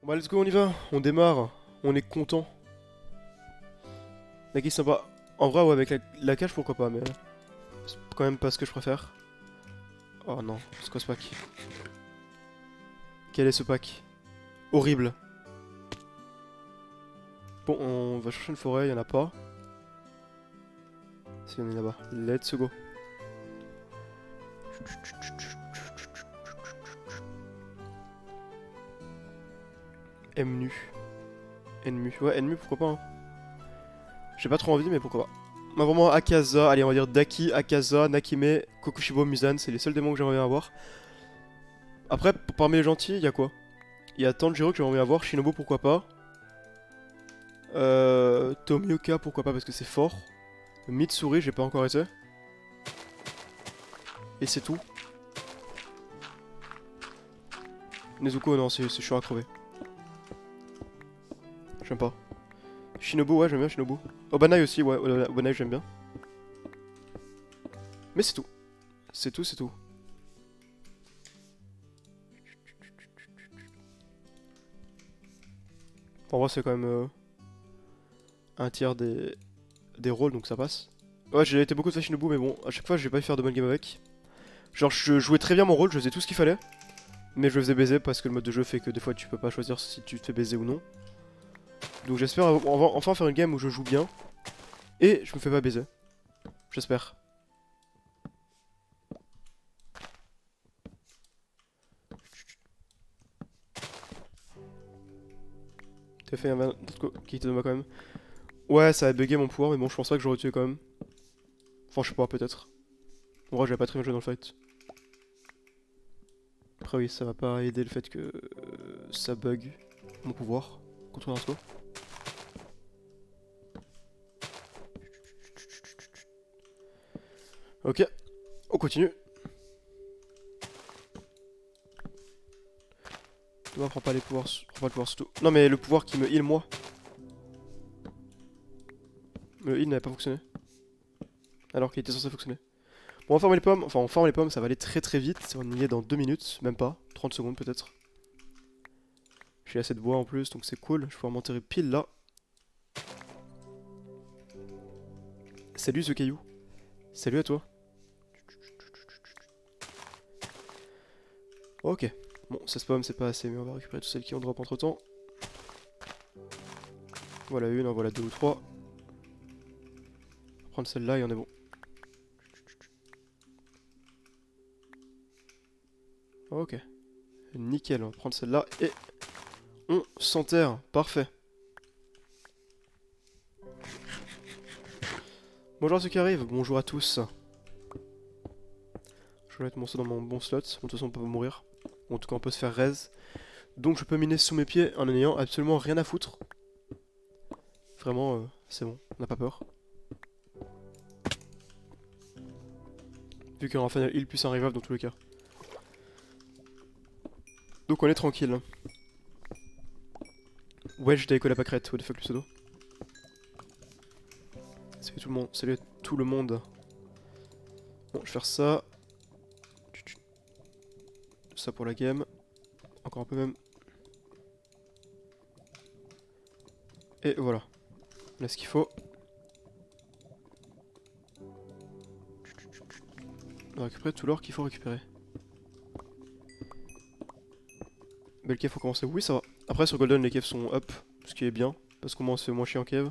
Bon bah let's go, on y va, on démarre, on est content. La qui est sympa. En vrai, ouais, avec la cage, pourquoi pas, mais c'est quand même pas ce que je préfère. Oh non, c'est quoi ce pack? Quel est ce pack? Horrible. Bon, on va chercher une forêt, y'en a pas. Si on est là-bas, let's go. Mnu. Enmu. Ouais, Enmu, pourquoi pas, hein. J'ai pas trop envie, mais pourquoi pas. Bah, vraiment, Akaza, allez, on va dire Daki, Akaza, Nakime, Kokushibo, Muzan, c'est les seuls démons que j'aimerais bien avoir. Après, parmi les gentils, il y a quoi? Il y a Tanjiro que j'aimerais bien avoir, Shinobu, pourquoi pas. Tomioka, pourquoi pas, parce que c'est fort. Mitsuri, j'ai pas encore été. Et c'est tout. Nezuko, non, c'est chiant à crever. J'aime pas. Shinobu, ouais, j'aime bien Shinobu. Obanai aussi, ouais, Obanai, j'aime bien. Mais c'est tout. C'est tout, c'est tout. En vrai, c'est quand même un tiers des rôles, donc ça passe. Ouais, j'ai été beaucoup de fois Shinobu, mais bon, à chaque fois, je vais pas faire de bonne game avec. Genre, je jouais très bien mon rôle, je faisais tout ce qu'il fallait. Mais je le faisais baiser parce que le mode de jeu fait que des fois, tu peux pas choisir si tu te fais baiser ou non. Donc j'espère enfin faire une game où je joue bien. Et je me fais pas baiser. J'espère. T'as fait un qui te donne quand même. Ouais, ça a bugué mon pouvoir, mais bon, je pense pas que j'aurais tué quand même. Enfin, je sais pas, peut-être. En vrai, j'avais pas très bien joué dans le fight. Après, oui, ça va pas aider le fait que ça bug mon pouvoir contre Naruto. Ok, on continue. Toi, prends pas les pouvoirs, prends pas le pouvoir surtout. Non, mais le pouvoir qui me heal moi. Le heal n'avait pas fonctionné. Alors qu'il était censé fonctionner. Bon, on va farmer les pommes. Enfin, on farme les pommes, ça va aller très très vite. Ça va nous y est dans 2 minutes, même pas. 30 secondes peut-être. J'ai assez de bois en plus, donc c'est cool. Je vais pouvoir m'enterrer pile là. Salut ce caillou. Salut à toi. Ok. Bon, 16 pommes, c'est pas assez, mais on va récupérer toutes celles qui ont drop entre temps. Voilà une, en voilà deux ou trois. On va prendre celle-là et on est bon. Ok. Nickel, on va prendre celle-là et on s'enterre. Parfait. Bonjour à ceux qui arrivent, bonjour à tous. Je vais mettre mon saut dans mon bon slot, de toute façon on peut mourir. Ou en tout cas on peut se faire raise. Donc je peux miner sous mes pieds en n'ayant absolument rien à foutre. Vraiment, c'est bon, on n'a pas peur. Vu qu'il y aura un final heal plus un revive dans tous les cas. Donc on est tranquille. Ouais, j'ai avec la pâquerette, what the fuck le pseudo. Salut tout le monde, salut à tout le monde. Bon, je vais faire ça. Ça pour la game. Encore un peu même. Et voilà. Là ce qu'il faut. On va récupérer tout l'or qu'il faut récupérer. Belle cave, faut commencer. Oui, ça va. Après, sur Golden, les caves sont up, ce qui est bien. Parce qu'au moins, on se fait moins chier en cave.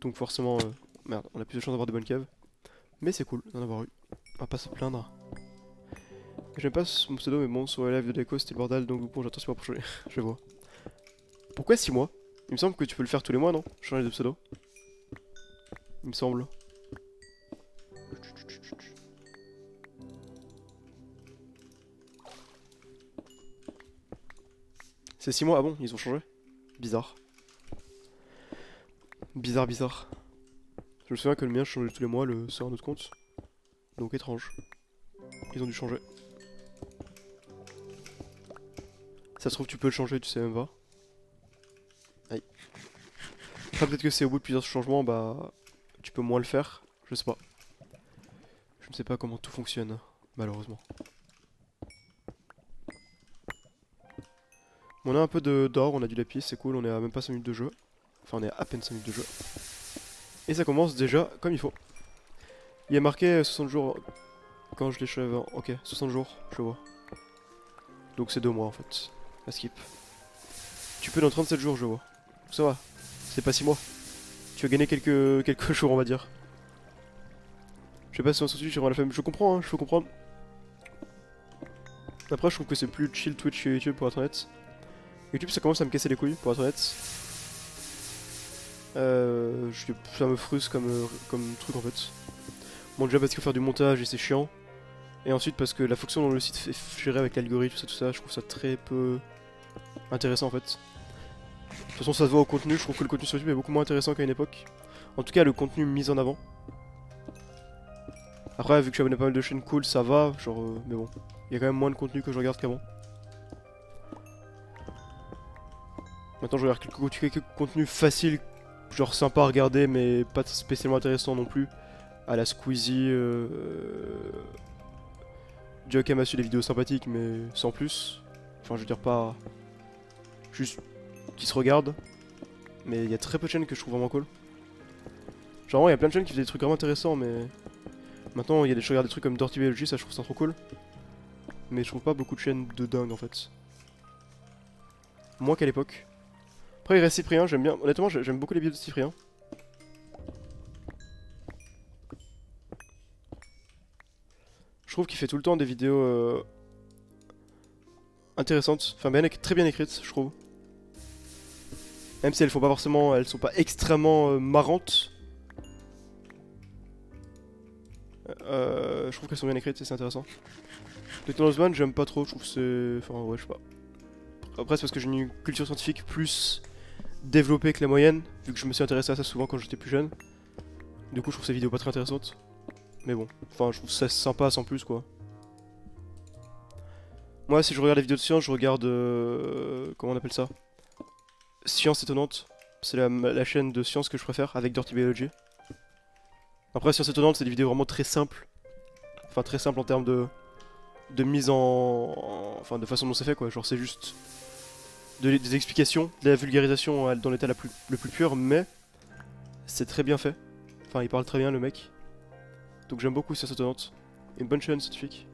Donc, forcément, merde, on a plus de chances d'avoir des bonnes caves. Mais c'est cool d'en avoir eu. On va pas se plaindre. J'aime pas mon pseudo, mais bon, sur les lives de Deco, c'était le bordel. Donc, bon, j'attends 6 mois pour changer. Je vois. Pourquoi 6 mois? Il me semble que tu peux le faire tous les mois, non? Changer de pseudo. Il me semble. C'est 6 mois, ah bon, ils ont changé? Bizarre. Bizarre, bizarre. Je me souviens que le mien changeait tous les mois sur un autre compte. Donc étrange. Ils ont dû changer. Ça se trouve tu peux le changer, tu sais même pas. Aïe. Enfin peut-être que c'est au bout de plusieurs changements, bah tu peux moins le faire. Je sais pas. Je ne sais pas comment tout fonctionne, malheureusement. On a un peu d'or, on a du lapis, c'est cool, on est à même pas 5 minutes de jeu. Enfin, on est à peine 5 minutes de jeu. Et ça commence déjà comme il faut. Il y a marqué 60 jours quand je l'achève. Ok, 60 jours, je vois. Donc c'est 2 mois en fait. À skip. Tu peux dans 37 jours, je vois. Ça va, c'est pas 6 mois. Tu as gagné quelques jours, on va dire. Je sais pas si on s'en sur la flemme. Je comprends, hein, je peux comprendre. Après, je trouve que c'est plus chill Twitch que YouTube pour être honnête. YouTube, ça commence à me casser les couilles pour être honnête. Ça me frustre comme truc en fait. Bon, déjà parce qu'il faut faire du montage et c'est chiant. Et ensuite parce que la fonction dont le site est géré avec l'algorithme, tout ça, je trouve ça très peu intéressant en fait. De toute façon, ça se voit au contenu, je trouve que le contenu sur YouTube est beaucoup moins intéressant qu'à une époque. En tout cas, le contenu mis en avant. Après, vu que je suis abonné à pas mal de chaînes cool, ça va, genre, mais bon. Il y a quand même moins de contenu que je regarde qu'avant. Maintenant, je regarde quelques contenus faciles, genre sympa à regarder, mais pas spécialement intéressants non plus. À la Squeezie, Joakim a su des vidéos sympathiques, mais sans plus. Enfin, je veux dire, pas. Juste qui se regardent. Mais il y a très peu de chaînes que je trouve vraiment cool. Genre, il y a plein de chaînes qui font des trucs vraiment intéressants, mais. Maintenant, je regarde des trucs comme Dirty Biology, ça je trouve ça trop cool. Mais je trouve pas beaucoup de chaînes de dingue en fait. Moins qu'à l'époque. Après, il reste Cyprien, j'aime bien. Honnêtement, j'aime beaucoup les vidéos de Cyprien. Je trouve qu'il fait tout le temps des vidéos intéressantes. Enfin, très bien écrites, je trouve. Même si elles font pas forcément. Elles sont pas extrêmement marrantes. Je trouve qu'elles sont bien écrites et c'est intéressant. Technolosman, j'aime pas trop, je trouve que c'est. Enfin, ouais, je sais pas. Après, c'est parce que j'ai une culture scientifique plus développée que la moyenne, vu que je me suis intéressé à ça souvent quand j'étais plus jeune. Du coup, je trouve ces vidéos pas très intéressantes. Mais bon, enfin, je trouve ça sympa sans plus, quoi. Moi, si je regarde les vidéos de science, je regarde. Comment on appelle ça? Science étonnante. C'est la chaîne de science que je préfère, avec Dirty Biology. Après, Science étonnante, c'est des vidéos vraiment très simples. Enfin, très simples en termes de mise enfin, de façon dont c'est fait, quoi. Genre, c'est juste des explications, de la vulgarisation dans l'état le plus pur, mais c'est très bien fait. Enfin, il parle très bien, le mec. Donc j'aime beaucoup Science étonnante. Une bonne chaîne scientifique.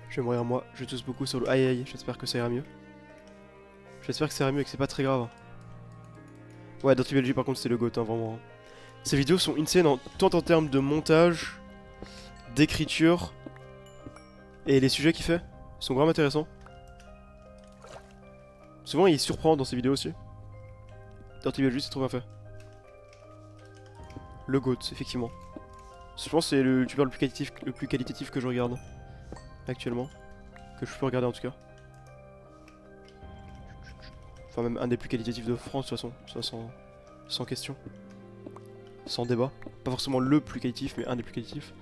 Je vais mourir moi, je tousse beaucoup sur le... Aïe aïe, j'espère que ça ira mieux. J'espère que ça ira mieux et que c'est pas très grave. Ouais, Dirty Biology par contre c'est le GOAT, hein, vraiment. Ces vidéos sont insane tant en termes de montage, d'écriture, et les sujets qu'il fait sont vraiment intéressants. Souvent il surprend dans ses vidéos aussi. Dirty Biology c'est trop bien fait. Le GOAT, effectivement. Je pense que c'est le youtubeur le plus qualitatif que je regarde actuellement. Que je peux regarder en tout cas. Enfin même un des plus qualitatifs de France de toute façon, ça sans question. Sans débat. Pas forcément le plus qualitatif, mais un des plus qualitatifs.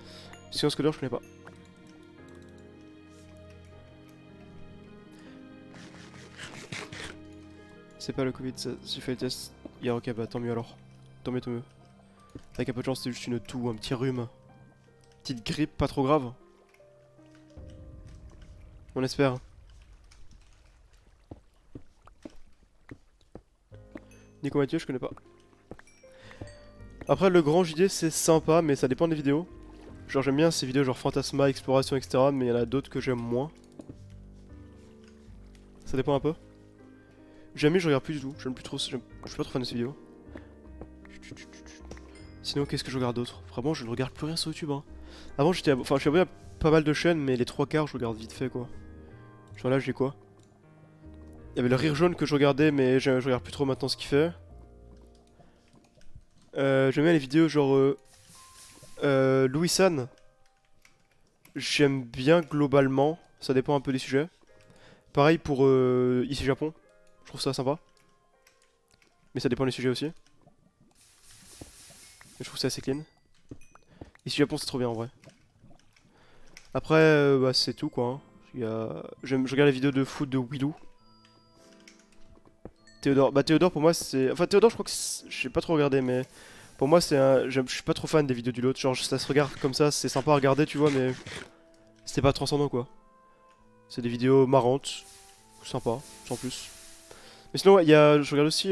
Science Coder je connais pas. C'est pas le Covid, ça, si je fais le test, il y a ok, bah tant mieux alors. Tant mieux, tant mieux. Avec un peu de chance, c'est juste une toux, un petit rhume. Petite grippe, pas trop grave. On espère. Nico Mathieu, je connais pas. Après, le grand JD, c'est sympa, mais ça dépend des vidéos. Genre, j'aime bien ces vidéos genre Fantasma, Exploration, etc. Mais il y en a d'autres que j'aime moins. Ça dépend un peu. Jamais je regarde plus du tout. J'aime plus trop. Je suis pas trop fan de ces vidéos. Sinon, qu'est-ce que je regarde d'autre? Vraiment, je ne regarde plus rien sur YouTube. Hein. Avant, je suis abonné à pas mal de chaînes, mais les 3 quarts, je regarde vite fait, quoi. Genre là, j'ai quoi? Il y avait le Rire Jaune que je regardais, mais je regarde plus trop maintenant ce qu'il fait. J'aime bien les vidéos genre Louis San. J'aime bien globalement, ça dépend un peu des sujets. Pareil pour Ici Japon, je trouve ça sympa. Mais ça dépend des sujets aussi. Je trouve ça assez clean. Ici Japon c'est trop bien en vrai. Après bah, c'est tout quoi. Hein. Je regarde les vidéos de foot de Willou. Théodore. Bah Théodore pour moi c'est... Enfin Théodore je crois que... J'ai pas trop regardé mais... Pour moi c'est un... Je suis pas trop fan des vidéos du lot. Genre ça se regarde comme ça, c'est sympa à regarder tu vois mais... C'était pas transcendant quoi. C'est des vidéos marrantes. Sympa, sans plus. Mais sinon ouais, je regarde aussi...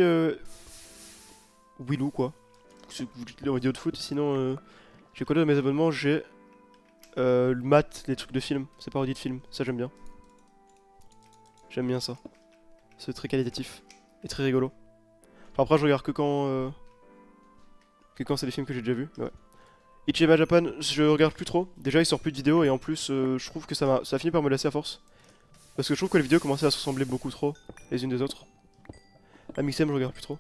Willou quoi. C'est les vidéos de foot. Sinon j'ai quoi d'autre dans mes abonnements? J'ai... le mat, les trucs de film. C'est parodie de film. Ça j'aime bien. J'aime bien ça. C'est très qualitatif. Et très rigolo. Enfin, après je regarde que quand... Que quand c'est des films que j'ai déjà vus, mais ouais. Ichima Japan, je regarde plus trop. Déjà, il sort plus de vidéos et en plus, je trouve que ça a fini par me lasser à force. Parce que je trouve que les vidéos commençaient à se ressembler beaucoup trop les unes des autres. Amixem, je regarde plus trop.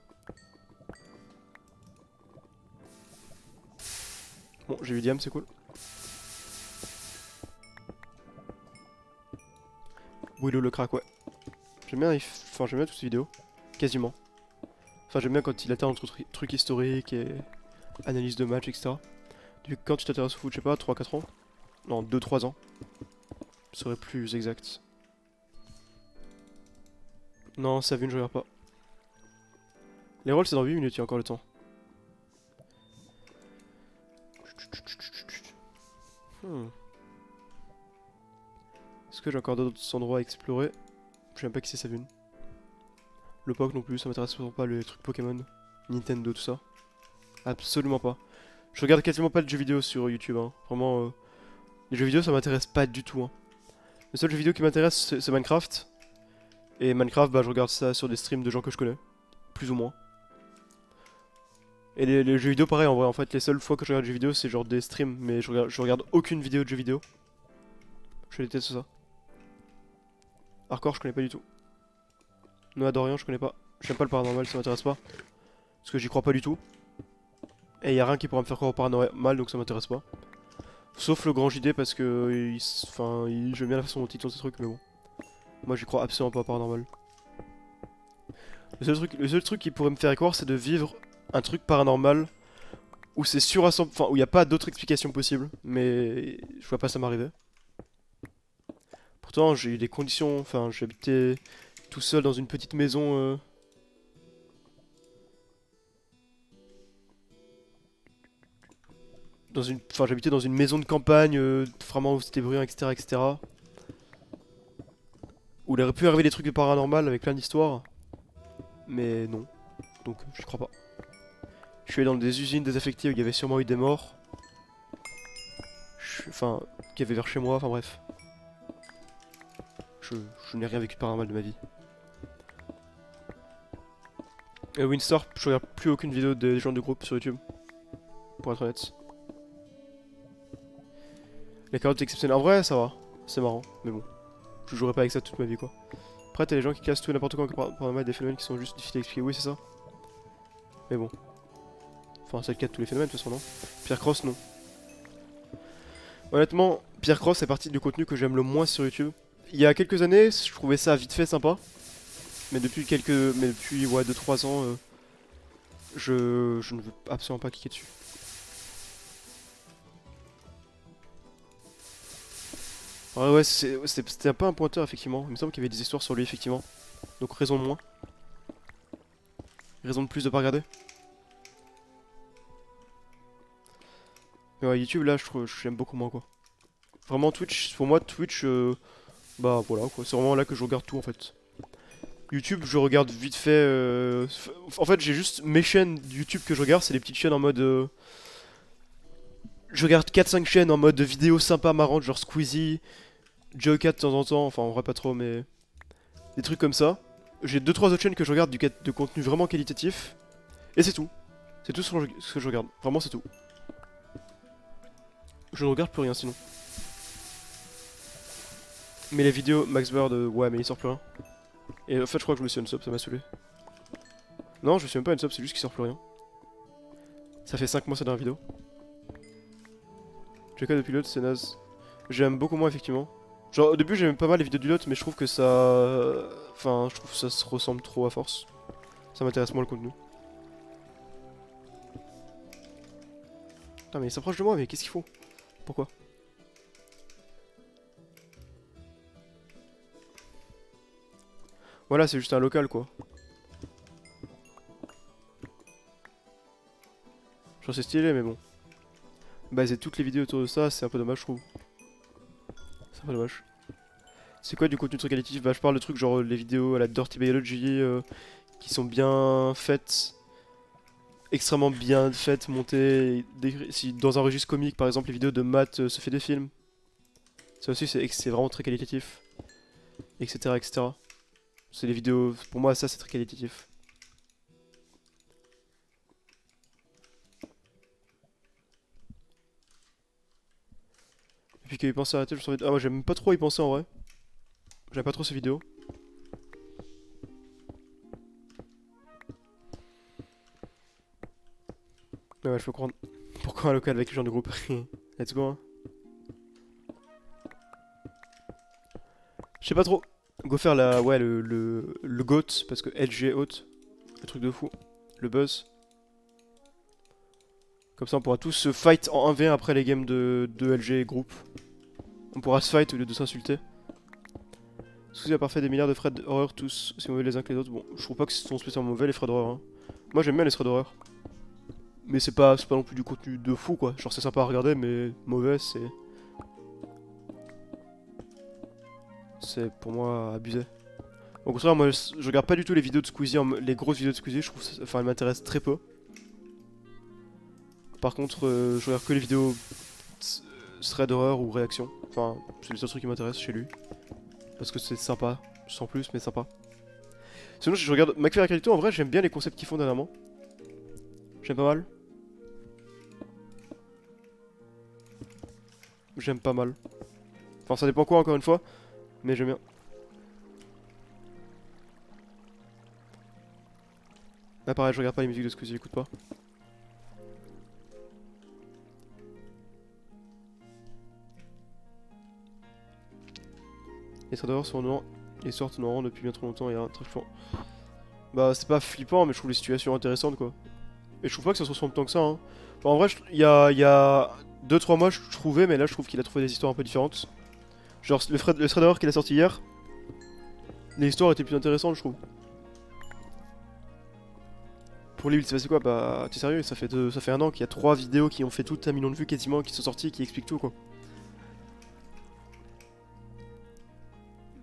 Bon, j'ai vu Diam, c'est cool. Willow le crack, ouais. J'aime bien, enfin, j'aime bien toutes ces vidéos. Quasiment. Enfin, j'aime bien quand il alterne entre trucs historiques et analyse de match, etc. Depuis quand tu t'intéresses au foot, je sais pas, 3-4 ans? Non, 2-3 ans. Ce serait plus exact. Non, Savune, je regarde pas. Les rôles, c'est dans 8 minutes, il y a encore le temps. Est-ce que j'ai encore d'autres endroits à explorer? Je sais même pas qui c'est Savune. Le POC non plus, ça m'intéresse vraiment pas, les trucs Pokémon, Nintendo, tout ça. Absolument pas. Je regarde quasiment pas de jeux vidéo sur YouTube, hein. Vraiment, les jeux vidéo ça m'intéresse pas du tout, hein. Le seul jeu vidéo qui m'intéresse c'est Minecraft. Et Minecraft, bah je regarde ça sur des streams de gens que je connais. Plus ou moins. Et les jeux vidéo pareil en vrai, en fait les seules fois que je regarde des jeux vidéo c'est genre des streams. Mais je regarde aucune vidéo de jeux vidéo. Je déteste ça. Hardcore je connais pas du tout. Noah Dorian je connais pas. J'aime pas le paranormal, ça m'intéresse pas. Parce que j'y crois pas du tout. Et y a rien qui pourra me faire croire au paranormal donc ça m'intéresse pas. Sauf le grand JD parce que j'aime bien la façon dont il tourne ces trucs mais bon. Moi j'y crois absolument pas au paranormal. Le seul truc qui pourrait me faire croire c'est de vivre un truc paranormal où c'est sûr à 100%, enfin où il n'y a pas d'autre explication possible, mais je vois pas ça m'arriver. Pourtant j'ai eu des conditions, enfin j'habitais tout seul dans une petite maison j'habitais dans une maison de campagne, vraiment où c'était bruyant, etc., etc. Où il aurait pu arriver des trucs de paranormal avec plein d'histoires, mais non, donc j'y crois pas. Je suis allé dans des usines désaffectées où il y avait sûrement eu des morts. Enfin, qu'il y avait vers chez moi, enfin bref. Je n'ai rien vécu de paranormal de ma vie. Et Winstar, je regarde plus aucune vidéo des gens du groupe sur YouTube. Pour être honnête. Les carottes exceptionnelles. En vrai, ça va. C'est marrant, mais bon. Je jouerai pas avec ça toute ma vie, quoi. Après, t'as les gens qui cassent tout et n'importe quoi en paranormal, des phénomènes qui sont juste difficiles à expliquer. Oui, c'est ça. Mais bon. Enfin, c'est le cas de tous les phénomènes, de toute façon, non? Pierre Cross, non. Honnêtement, Pierre Cross fait partie du contenu que j'aime le moins sur YouTube. Il y a quelques années, je trouvais ça vite fait sympa. Mais depuis ouais, 2-3 ans, je ne veux absolument pas cliquer dessus. Ouais, c'était un peu un pointeur, effectivement. Il me semble qu'il y avait des histoires sur lui, effectivement. Donc raison de moins. Raison de plus de pas regarder. Mais ouais, YouTube, là, j'aime beaucoup moins, quoi. Vraiment, Twitch, pour moi, Twitch, bah voilà, quoi. C'est vraiment là que je regarde tout, en fait. YouTube, je regarde vite fait. En fait, j'ai juste mes chaînes YouTube que je regarde, c'est des petites chaînes en mode. Je regarde 4-5 chaînes en mode vidéo sympa, marrante, genre Squeezie, Joe4 de temps en temps, enfin, en vrai, pas trop, mais. Des trucs comme ça. J'ai 2-3 autres chaînes que je regarde de contenu vraiment qualitatif. Et c'est tout. C'est tout ce que je regarde. Vraiment, c'est tout. Je ne regarde plus rien sinon. Mais les vidéos, Max Bird, ouais, mais il sort plus rien. Et en fait, je crois que je me suis unsub, ça m'a saoulé. Non, je me suis même pas unsub, c'est juste qu'il sort plus rien. Ça fait 5 mois cette dernière vidéo. J'ai cas de pilote, c'est naze. J'aime beaucoup moins, effectivement. Genre, au début, j'aimais pas mal les vidéos du lot, mais je trouve que ça. Enfin, je trouve que ça se ressemble trop à force. Ça m'intéresse moins le contenu. Putain, mais il s'approche de moi, mais qu'est-ce qu'il faut? Pourquoi? Voilà, c'est juste un local, quoi. Genre c'est stylé mais bon. Baser toutes les vidéos autour de ça, c'est un peu dommage je trouve. C'est un peu dommage. C'est quoi du contenu très qualitatif? Bah je parle de trucs genre les vidéos à la Dirty Biology qui sont bien faites. Extrêmement bien faites, montées. Si dans un registre comique par exemple les vidéos de Matt se fait des films. Ça aussi c'est vraiment très qualitatif. Etc. etc. C'est les vidéos, pour moi ça c'est très qualitatif. Et puis qu'il pensait arrêter, je me suis dit, ah moi j'aime pas trop y penser en vrai. J'aime pas trop ces vidéos. Mais ouais, je peux comprendre pourquoi un local avec les gens du groupe. Let's go hein. Je sais pas trop. Go faire la, ouais, le GOAT, parce que LG haute, le truc de fou. Le buzz. Comme ça on pourra tous se fight en 1v1 après les games de LG groupe. On pourra se fight au lieu de s'insulter. Souci a parfait des milliards de threads d'horreur tous aussi mauvais les uns que les autres. Bon, je trouve pas que ce sont spécialement mauvais les threads d'horreur. Hein. Moi j'aime bien les threads d'horreur. Mais c'est pas non plus du contenu de fou quoi. Genre c'est sympa à regarder mais mauvais c'est... C'est pour moi abusé. Au contraire moi je regarde pas du tout les vidéos de Squeezie, les grosses vidéos de Squeezie, je trouve ça... Enfin elles m'intéressent très peu. Par contre je regarde que les vidéos thread d'horreur ou réaction. Enfin c'est le seul truc qui m'intéresse chez lui. Parce que c'est sympa, sans plus mais sympa. Sinon je regarde McFly et Carlito, en vrai j'aime bien les concepts qu'ils font dernièrement. J'aime pas mal. J'aime pas mal. Enfin ça dépend quoi encore une fois. Mais j'aime bien. Là pareil je regarde pas les musiques de Squeezie, j'écoute pas. Les traders sont noirs et sortent noirs depuis bien trop longtemps et un très flippant. Bah c'est pas flippant mais je trouve les situations intéressantes quoi. Et je trouve pas que ça se ressemble tant que ça hein. Enfin, en vrai il y a 2-3 mois je trouvais mais là je trouve qu'il a trouvé des histoires un peu différentes. Genre le thread d'horreur qu'il a sorti hier, les histoires étaient plus intéressantes je trouve. Pour lui il s'est passé quoi? Bah t'es sérieux, ça fait 1 an qu'il y a 3 vidéos qui ont fait tout 1 million de vues quasiment qui sont sorties qui expliquent tout quoi.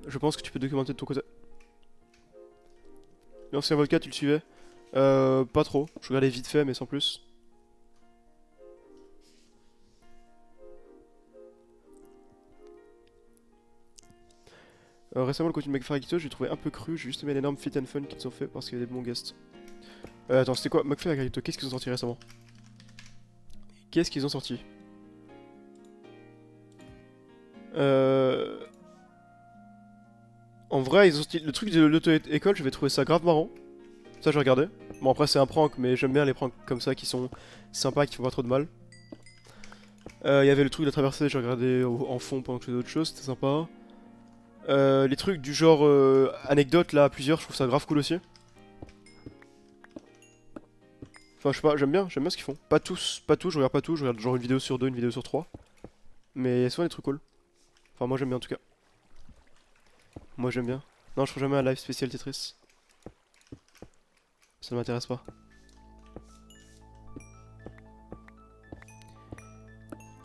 Je pense que tu peux documenter de ton côté. L'ancien vodka tu le suivais? Pas trop, je regardais vite fait mais sans plus. Récemment le contenu de McFly et Carlito j'ai trouvé un peu cru, j'ai juste aimé l'énorme fit and fun qu'ils ont fait parce qu'il y a des bons guests. Attends c'était quoi McFly et Carlito, qu'est-ce qu'ils ont sorti récemment? Qu'est-ce qu'ils ont sorti? En vrai ils ont sorti le truc de l'auto-école, je vais trouver ça grave marrant. Ça j'ai regardé. Bon après c'est un prank mais j'aime bien les pranks comme ça qui sont sympas, qui font pas trop de mal. Il y avait le truc de la traversée, j'ai regardé en fond pendant que je faisais d'autres choses, c'était sympa. Les trucs du genre anecdote là à plusieurs, je trouve ça grave cool aussi. Enfin je sais pas, j'aime bien ce qu'ils font. Pas tous, je regarde pas tout, je regarde genre une vidéo sur 2, une vidéo sur 3. Mais il y a souvent des trucs cool. Enfin moi j'aime bien en tout cas. Moi j'aime bien. Non je ferai jamais un live spécial Tetris. Ça ne m'intéresse pas.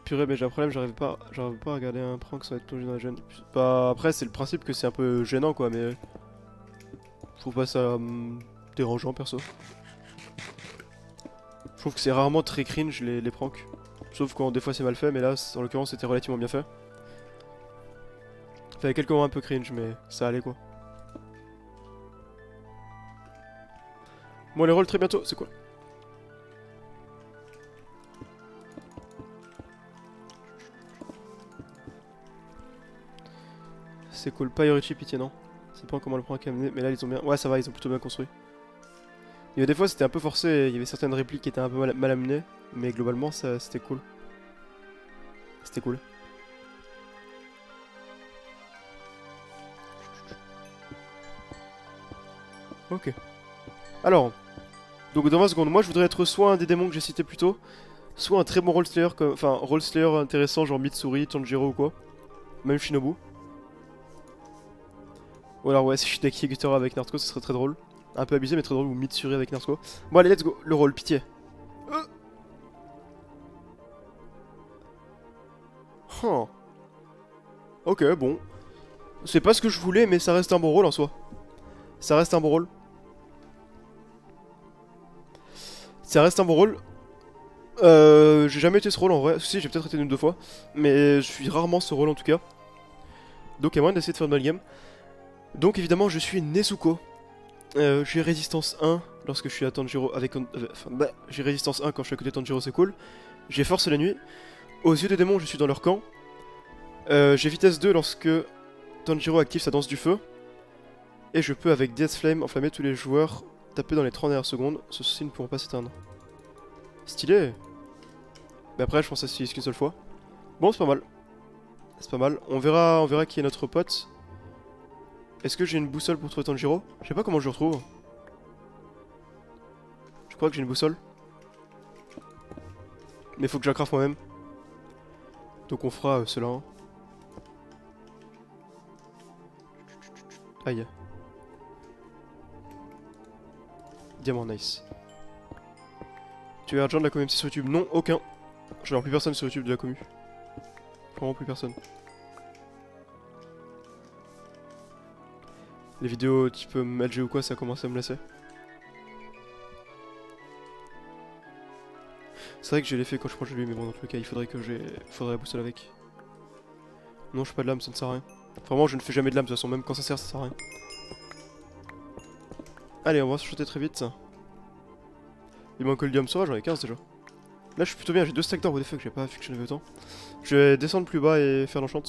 Purée mais j'ai un problème, j'arrive pas à regarder un prank sans être plongé dans la gêne. Bah après c'est le principe que c'est un peu gênant quoi mais... Je trouve pas ça dérangeant perso. Je trouve que c'est rarement très cringe les pranks. Sauf quand des fois c'est mal fait mais là en l'occurrence c'était relativement bien fait. Il y avait quelques moments un peu cringe mais ça allait quoi. Bon les rôles très bientôt, c'est quoi? C'est cool, pas Yorichi pitié non. C'est pas comment le prank a amené, mais là ils ont bien... Ouais ça va, ils ont plutôt bien construit. Il y avait des fois c'était un peu forcé, il y avait certaines répliques qui étaient un peu mal amenées, mais globalement c'était cool. C'était cool. Ok. Alors, donc dans 20 secondes, moi je voudrais être soit un des démons que j'ai cité plus tôt, soit un très bon roleslayer, enfin roleslayer intéressant genre Mitsuri, Tanjiro ou quoi. Même Shinobu. Ou alors ouais, si je suis deck Yagutara avec Naruto, ce serait très drôle. Un peu abusé mais très drôle, ou Mitsuri avec Naruto. Bon allez, let's go, le rôle, pitié. Huh. Ok, bon. C'est pas ce que je voulais, mais ça reste un bon rôle en soi. Ça reste un bon rôle. Ça reste un bon rôle. J'ai jamais été ce rôle en vrai. Si, j'ai peut-être été une ou deux fois. Mais je suis rarement ce rôle en tout cas. Donc, il y a moyen d'essayer de faire une bonne game. Donc, évidemment, je suis Nezuko. J'ai résistance 1 lorsque je suis à Tanjiro avec... Enfin, bah, j'ai résistance 1 quand je suis à côté de Tanjiro, c'est cool. J'ai force la nuit. Aux yeux des démons, je suis dans leur camp. J'ai vitesse 2 lorsque Tanjiro active sa danse du feu. Et je peux, avec Death Flame, enflammer tous les joueurs, taper dans les 30 dernières secondes. Ceux-ci ne pourront pas s'éteindre. Stylé. Mais après, je pense que ça s'utilise qu'une seule fois. Bon, c'est pas mal. C'est pas mal. On verra qui est notre pote. Est-ce que j'ai une boussole pour trouver Tanjiro? Je sais pas comment je le retrouve. Je crois que j'ai une boussole. Mais faut que je la craft moi-même. Donc on fera cela. Hein. Aïe. Diamant, nice. Tu as un gens de la communauté sur YouTube? Non, aucun. Je n'ai plus personne sur YouTube de la commu. Vraiment plus personne. Les vidéos type LG ou quoi, ça commence à me lasser. C'est vrai que j'ai l'effet quand je proche de lui, mais bon, dans tous les cas, il faudrait que faudrait la boussole avec. Non, je suis pas de lame, ça ne sert à rien. Vraiment, je ne fais jamais de lame, de toute façon, même quand ça sert à rien. Allez, on va se shooter très vite. Il manque le diamant sauvage, j'en ai 15 déjà. Là, je suis plutôt bien, j'ai 2 stacks d'or, what the fuck, j'ai pas vu que j'en avais autant. Je vais descendre plus bas et faire l'enchant.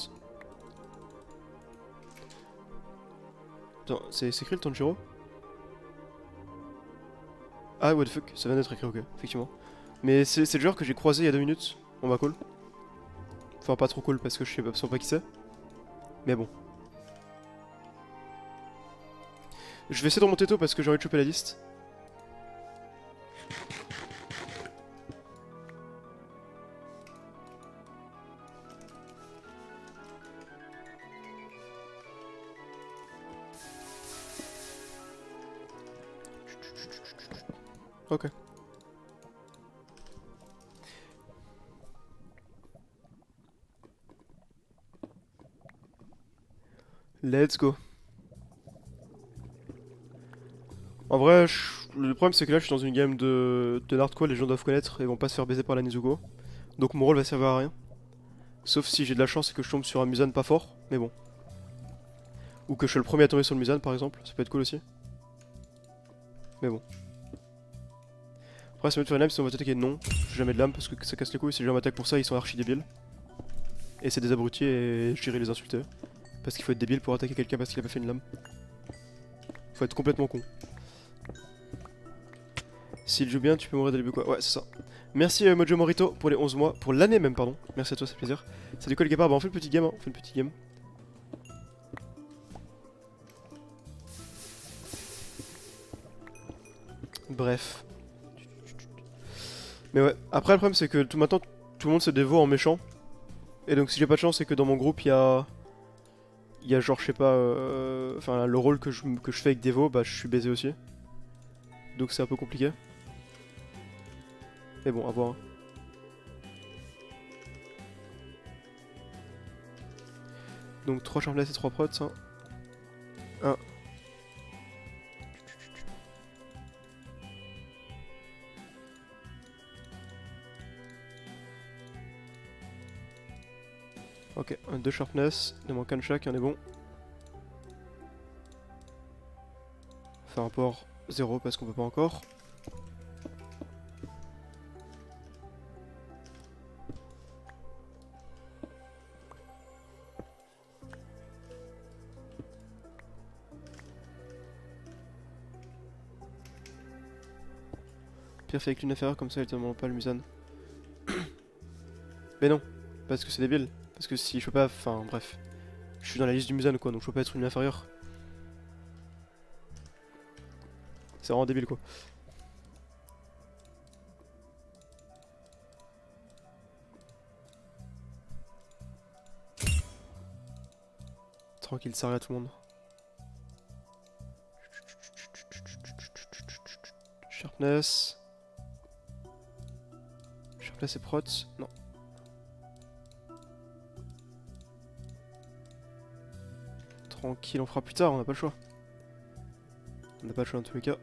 Attends, c'est écrit le Tanjiro? Ah, what the fuck, ça vient d'être écrit, ok, effectivement. Mais c'est le joueur que j'ai croisé il y a 2 minutes. On va cool. Enfin, pas trop cool parce que je sais absolument pas qui c'est. Mais bon. Je vais essayer de remonter tôt parce que j'ai envie de choper la liste. Ok. Let's go. En vrai, le problème c'est que là je suis dans une game de hardcore, les gens doivent connaître et vont pas se faire baiser par la Nezuko. Donc mon rôle va servir à rien. Sauf si j'ai de la chance et que je tombe sur un Musan pas fort, mais bon. Ou que je suis le premier à tomber sur le Musan par exemple, ça peut être cool aussi. Mais bon. Après, ça va me faire une lame si on va t'attaquer, non. J'ai jamais de lame parce que ça casse les couilles. Si les gens m'attaquent pour ça, ils sont archi débiles. Et c'est des abrutis et j'irai les insulter. Parce qu'il faut être débile pour attaquer quelqu'un parce qu'il a pas fait une lame. Faut être complètement con. S'il joue bien, tu peux mourir dès le début quoi. Ouais, c'est ça. Merci Mojo Morito pour les 11 mois. Pour l'année même, pardon. Merci à toi, c'est plaisir. Salut quoi les gars, bah on fait une petite game, hein. On fait une petite game. Bref. Mais ouais, après le problème c'est que maintenant tout le monde se dévoue en méchant. Et donc si j'ai pas de chance c'est que dans mon groupe il y a... Il y a genre je sais pas... Enfin le rôle que je fais avec Devo, bah je suis baisé aussi. Donc c'est un peu compliqué. Mais bon, à voir. Hein. Donc 3 Sharpness et 3 prots, hein. 1. Ok, 2 Sharpness, il en manque un de chaque, on est bon. Faire un port 0 parce qu'on peut pas encore. Pire fait avec l'une inférieure comme ça elle te demande pas le Musan. Mais non, parce que c'est débile. Parce que si je peux pas, enfin bref. Je suis dans la liste du Musan quoi, donc je peux pas être une inférieure. C'est vraiment débile quoi. Tranquille, ça arrive à tout le monde. Sharpness. Sharpness et prots. Non. Tranquille, on fera plus tard, on n'a pas le choix. On n'a pas le choix dans tous les cas.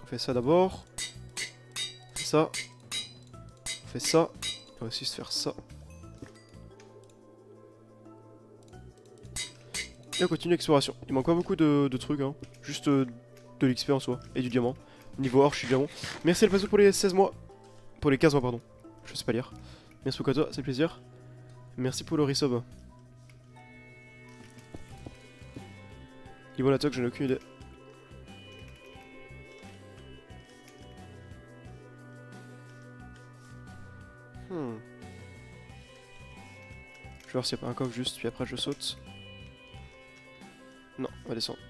On fait ça d'abord. On fait ça. On fait ça. On va aussi se faire ça. Et on continue l'exploration. Il manque pas beaucoup de trucs, hein. Juste de l'XP en soi. Et du diamant. Niveau or, je suis bien bon. Merci Alpazo pour les 16 mois. Pour les 15 mois, pardon. Je sais pas lire. Merci beaucoup à toi, c'est plaisir. Merci pour le resub. Niveau l'attaque, j'en ai aucune idée. Je vais voir s'il n'y a pas un coq juste, puis après je saute. Non, on va descendre.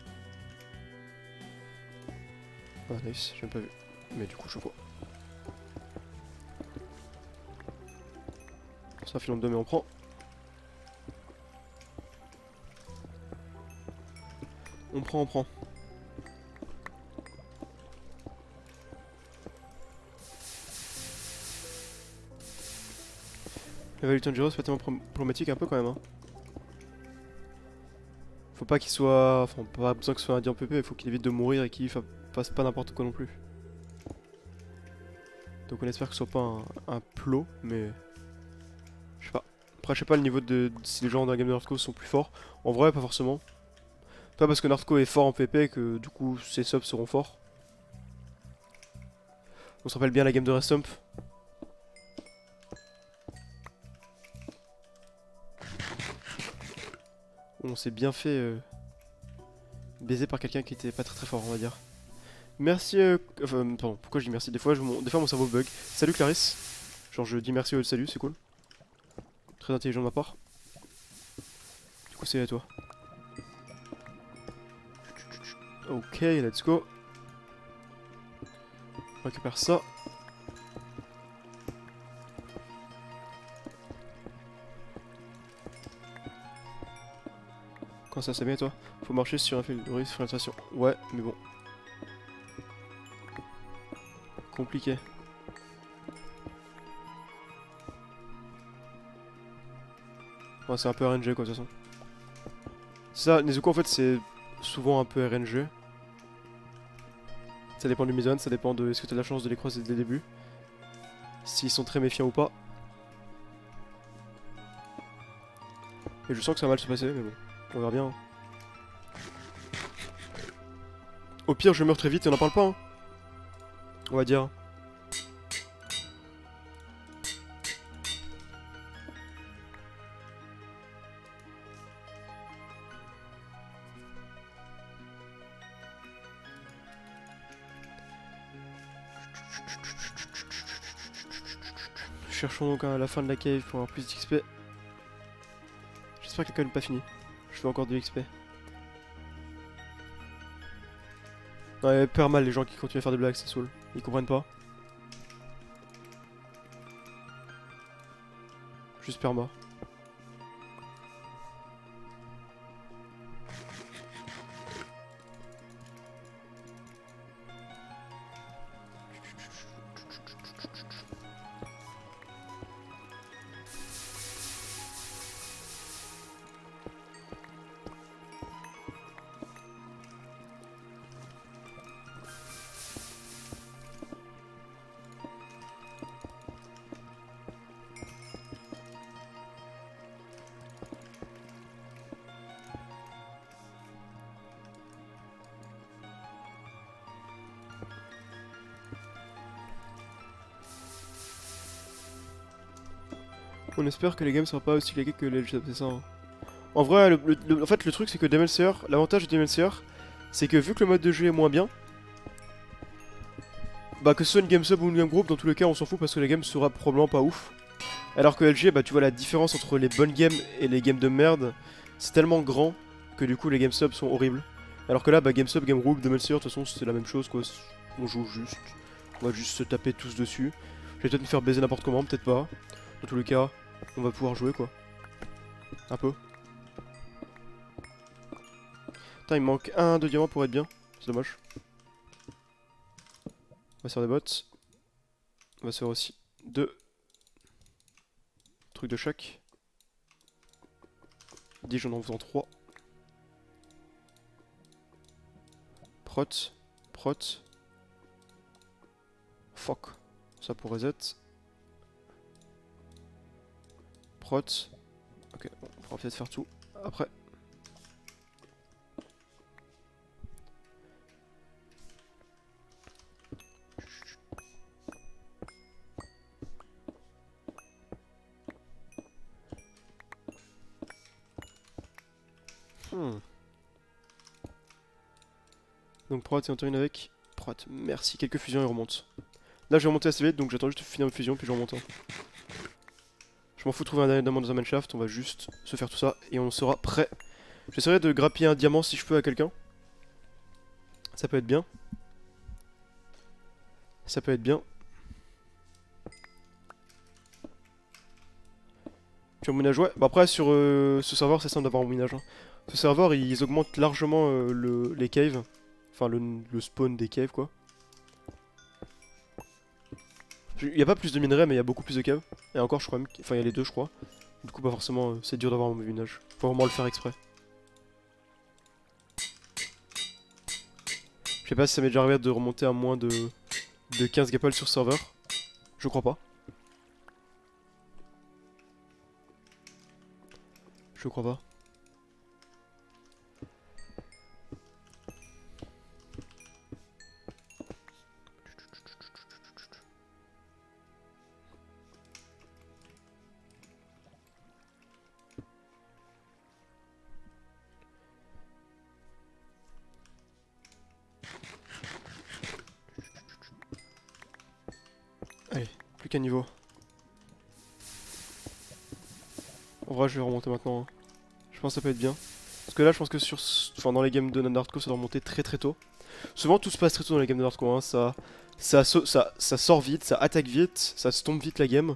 Ah nice, j'ai même pas vu. Mais du coup je vois. Ça filon de 2 mais on prend. On prend. La value Tanjiro c'est pas tellement problématique un peu quand même hein. Faut pas qu'il soit... Enfin pas besoin que ce soit un diamant PP, il faut qu'il évite de mourir et qu'il fasse pas n'importe quoi non plus. Donc on espère que ce soit pas un plot, mais... Je sais pas. Après je sais pas le niveau de... si les gens dans la game de Nardco sont plus forts. En vrai pas forcément. Pas parce que Nardco est fort en PP que du coup ses subs seront forts. On se rappelle bien la game de Restump. On s'est bien fait baiser par quelqu'un qui était pas très fort on va dire. Merci enfin, pardon, pourquoi je dis merci? Des fois mon cerveau bug. Salut Clarisse. Genre je dis merci au salut, c'est cool. Très intelligent de ma part. Du coup c'est à toi. Ok, let's go. On récupère ça. Quand ça c'est bien toi? Faut marcher sur un fil de risque frustration. Ouais, mais bon. Compliqué. Ouais, c'est un peu RNG quoi de toute façon. Ça, Nezuko en fait c'est souvent un peu RNG. Ça dépend du mise-on, ça dépend de est-ce que tu as de la chance de les croiser dès le début. S'ils sont très méfiants ou pas. Et je sens que ça va mal se passer, mais bon, on verra bien. Au pire, je meurs très vite et on en parle pas, hein. On va dire. Cherchons donc à la fin de la cave pour avoir plus d'XP. J'espère que la cave n'est pas finie. Je veux encore de l'XP. Non, il perd mal les gens qui continuent à faire des blagues, c'est saoul. Ils comprennent pas. Juste perma. On espère que les games seront pas aussi lagués que les LGS, c'est ça. Hein. En vrai, en fait, le truc c'est que Demon Slayer, l'avantage de Demon Slayer, c'est que vu que le mode de jeu est moins bien, bah que ce soit une game sub ou une game group, dans tous les cas on s'en fout parce que la game sera probablement pas ouf. Alors que LG, bah tu vois la différence entre les bonnes games et les games de merde, c'est tellement grand que du coup les game subs sont horribles. Alors que là, bah game sub, game group, Demon Slayer, de toute façon c'est la même chose quoi, on joue juste, on va juste se taper tous dessus. Je vais peut-être me faire baiser n'importe comment, peut-être pas. Dans tous les cas, on va pouvoir jouer quoi. Un peu. Putain, il me manque 2 diamants pour être bien. C'est dommage. On va se faire des bots. On va se faire aussi 2. truc de chaque. 10 j'en faisant 3. Prot. Prot. Fuck. Ça pour reset. Prot. Ok, on pourra peut-être faire tout après. Donc Prot et on termine avec Prot. Merci, quelques fusions et remonte. Là j'ai remonté assez vite donc j'attends juste de finir une fusion puis je remonte. Je m'en fous de trouver un diamant dans un mineshaft, on va juste se faire tout ça et on sera prêt. J'essaierai de grappiller un diamant si je peux à quelqu'un. Ça peut être bien. Ça peut être bien. Tu as un minage, ouais. Bah après sur ce serveur c'est simple d'avoir un minage. Hein. Ce serveur ils augmentent largement les caves. Enfin le spawn des caves quoi. Il n'y a pas plus de minerais mais il y a beaucoup plus de caves. Et encore je crois même, enfin il y a les deux je crois. Du coup pas forcément c'est dur d'avoir un minage. Faut vraiment le faire exprès. Je sais pas si ça m'est déjà arrivé de remonter à moins de 15 gapels sur serveur. Je crois pas. Je crois pas. Allez, plus qu'un niveau. En vrai je vais remonter maintenant. Hein. Je pense que ça peut être bien. Parce que là je pense que dans les games de Nandarko ça doit remonter très très tôt. Souvent tout se passe très tôt dans les games de Nandarko. Hein. Ça sort vite, ça attaque vite, ça se tombe vite la game.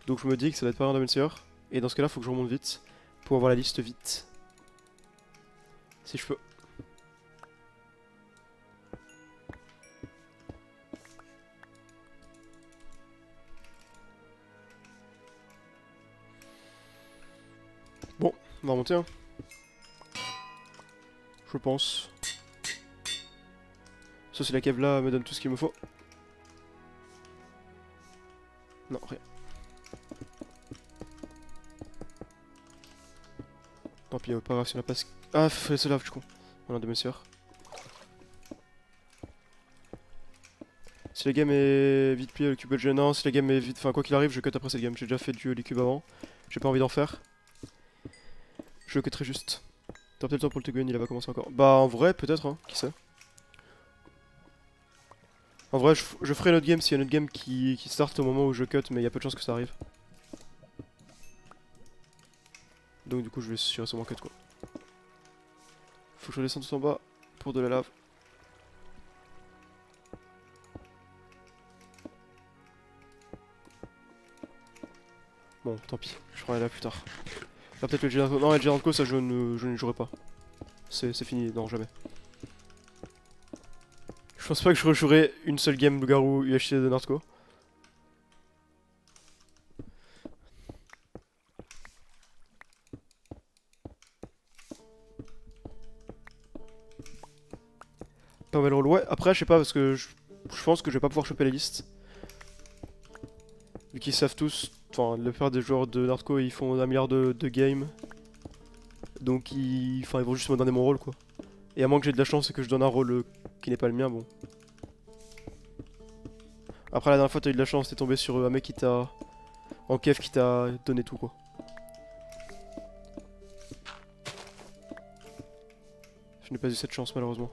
Donc je me dis que ça va être pas un Diamond Slayer. Et dans ce cas là faut que je remonte vite. Pour avoir la liste vite. Si je peux. Bon, on va remonter hein. Je pense. Ça c'est la cave là, me donne tout ce qu'il me faut. Non, rien. Tant pis, pas grave si on a pas... Ah, fallait se lave, je suis con. On a deux messieurs. Si la game est vite pliée, le cube est non, si la game est vite... Enfin, quoi qu'il arrive, je cut après cette game. J'ai déjà fait du les cubes avant. J'ai pas envie d'en faire. Je le cutterai juste. T'as peut-être le temps pour le Tegun, il va commencer encore. Bah, en vrai, peut-être, hein, qui sait. En vrai, je ferai une autre game s'il y a une autre game qui start au moment où je cut, mais il y a peu de chances que ça arrive. Donc, du coup, je vais sûrement cut quoi. Faut que je redescende tout en bas pour de la lave. Bon, tant pis, je ferai là plus tard. Là, peut-être le Giantco. Non, le Giantco, ça je ne jouerai pas. C'est fini, non, jamais. Je pense pas que je rejouerai une seule game Loup-Garou UHC de Nardco. Pas mal roll. Ouais, après, je sais pas, parce que je pense que je vais pas pouvoir choper la liste. Vu qu'ils savent tous, enfin, la plupart des joueurs de Nardco, ils font 1 milliard de games. Donc, ils vont juste me donner mon rôle, quoi. Et à moins que j'ai de la chance et que je donne un rôle qui n'est pas le mien, bon. Après, la dernière fois, t'as eu de la chance, t'es tombé sur un mec qui t'a... En kef qui t'a donné tout, quoi. Je n'ai pas eu cette chance, malheureusement.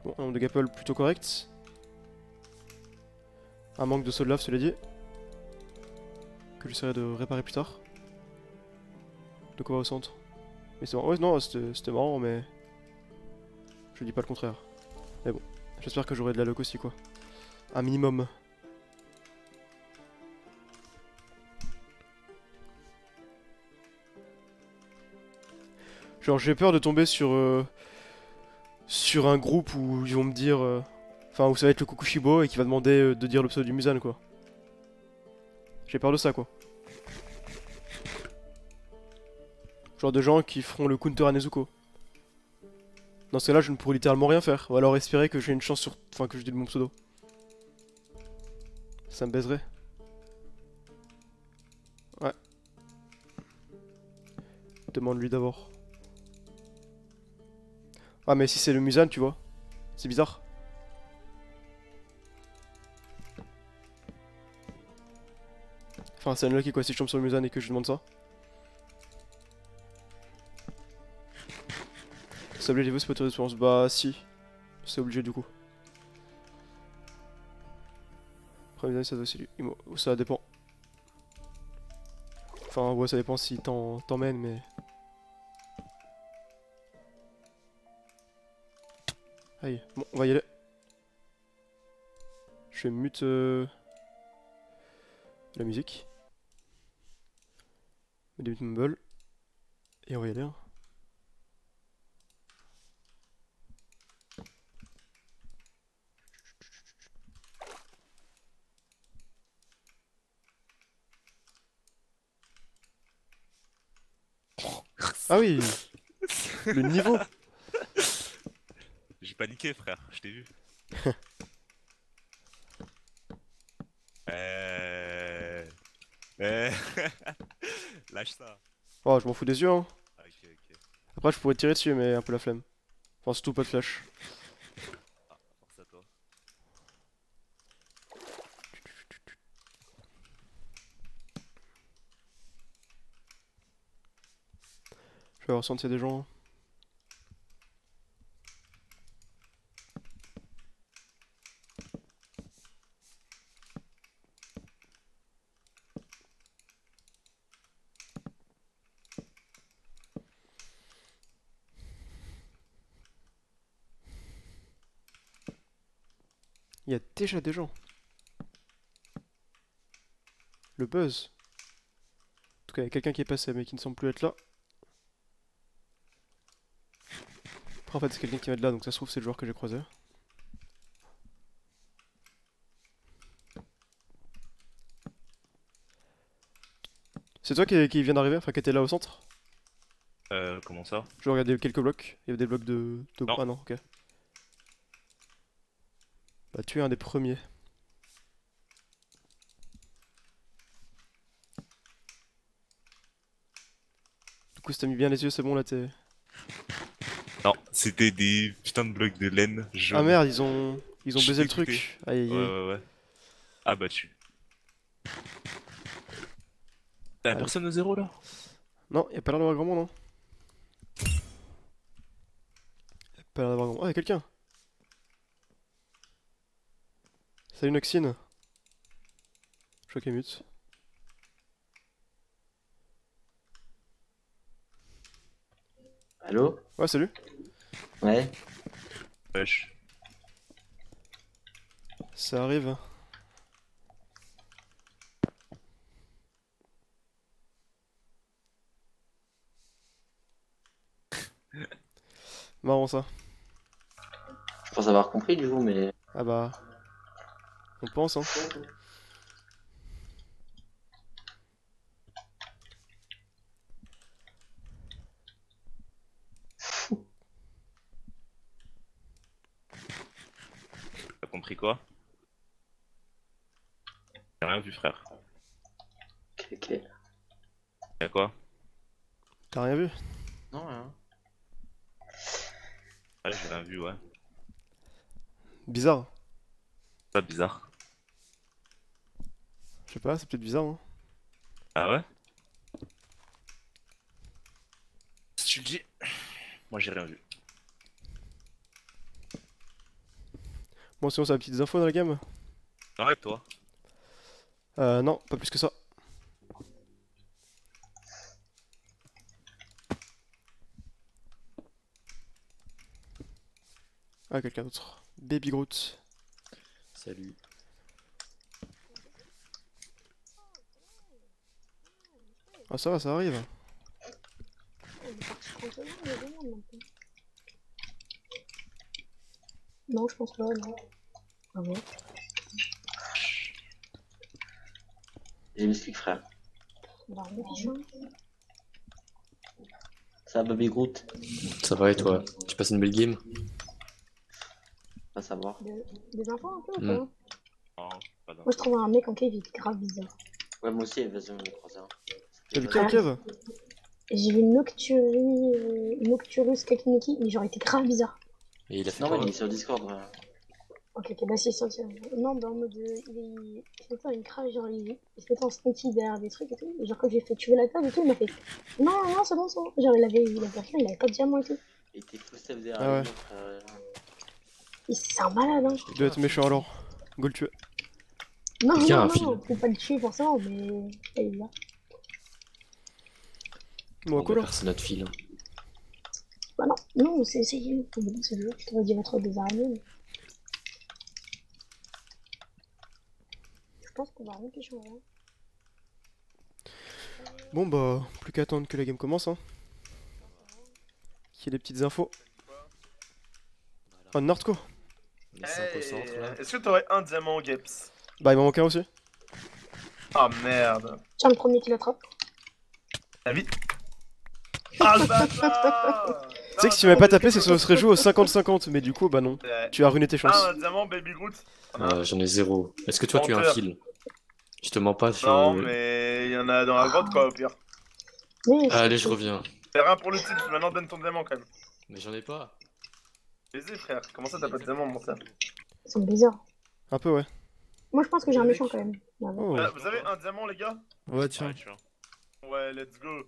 Bon, un nombre de gapple plutôt correct. Un manque de saut de lave, cela dit. Que j'essaierai de réparer plus tard. De quoi va au centre. Mais c'est marrant. Ouais, non, c'était marrant, mais... Je dis pas le contraire. Mais bon, j'espère que j'aurai de la luck aussi, quoi. Un minimum. Genre, j'ai peur de tomber sur sur un groupe où ils vont me dire... Enfin, où ça va être le Kokushibo et qui va demander de dire le pseudo du Musan, quoi. J'ai peur de ça, quoi. Genre de gens qui feront le counter à Nezuko. Dans ce cas-là, je ne pourrais littéralement rien faire. Ou alors espérer que j'ai une chance sur... Enfin, que je dise mon pseudo. Ça me baiserait. Ouais. Demande-lui d'abord. Ah, mais si c'est le Musan, tu vois. C'est bizarre. Enfin, c'est unlucky quoi si je tombe sur le Musan et que je lui demande ça. Sablé les vœux, c'est pas de réponse. Bah, si. C'est obligé du coup. Premier année, ça doit aussi lui. Ça dépend. Enfin, ouais, ça dépend si t'emmènes, mais. Aïe, bon, on va y aller. Je vais mute la musique. Je débute Mumble. Et on va y aller. Hein. Ah oui, le niveau. J'ai paniqué, frère, je t'ai vu. Euh... Lâche ça. Oh, je m'en fous des yeux, hein. Ah, ok, ok. Après, je pourrais tirer dessus, mais un peu la flemme. Enfin, surtout pas de flash. Ah, force à toi. Je vais avoir senti des gens. Hein. Il y a déjà des gens. Le buzz. En tout cas, il y a quelqu'un qui est passé, mais qui ne semble plus être là. Après, en fait, c'est quelqu'un qui va de là, donc ça se trouve, c'est le joueur que j'ai croisé. C'est toi qui vient d'arriver, enfin qui était là au centre? Comment ça? Je regardais quelques blocs. Il y avait des blocs de... Non. Ah non, ok. Bah, tu es un des premiers. Du coup, si t'as mis bien les yeux, c'est bon là, t'es. Non, c'était des putains de blocs de laine Ah jaune. merde, ils Je ont suis baisé le dégoûté. truc. Aïe aïe Ouais, aïe. ouais, ouais. Abattu. T'as Aïe. personne au zéro là? Non, y'a pas l'air d'avoir grand monde, hein. Pas l'air d'avoir grand monde. Oh, y'a quelqu'un. Salut Noxine. Je crois qu'elle est mute. Allô? Ouais, salut. Ouais. Wesh. Ça arrive. Marrant ça. Je pense avoir compris du coup, mais. Ah bah. On pense, hein. T'as compris quoi? J'ai rien vu, frère. Ok, ok. Y'a quoi? T'as rien vu? Non, rien. Ouais, j'ai rien vu, ouais. Bizarre. Pas bizarre. Je sais pas, c'est peut-être bizarre, hein. Ah ouais? Si tu le dis. Moi, j'ai rien vu. Bon, sinon, ça a des petites infos dans la gamme? Arrête-toi. Non, pas plus que ça. Ah, quelqu'un d'autre. Baby Groot. Salut. Ah, ça va, ça arrive. Non, je pense pas, non. Ah bon? J'ai m'explique, frère. Bah, on est pichon. Ça va, Baby Groot? Ça va et toi? Tu passes une belle game? Pas savoir. Des infos un peu ou Mm. pas? Non, pas Moi, je trouve un mec en cave, il est grave bizarre. Ouais, moi aussi, vas-y, on est croisé. T'as vu qui en cave? J'ai vu Nocturus Kakineki, mais genre, il était grave bizarre. Et il a fait Non, mais quoi? il est sur Discord. Ouais. Ok, bah si, sorti. Non, bah en mode. Il se mettait une crave, genre, il se mettait en sneaky derrière des trucs et tout. Et genre, quand j'ai fait tuer la table et tout, il m'a fait. Non, non, c'est bon, c'est bon. Genre, il avait rien, il avait pas de diamant et tout. Il était full step derrière Ah ouais. les autres, frère. C'est un malade, hein. Il doit être méchant alors. Go le tuer. Non, Quelqu'un a non, un non, fil. non, faut pas le tuer forcément, mais. Il est là. Bon, cool. Personne n'a de fil. Bah non, non, c'est. C'est le jeu. Je t'aurais dit mettre des araignées, mais. Je pense qu'on va rien pêcher en vrai. Bon bah, plus qu'à attendre que la game commence hein. Qu'il y ait des petites infos. Oh, Nordco. Les 5 au centre là. Est-ce que t'aurais un diamant, Geps? Bah, il m'en manque un aussi. Ah merde. Tiens, le premier qui l'attrape. Ah vite. Ah le bâtard. Tu sais que si tu m'avais pas tapé, ça serait joué au 50-50, mais du coup, bah non. Tu as ruiné tes chances. Ah un diamant, Baby Groot. J'en ai 0. Est-ce que toi tu as un Menteur. fil? Je te mens pas sur. Non mais il y en a dans la grotte quoi au pire. Mais. Allez, je reviens. Fais rien pour le tips, maintenant donne ton diamant quand même. Mais j'en ai pas. Baiser frère, comment ça t'as pas de diamant mon frère? Ils sont bizarres. Un peu, ouais. Moi, je pense que j'ai un méchant quand même. Ah, bon. Oh. Vous avez un diamant les gars? Ouais, tiens. Ouais, tu vois. Ouais, let's go.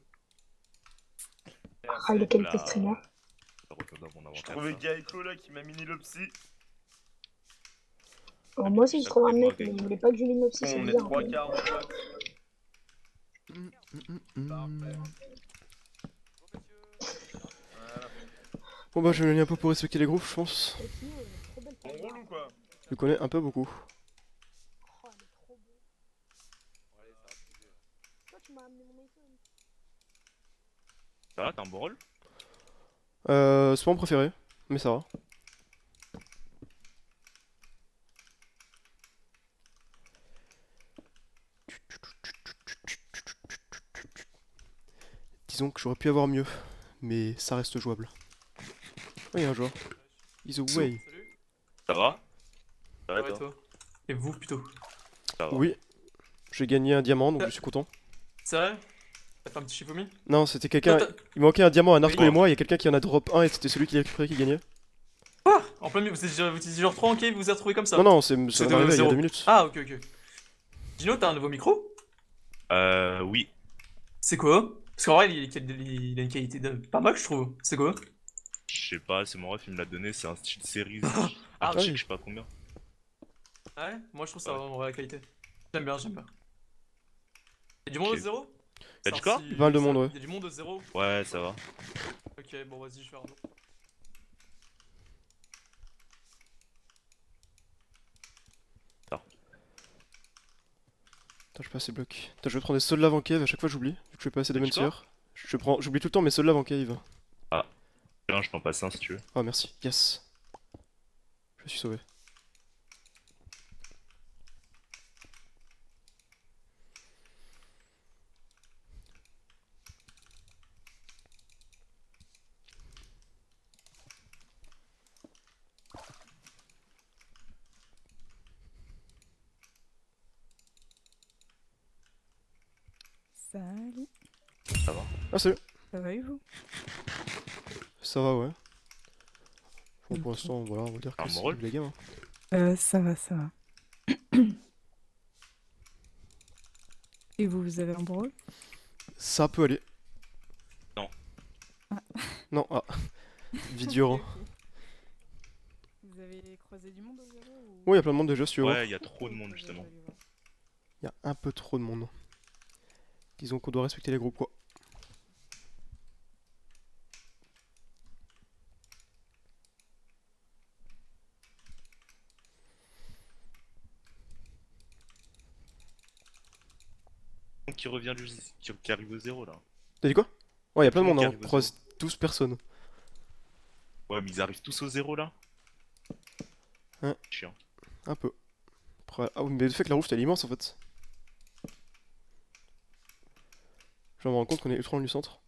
Ah, il est qualité streamer. Ça retourne dans mon J'ai inventaire, trouvé ça. Gaiko là qui m'a mini le psy. Alors, moi aussi, je trouve un mec, mais il voulait pas que je lui mette psy, c'est On est bizarre. 3 quarts mon pote. Bon bah, je vais me un peu pour respecter les groupes, je pense. On roule ou quoi? Je le connais un peu beaucoup. Oh, elle est trop beau. Toi, tu m'as amené mon iPhone. Ça va, t'as un bon rôle? C'est pas mon préféré, mais ça va. Disons que j'aurais pu avoir mieux, mais ça reste jouable. Oh, il y a un joueur. He's away. Salut, Ça va? Ça ça va va et toi? toi? Et vous plutôt? Ça va. Oui. J'ai gagné un diamant, donc je suis content. C'est vrai? T'as fait un petit Shifumi? Non, c'était quelqu'un. Toi, t'as- Il manquait un diamant à Narco Oui. et moi, il y a quelqu'un qui en a drop un et c'était celui qui l'a récupéré qui gagnait. Quoi? En plein milieu, vous étiez genre 3 en cave, vous vous êtes retrouvé comme ça? Non, non, ça C'est m'est arrivé il y a zéro. 2 minutes. Ah, ok, ok. Gino, t'as un nouveau micro? Oui. C'est quoi? Parce qu'en vrai, il a une qualité pas mal, je trouve. C'est quoi? Je sais pas, c'est mon ref, il me l'a donné, c'est un style série. Ah, Arctic, oui. je sais pas combien. Ouais, moi je trouve ça Ouais. vraiment la qualité. J'aime bien, j'aime bien. Y'a du monde Ok. de zéro? T'as dit quoi? Pas mal de monde, ouais. Y'a du monde de zéro? Ouais, ça va. Ok, bon, vas-y, je fais un tour. Attends, je passe ces blocs. Attends, je vais prendre des sols lave en cave, à chaque fois j'oublie. Vu que je vais passer des Tu quoi? mentir. J'oublie tout le temps mes sols lave en cave. Tiens, je t'en passe un si tu veux. Oh merci, yes. Je suis sauvé. Salut. Ça va? Ah salut. Ça va et vous? Ça va, ouais. Bon, pour l'instant, voilà, on va dire Un que bon c'est rôle. la game. Hein. Ça va, ça va. Et vous, vous avez un bon rôle? Ça peut aller. Non. Ah. Non, ah. Vidéo. Ok, ok. Vous avez croisé du monde au zéro ou... Ouais, il y a plein de monde déjà, si tu veux voir. Ouais, il y a trop de monde justement. Il y a un peu trop de monde. Disons qu'on doit respecter les groupes, quoi. Qui revient qui arrive au zéro là. T'as dit quoi? Ouais, il y a plein de Tout le monde, monde hein. qui arrive au On croise tous personne. Ouais, mais ils arrivent tous au zéro là. Chiant. Un peu. Après, ah oui, mais le fait que la roof elle est immense en fait. Je me rends compte qu'on est ultra loin du centre.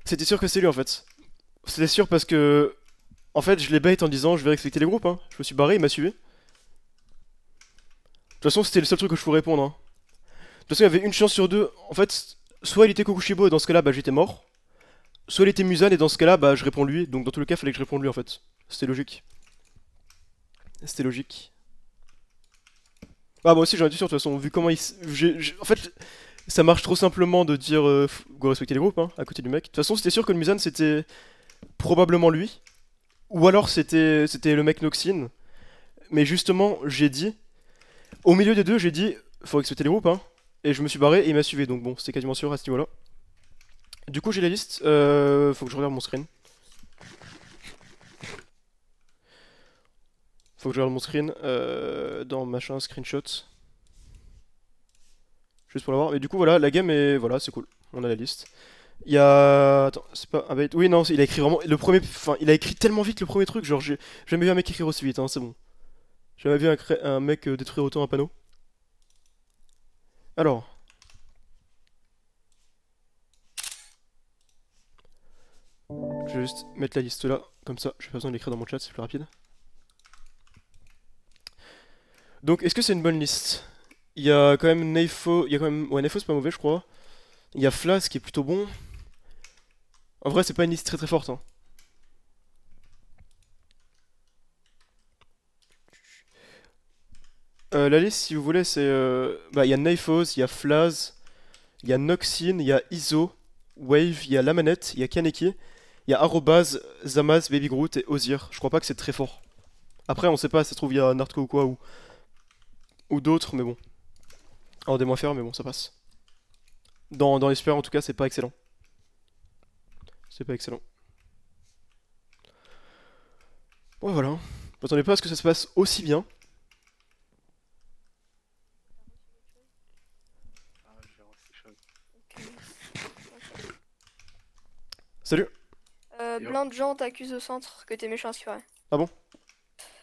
C'était sûr que c'est lui en fait. C'était sûr parce que. En fait, je l'ai bait en disant je vais respecter les groupes. Hein. Je me suis barré, il m'a suivi. De toute façon, c'était le seul truc que je pouvais répondre. Hein. De toute façon, il y avait une chance sur deux. En fait, soit il était Kokushibo et dans ce cas-là, bah j'étais mort. Soit il était Musan et dans ce cas-là, bah je réponds lui. Donc dans tous les cas, fallait que je réponde lui en fait. C'était logique. C'était logique. Ah, moi aussi j'en étais sûr de toute façon. Vu comment il. En fait, ça marche trop simplement de dire go respecter les groupes hein, à côté du mec. De toute façon, c'était sûr que le Musan c'était probablement lui. Ou alors c'était le mec Noxine. Mais justement, j'ai dit. Au milieu des deux, j'ai dit faut respecter les groupes hein. Et je me suis barré et il m'a suivi. Donc bon, c'était quasiment sûr à ce niveau-là. Du coup, j'ai la liste. Faut que je regarde mon screen. Faut que je regarde mon screen dans machin screenshot. Juste pour l'avoir. Mais du coup, voilà, la game est. Voilà, c'est cool. On a la liste. Il y a. Attends, c'est pas un bait. Oui, non, il a écrit vraiment. Le premier. Enfin, il a écrit tellement vite le premier truc. Genre, j'ai jamais vu un mec écrire aussi vite, hein, c'est bon. J'ai jamais vu un mec détruire autant un panneau. Alors. Je vais juste mettre la liste là. Comme ça, j'ai pas besoin de l'écrire dans mon chat, c'est plus rapide. Donc, est-ce que c'est une bonne liste? Il y a quand même Neifo. Il y a quand même. Ouais, Neifo, c'est pas mauvais, je crois. Il y a Flas qui est plutôt bon. En vrai, c'est pas une liste très très forte. Hein. La liste, si vous voulez, c'est. Bah, il y a Neifos, il y a Flaz, il y a Noxine, il y a Iso, Wave, il y a La Manette, il y a Kaneki, il y a Arrobase, Zamaz, Baby Groot et Ozir. Je crois pas que c'est très fort. Après, on sait pas, ça se trouve, il y a Nardco ou quoi, ou d'autres, mais bon. Alors, des moins faire, mais bon, ça passe. Dans les super, en tout cas, c'est pas excellent. C'est pas excellent. Ouais, voilà. Je m'attendais pas à ce que ça se passe aussi bien. Salut. Plein de gens t'accusent au centre que t'es méchant, c'est vrai. Ah bon?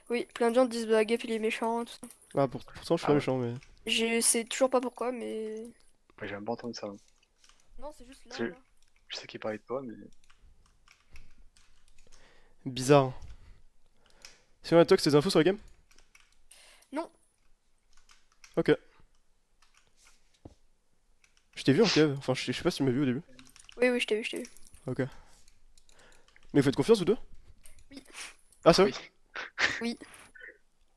Oui, plein de gens te disent bah Gap il est méchant, tout ça. Ah, pourtant, je suis pas méchant, mais. Je sais toujours pas pourquoi, mais. Ouais, j'ai même pas entendu ça. Non, c'est juste là. C'est- là. Je sais qu'il parlait de toi, mais. Bizarre. Sinon, on a tes infos sur la game? Non. Ok. Je t'ai vu en cave, enfin je sais pas si tu m'as vu au début. Oui, oui, je t'ai vu, je t'ai vu. Ok. Mais vous faites confiance vous deux? Oui. Ah, c'est vrai? Oui.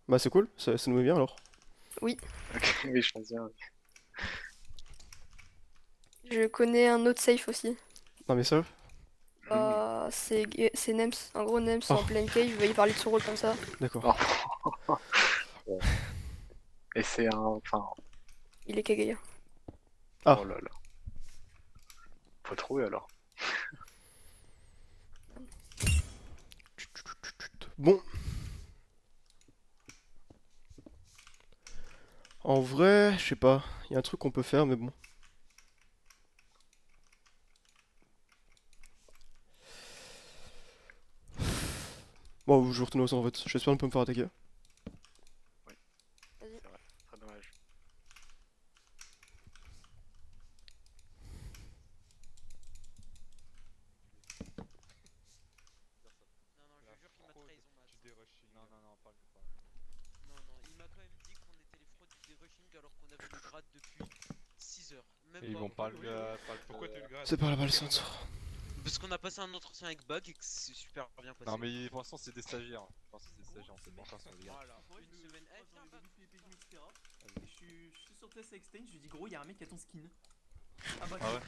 Bah, c'est cool, ça nous met bien alors. Oui. Ok, oui, je pense bien. Je connais un autre safe aussi. Non, mais ça? C'est Nems. En gros, Nems en Oh. plein cave, il parlait de son rôle comme ça. D'accord. Ouais. Et c'est un. Enfin. Il est Kagaya. Ah. Oh là là. Faut trouver alors. Bon. En vrai, je sais pas. Il y a un truc qu'on peut faire, mais bon. Bon, je retourne au centre en fait. J'espère ne pas me faire attaquer. C'est vrai. Très dommage. Non, il m'a quand même dit qu'on était les fraudes du derushing alors qu'on avait le grade depuis 6 heures. Même Et ils vont pas le. Pourquoi t'as eu le grade? C'est pas là-bas le centre. Parce qu'on a passé un entretien avec Bug et que c'est super bien passé. Non, mais pour l'instant, c'est des stagiaires. Pour l'instant, c'est des stagiaires, on sait pas encore si on les garde. Voilà. Une semaine. Eh, tiens, Bug. Je suis sur TS Exchange, je lui dis gros, y'a un mec qui a ton skin. Ah bah Ah ouais.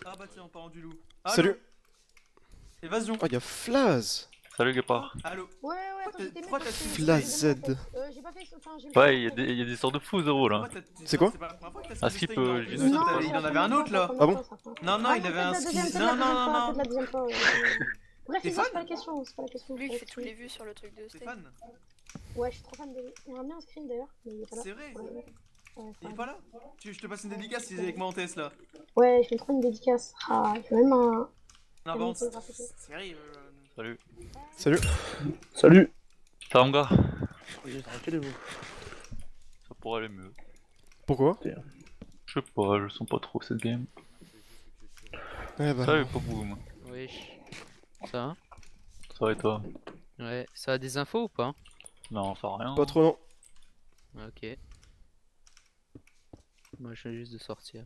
Ah bah tiens, en parlant du loup. Salut. Évasion. Oh, y'a Flaz. Salut, Guépard. Allô. Ouais, attends, j'étais Pourquoi même t'as pas fait fait- Flaz j'ai Z. j'ai pas fait ça, enfin, j'ai Ouais, il y a des sortes de fous, Zero là. C'est quoi? pas la première fois que t'as Ah, skin skip, de Stein, j'ai non, une Non, autre. il en avait un autre là. Ah bon? Non, non, il avait un skin. Non, non, non, C'est de la non. deuxième fois. Bref, T'es c'est fan pas la question, c'est pas la question. Lui, il fait toutes les vues sur le truc de Stain. Stéphane, Ouais, je suis trop fan de lui. Il a bien un screen d'ailleurs, mais il est pas là. c'est vrai. Ouais, Il est pas là. Je te passe une dédicace si c'est avec moi en TS là. Ouais, je fais trop une dédicace. Ah, il fait même un. Non, par contre, c'est graphique. c'est vrai. Salut. Salut. Salut. Ça va, mon gars? Tranquillez-vous. Ça pourrait aller mieux. Pourquoi? Je sais pas, je sens pas trop cette game. Eh bah. Salut, Popoum. Wesh. Ça va? Ça va et toi? Ouais, ça a des infos ou pas? Non, ça va rien. Pas trop, non. Ok. Moi je viens juste de sortir.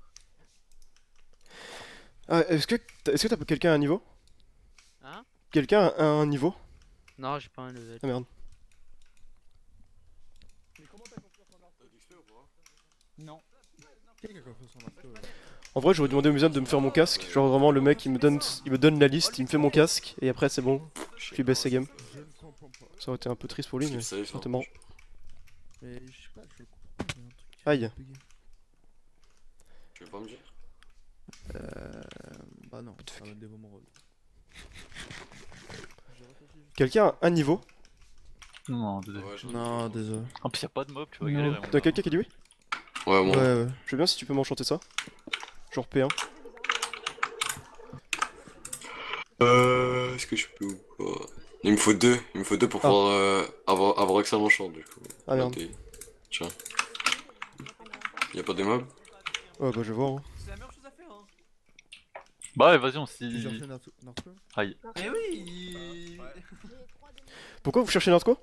Ah, est-ce que t'as quelqu'un à un niveau? Hein? Quelqu'un a un niveau? Non, j'ai pas un level. Ah merde. Non. En vrai, j'aurais demandé au muséum de me faire mon casque. Genre vraiment, le mec il me donne la liste, il me fait mon casque et après c'est bon. Je lui baisse sa game. Ça aurait été un peu triste pour lui, mais ça aurait été marrant. Mais je sais pas, je comprends. Il y a un truc qui Aïe. fait bugger. Tu veux pas me dire? Bah non, ça va dévoiler mon rôle. Quelqu'un a un niveau? Non, désolé. Non, désolé. En plus, y'a pas de mob, tu vas galérer. T'as quelqu'un qui dit oui? Ouais, moi. Ouais. Je veux bien si tu peux m'enchanter ça. Genre P1. Est-ce que je peux ou pas? Il me faut deux pour pouvoir avoir accès à mon short du coup. Ah merde. Tiens. Y'a pas des mobs? Ouais, bah je vais voir. Hein. C'est la meilleure chose à faire, hein. Bah ouais, vas-y, on Tu s'y. cherches Naruto? Aïe. Eh oui. Pourquoi vous cherchez Nardco?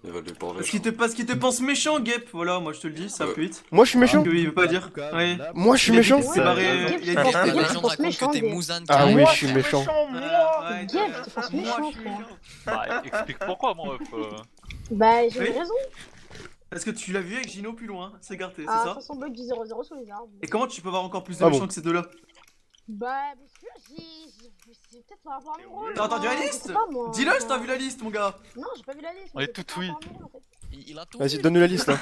Il va lui parler. Parce qu'il te pense méchant, Gep. Voilà, moi je te le dis, ça peut vite. Moi je suis méchant? Il veut pas dire. Ouais. Moi je suis méchant? C'est barré. Il a dit Les gens te racontent que t'es Mouzan. Ah oui, je suis méchant. Ouais, Gep, tu penses méchant, frère. Bah, explique pourquoi, moi. Bah, j'ai Oui. une raison. Parce que tu l'as vu avec Gino plus loin, c'est Garté, c'est Ah, ça? 500 bugs du 0-0 sur les arbres. Et comment tu peux avoir encore plus de Ah méchants bon. que ces deux-là? Bah, parce que c'est peut-être par rapport à mon rôle. T'as entendu la je liste? sais pas, moi. Dis-le si t'as vu la liste, mon gars. Non, j'ai pas vu la liste. On mais est c'est tout par oui. rapport à mon rôle, en fait. Il a tout. Vas-y, donne-nous la liste là.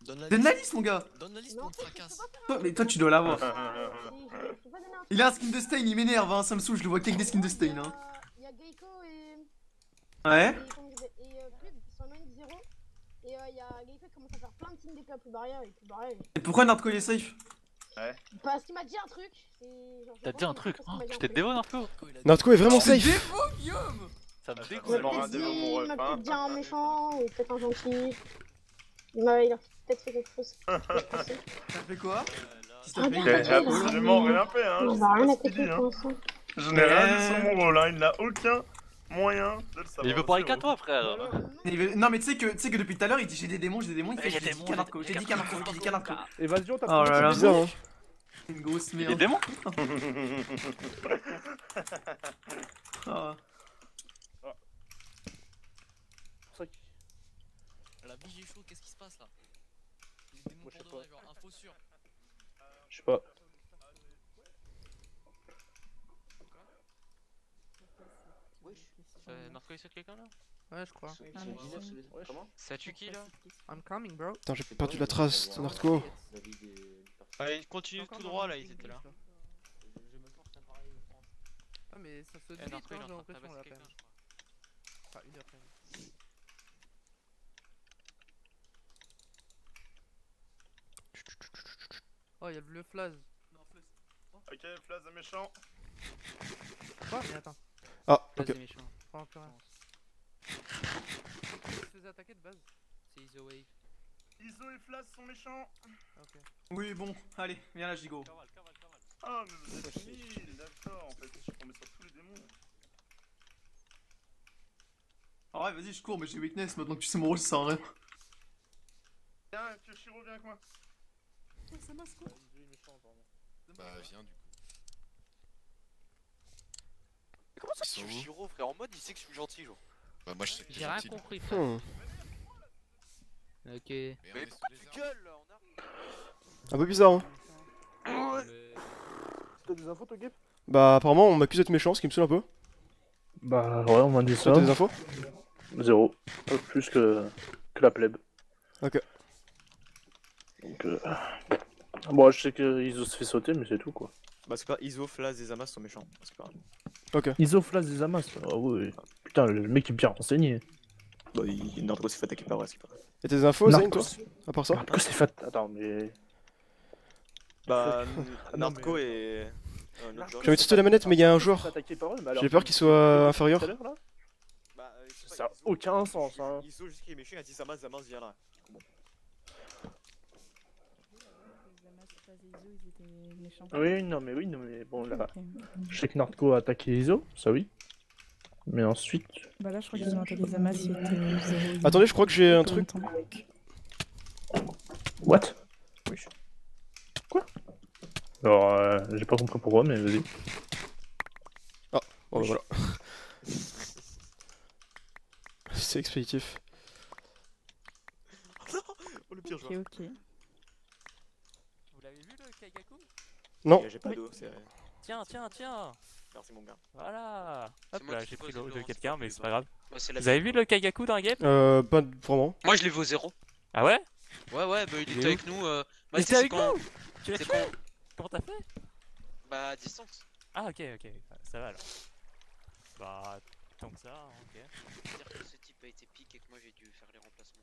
Donne la liste, mon gars. Donne la liste, Non, on en fait, fracasse. Mais toi, tu dois l'avoir. je peux pas donner un Il a un skin de Stain, il m'énerve, hein, ça me saoule, je le vois qu'avec des skins de Stain. Hein. Il y a Geico et. Ouais. Et Plub, ils sont en 0. Et il y a Geico qui commence à faire plein de teams d'épée à plus barrière et plus barrière. Et pourquoi Nardco il est safe? Ouais. Parce qu'il m'a dit un truc. T'as dit un truc? Tu t'es dévoilé un peu? Nardco est vraiment C'est safe. défaut, Guillaume. Ça me Il dégoûte. m'a peut-être dit, il m'a peut-être dit un méchant ou peut-être un gentil. Il a peut-être fait quelque chose. T'as fait quoi? Ah, Il a absolument rien fait, hein. Il va rien Je sais pas ce attaquer qu'il dit, pour hein. l'instant. Je n'ai rien dit sur mon rôle, hein. Il n'a aucun moyen de le savoir. Il veut parler qu'à toi, frère. Non, mais tu sais que depuis tout à l'heure, il dit j'ai des démons, il fait j'ai dit qu'à Nardco, j'ai dit qu'à Nardco. Évasion, t'as Oh là là. Bizarre, hein. Une grosse merde. Les démons. Ah. La vie j'ai chaud, qu'est-ce qui se passe là? Les démons pour de vrai, genre info sûre. Je sais pas. Marco est sur quelqu'un là? Ouais, je crois. Ça tue qui là? I'm coming, bro. Putain, j'ai perdu la trace de Nardco. Allez, continue tout droit là, ils étaient là. Ah, mais ça se dit, Narco, il est j'ai en train de l'impression là, tabasser quand même. quelqu'un, je crois. Enfin, une heure quand même. Oh, y'a le Flaz. Ok, Flaz est méchant. Quoi? Mais attends. Ah, Flaz ok. est méchant. Oh, plus rien. Il se faisait attaquer de base. C'est Iso Wave. Iso et Flaz sont méchants. Ok. Oui, bon, allez, viens là, Gigo. Ah, mais vous êtes nul, d'accord. En fait, je suis tombé sur tous les démons. Ah ouais, vas-y, je cours, mais j'ai weakness maintenant que tu sais mon rôle, ça sert à rien. Viens, Kyoshiro, viens avec moi. Ça masse quoi? Bah, viens du coup. Comment ça, Kyoshiro, frère? En mode, il sait que je suis gentil, genre. Bah, moi je sais que J'ai rien gentil. compris, Hmm. Ok. Mais pourquoi tu gueules là? On a... Un peu bizarre, hein. T'as des infos, toi, Gap? Bah, apparemment, on m'accuse d'être méchant, ce qui me saoule un peu. Bah, ouais, on m'a dit ça. Toi, t'as des infos? Zéro. Pas plus que la plèbe. Ok. Donc, bon, je sais que Iso se fait sauter, mais c'est tout, quoi. Bah, c'est pas Iso, Flaz et Zamas sont méchants. C'est pas grave. Ok. Iso, Flaz des Amas. Ah ouais. Putain, le mec est bien renseigné. Bah, Nardco s'est fait attaquer par vrai, c'est pas grave. Et t'as des infos, Zayn, toi? Narcos. À part ça? Pourquoi c'est fait? Attends, mais. Bah, Ah non, Nardco mais- et. J'ai envie de sauter la manette, mais il y a un joueur. J'ai peur qu'il soit inférieur. Bah, Ça a aucun sens, hein. Iso, juste qu'il est méchant, il a dit Zamas, Zamas vient là. Bon. Oui, non, mais bon, là. Je sais que Nardco a attaqué Iso, ça oui. Mais ensuite. Bah là, je crois qu'ils ont attaqué Zamas, il était 0. Attendez, je crois que j'ai un truc. What? Quoi? Alors, j'ai pas compris pourquoi, mais vas-y. Ah, bon, bah voilà. C'est expéditif. Oh, le pire Ok, joueur. ok. Vous l'avez vu le Kaigaku? Non. J'ai pas d'eau, c'est. Tiens, tiens, tiens. Merci, mon gars. Voilà. Hop moi là, qui j'ai pose pris l'eau le de lance, quelqu'un, mais c'est c'est pas grave. Ouais, c'est la Vous avez vu le Kaigaku dans la game? Pas vraiment. Moi je l'ai vu au 0. Ah ouais? Ouais, ouais, bah il Il est était où? avec nous. Bah, Il était c'est avec quand... nous? Tu l'as c'est tué? quand... Comment t'as fait? Bah à distance. Ah ok, ok, ça va alors. Bah, tant que ça, ok. C'est-à-dire que ce type a été piqué et que moi j'ai dû faire les remplacements.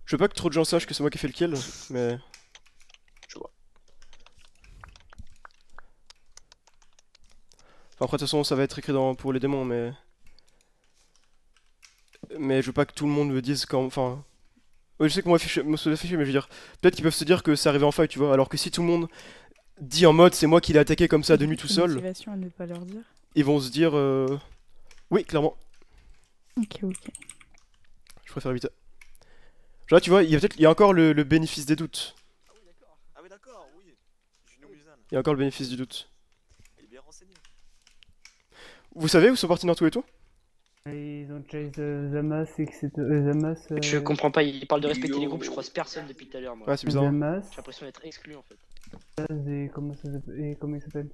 Je veux pas que trop de gens sachent que c'est moi qui ai fait le kill, mais. Je vois. Enfin, après, de toute façon, ça va être écrit pour les démons, mais. Mais je veux pas que tout le monde me dise quand. Enfin. Oui, je sais que moi, me se afficher, mais je veux dire. Peut-être qu'ils peuvent se dire que c'est arrivé en fight, tu vois. Alors que si tout le monde dit en mode c'est moi qui l'ai attaqué comme ça de nuit tout seul, Motivation à ne pas leur dire. ils vont se dire. Oui, clairement. Ok, ok. Je préfère éviter. Genre là, tu vois, il y a encore le bénéfice des doutes. Ah oui, d'accord, oui. Juno Musan. Il y a encore le bénéfice du doute. Il est bien renseigné. Vous savez où sont partis Naruto et tout? Ils ont chase Zamas et que c'est Zamas. Je comprends pas, il parle de respecter les groupes, je croise personne depuis tout à l'heure moi. Ouais, c'est bizarre. Zamas. J'ai l'impression d'être exclu en fait. Et comment ça s'appelle? Et comment il s'appelle?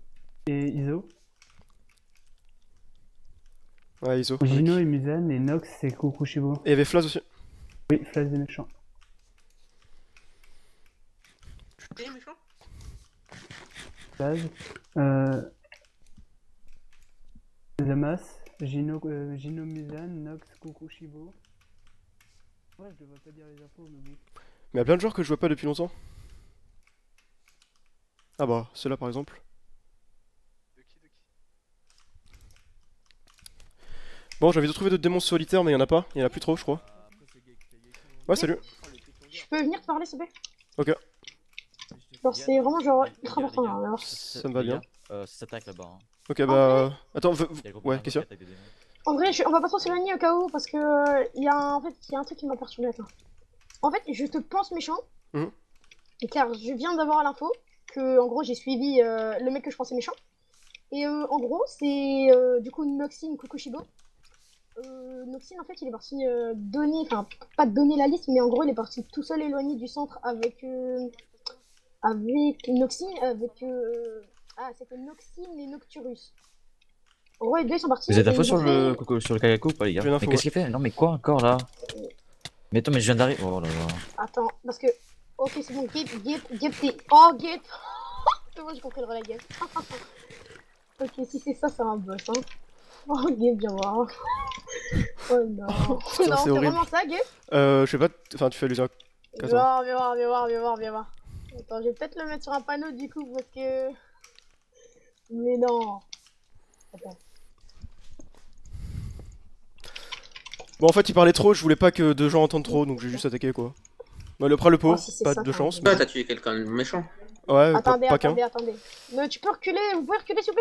Et Iso. Ouais, Iso. Gino et Musan et Nox c'est Kokushibo. Et il y avait Flaz aussi. Oui, Flaz des méchants. T'es méchant? Flaz. Zamas, Gino Musan, Nox, Kokushibo. Ouais, je devrais pas dire les infos, mais bon. Mais il y a plein de joueurs que je vois pas depuis longtemps. Ah bah, ceux-là par exemple. Bon, j'ai envie de trouver d'autres démons solitaires, mais il y en a pas. Il y en a plus trop, je crois. Ouais, salut. Je peux venir te parler, s'il te plaît? Ok. Genre, c'est vraiment genre ultra important là. Alors, Ça me va bien. Ça s'attaque là-bas. Hein. Ok, bah. Attends, ouais, qu'est-ce qu'il y a? en vrai, on va pas trop s'éloigner au cas où parce que il y a un truc qui m'a perturbé là. En fait, je te pense méchant, Et car je viens d'avoir l'info que, en gros, j'ai suivi le mec que je pensais méchant. Et en gros, c'est du coup Noxine Kokushibo. Noxine, en fait, il est parti donner, enfin, pas donner la liste, mais en gros, il est parti tout seul éloigné du centre avec Noxine, ah, c'était Noxine et Nocturus. En gros, les deux ils sont partis. Vous êtes et info ils sur ont le fait- sur le Kayako ou pas, les gars? J'ai une info, Mais qu'est-ce qu'il fait? Non, mais quoi encore là? Mais attends, mais je viens d'arriver. Oh là là. Attends, parce que. Ok, c'est bon, Gip, t'es. Oh, Gip. C'est bon, j'ai compris le relais, Gip. Ok, si c'est ça, c'est un boss, hein. Oh, Gip, viens voir. Oh non. Non, c'est c'est horrible. vraiment ça, Gip? Je sais pas, enfin tu fais allusion à... Attends. Viens voir. Attends, je vais peut-être le mettre sur un panneau du coup, parce que. Mais non. Attends. Bon en fait il parlait trop, je voulais pas que deux gens entendent trop, donc j'ai juste attaqué quoi. Bah, le le pot, si c'est pas ça, de ça chance. va. Mais... T'as tué quelqu'un de méchant. Ouais, Attendez, pas qu'un. attendez. Mais tu peux reculer, vous pouvez reculer s'il vous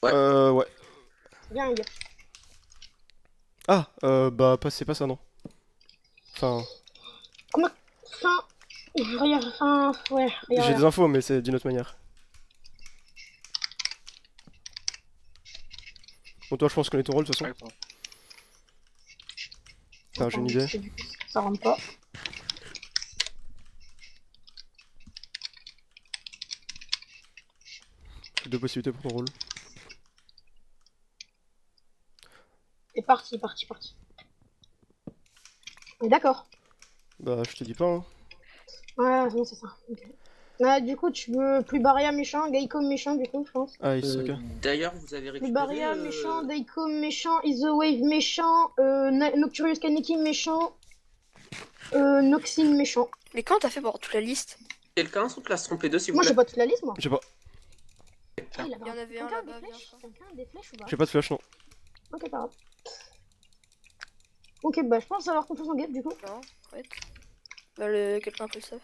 plaît? Ouais. Viens, Gip. Ah, bah c'est pas ça non. Enfin, Comment. Enfin. Regarde, enfin. Ouais, j'ai regarde. des infos mais c'est d'une autre manière. Bon toi je pense qu'on est ton rôle de toute façon. Ah j'ai une idée. Ça rentre pas. J'ai deux possibilités pour ton rôle. C'est parti. On est d'accord. Bah je te dis pas hein. Ouais, non, c'est ça. Ok. Du coup, tu veux plus Baria méchant, Gaiko méchant, du coup, je pense. Ah il ok. D'ailleurs, vous avez récupéré. Plus Baria méchant, Daiko méchant, Isowave méchant, Nocturus Kaneki méchant, Noxine méchant. Mais comment t'as fait pour avoir toute la liste? Quelqu'un sous classe trompe les deux, s'il vous Moi, plaît. j'ai pas toute la liste, moi. J'ai pas. Ah, il y en avait un Quelqu'un a là-bas, des viens. flèches Quelqu'un a des flèches ou pas? J'ai pas de flash non. Ok, pas grave. Ok, bah, je pense avoir confiance en Gap, du coup. Non, ouais. Bah, quelqu'un peut le savent.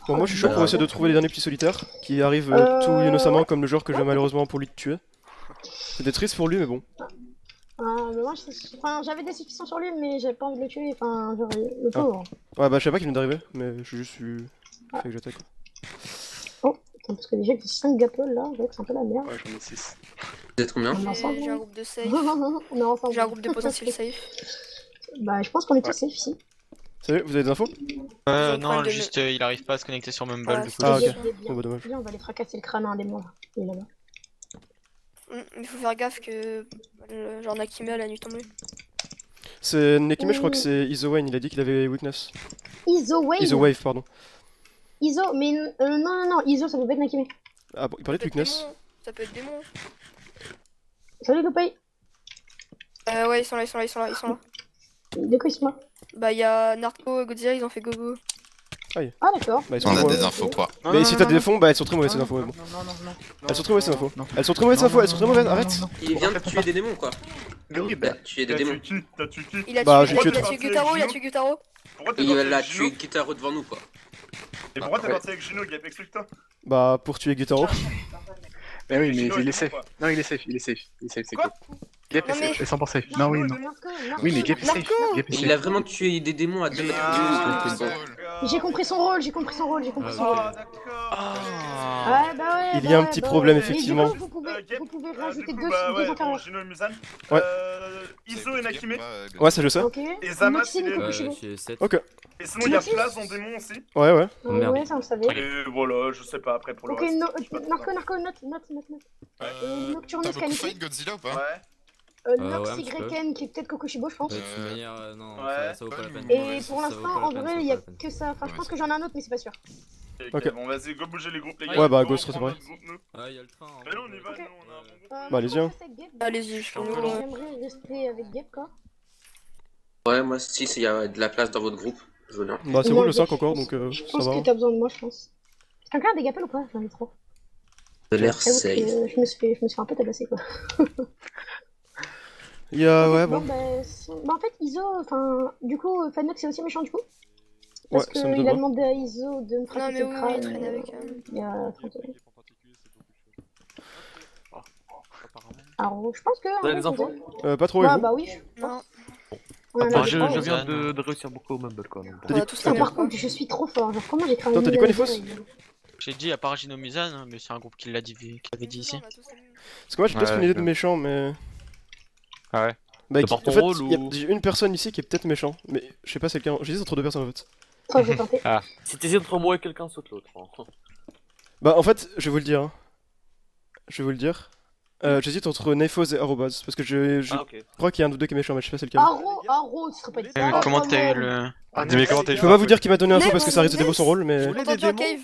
Bon moi je suis chaud pour essayer de trouver les derniers petits solitaires qui arrivent tout innocemment comme le joueur que j'ai malheureusement pour lui de tuer. C'était triste pour lui mais bon. Mais moi, j'avais des suspicions sur lui, mais j'avais pas envie de le tuer. Enfin, genre, le pauvre. Ouais bah je savais pas qu'il venait d'arriver mais j'ai juste eu... fait que j'attaque quoi. Oh, attends, parce que déjà que 5 Gapple là, je vois que c'est un peu la merde. Ouais, j'en ai 6. Vous êtes combien? On est ensemble. J'ai un groupe de safe. On est ensemble. J'ai un groupe de potentiel safe. Bah, je pense qu'on est tous safe ici. Salut, vous avez des infos? Non, juste il arrive pas à se connecter sur Mumble du coup. Ah ok, Viens, bon bah dommage. Viens, on va les fracasser le crâne à un démon là. Il est là-bas. Il faut faire gaffe que genre Nakime la nuit tombée. C'est Nekime je crois que c'est Isowayne, il a dit qu'il avait weakness. Isowave. Isowave pardon. Iso, mais non, Iso ça peut pas être Nakime. Ah bon, il parlait de weakness. Ça peut être démon. Salut Gopay. Ouais, ils sont là. De quoi ils sont là? Bah, y'a Narco et Godzilla, ils ont fait gogo. Aïe. Ah d'accord. Bah, On a des infos quoi. Mais si t'as des fonds, bah elles sont très mauvaises ces infos. Bon. Elles sont très mauvaises ces infos. Elles sont très mauvaises ces infos, elles sont très mauvaises, arrête. Il vient de tuer des démons, quoi. Il a tué des démons. T'as tué qui? Il a Bah, tué, j'ai tué il a tué Gutaro, il a tué Gutaro. Pourquoi t'es Il parti a avec Gino? tué Kitaro devant nous, quoi. Et pourquoi t'es parti avec Gino, Gap? Explique-toi. Bah pour tuer Gutaro. Mais oui, mais Gino, il est il safe. est quoi? Non, il est safe, c'est Quoi? Gap. Gap est Non, mais- safe, 100% safe. Non, oui, non. Oui, mais Gap est safe. Gap est Il a safe. vraiment tué des démons à 2 mètres de nous. J'ai compris son rôle. Ah, d'accord. Ouais, bah ouais. Il y a un petit problème Mais du coup, effectivement. vous pouvez rajouter Du coup, deux bah ouais, inférieurs. pour Gino et Muzan. Ouais. Iso et Nakime. Ouais ça je sais. Ok. Et Zamath, Noxine, il est... Kokushibo. Ok. Et sinon, il y a Plaz en démon aussi. Ouais ouais. Ouais, ça on le savait. Et voilà, je sais pas après pour le Ok, reste. Narco, note. Nocturnus T'as beaucoup Kaneki. fight Godzilla ou pas? Ouais. Nox ouais, un petit peu. YN qui est peut-être Kokushibo, je pense. De toute manière, non, Ouais. ça vaut pas la peine. Et pour Ça l'instant, vaut pas la en peine, vrai, ça il vaut y a pas la peine. que ça. Enfin, je pense que j'en ai un autre, mais c'est pas sûr. Ok. Bon, vas-y, go bouger les groupes, les Ouais, gars. bah, Go, go on se prend retrouver. notre groupe, nous. Ah, y'a le train. Allez, on y va, nous, on a un bon groupe. Bah allez-y hein. Allez-y, je peux J'aimerais rester avec Gap, quoi. Ouais, moi, si il y a de la place dans votre groupe, je veux bien. Bah c'est Moi, bon le je 5 encore donc Je ça pense va. que t'as besoin de moi, je pense. Quelqu'un a des Gapel ou pas? J'en ai trop. De l'air J'avoue safe. que je me suis fait un peu tabasser, quoi. Il y a ouais Bon, bon. bah, en fait, Iso, enfin, du coup, Fanox c'est aussi méchant, du coup. Parce Ouais, ça me qu'il a donne demandé à Iso de me Non, frapper mais le oui, crâne. il traîne avec. Il y a 30 secondes. Alors, je pense que. Vous avez des infos? Pas trop et Ah, vous? bah oui. Non. On On en a Bah, fait je trois, viens ouais. de réussir beaucoup au Mumble quoi. donc, On a tous les par contre, je suis trop fort. Genre, comment j'ai cramé Attends, t'as dit quoi, Nefos? J'ai dit à part Gino Musan, hein, mais c'est un groupe qui l'avait dit ici. Parce que moi j'ai peut-être une idée de méchant, mais. Ah ouais. Bah, De qui- par ton en fait, rôle y a ou- j'ai une personne ici qui est peut-être méchant, mais je sais pas c'est lequel. J'hésite entre deux personnes en fait. Toi, je vais tenter. Ah. Si t'hésites entre moi et quelqu'un, saute l'autre. hein. Bah, en fait, je vais vous le dire. Hein. Je vais vous le dire. J'hésite entre Nefos et Arrobas, parce que je Ah, ok. crois qu'il y a un de deux qui est méchant, mais je sais pas c'est lequel. Arro, tu serais pas dit Mais ça. comment t'as eu quand même. le. Mais comment t'as eu Je peux pas vous dire qui m'a donné l'info parce que ça risque de dévoer son rôle, mais. On entend Cave.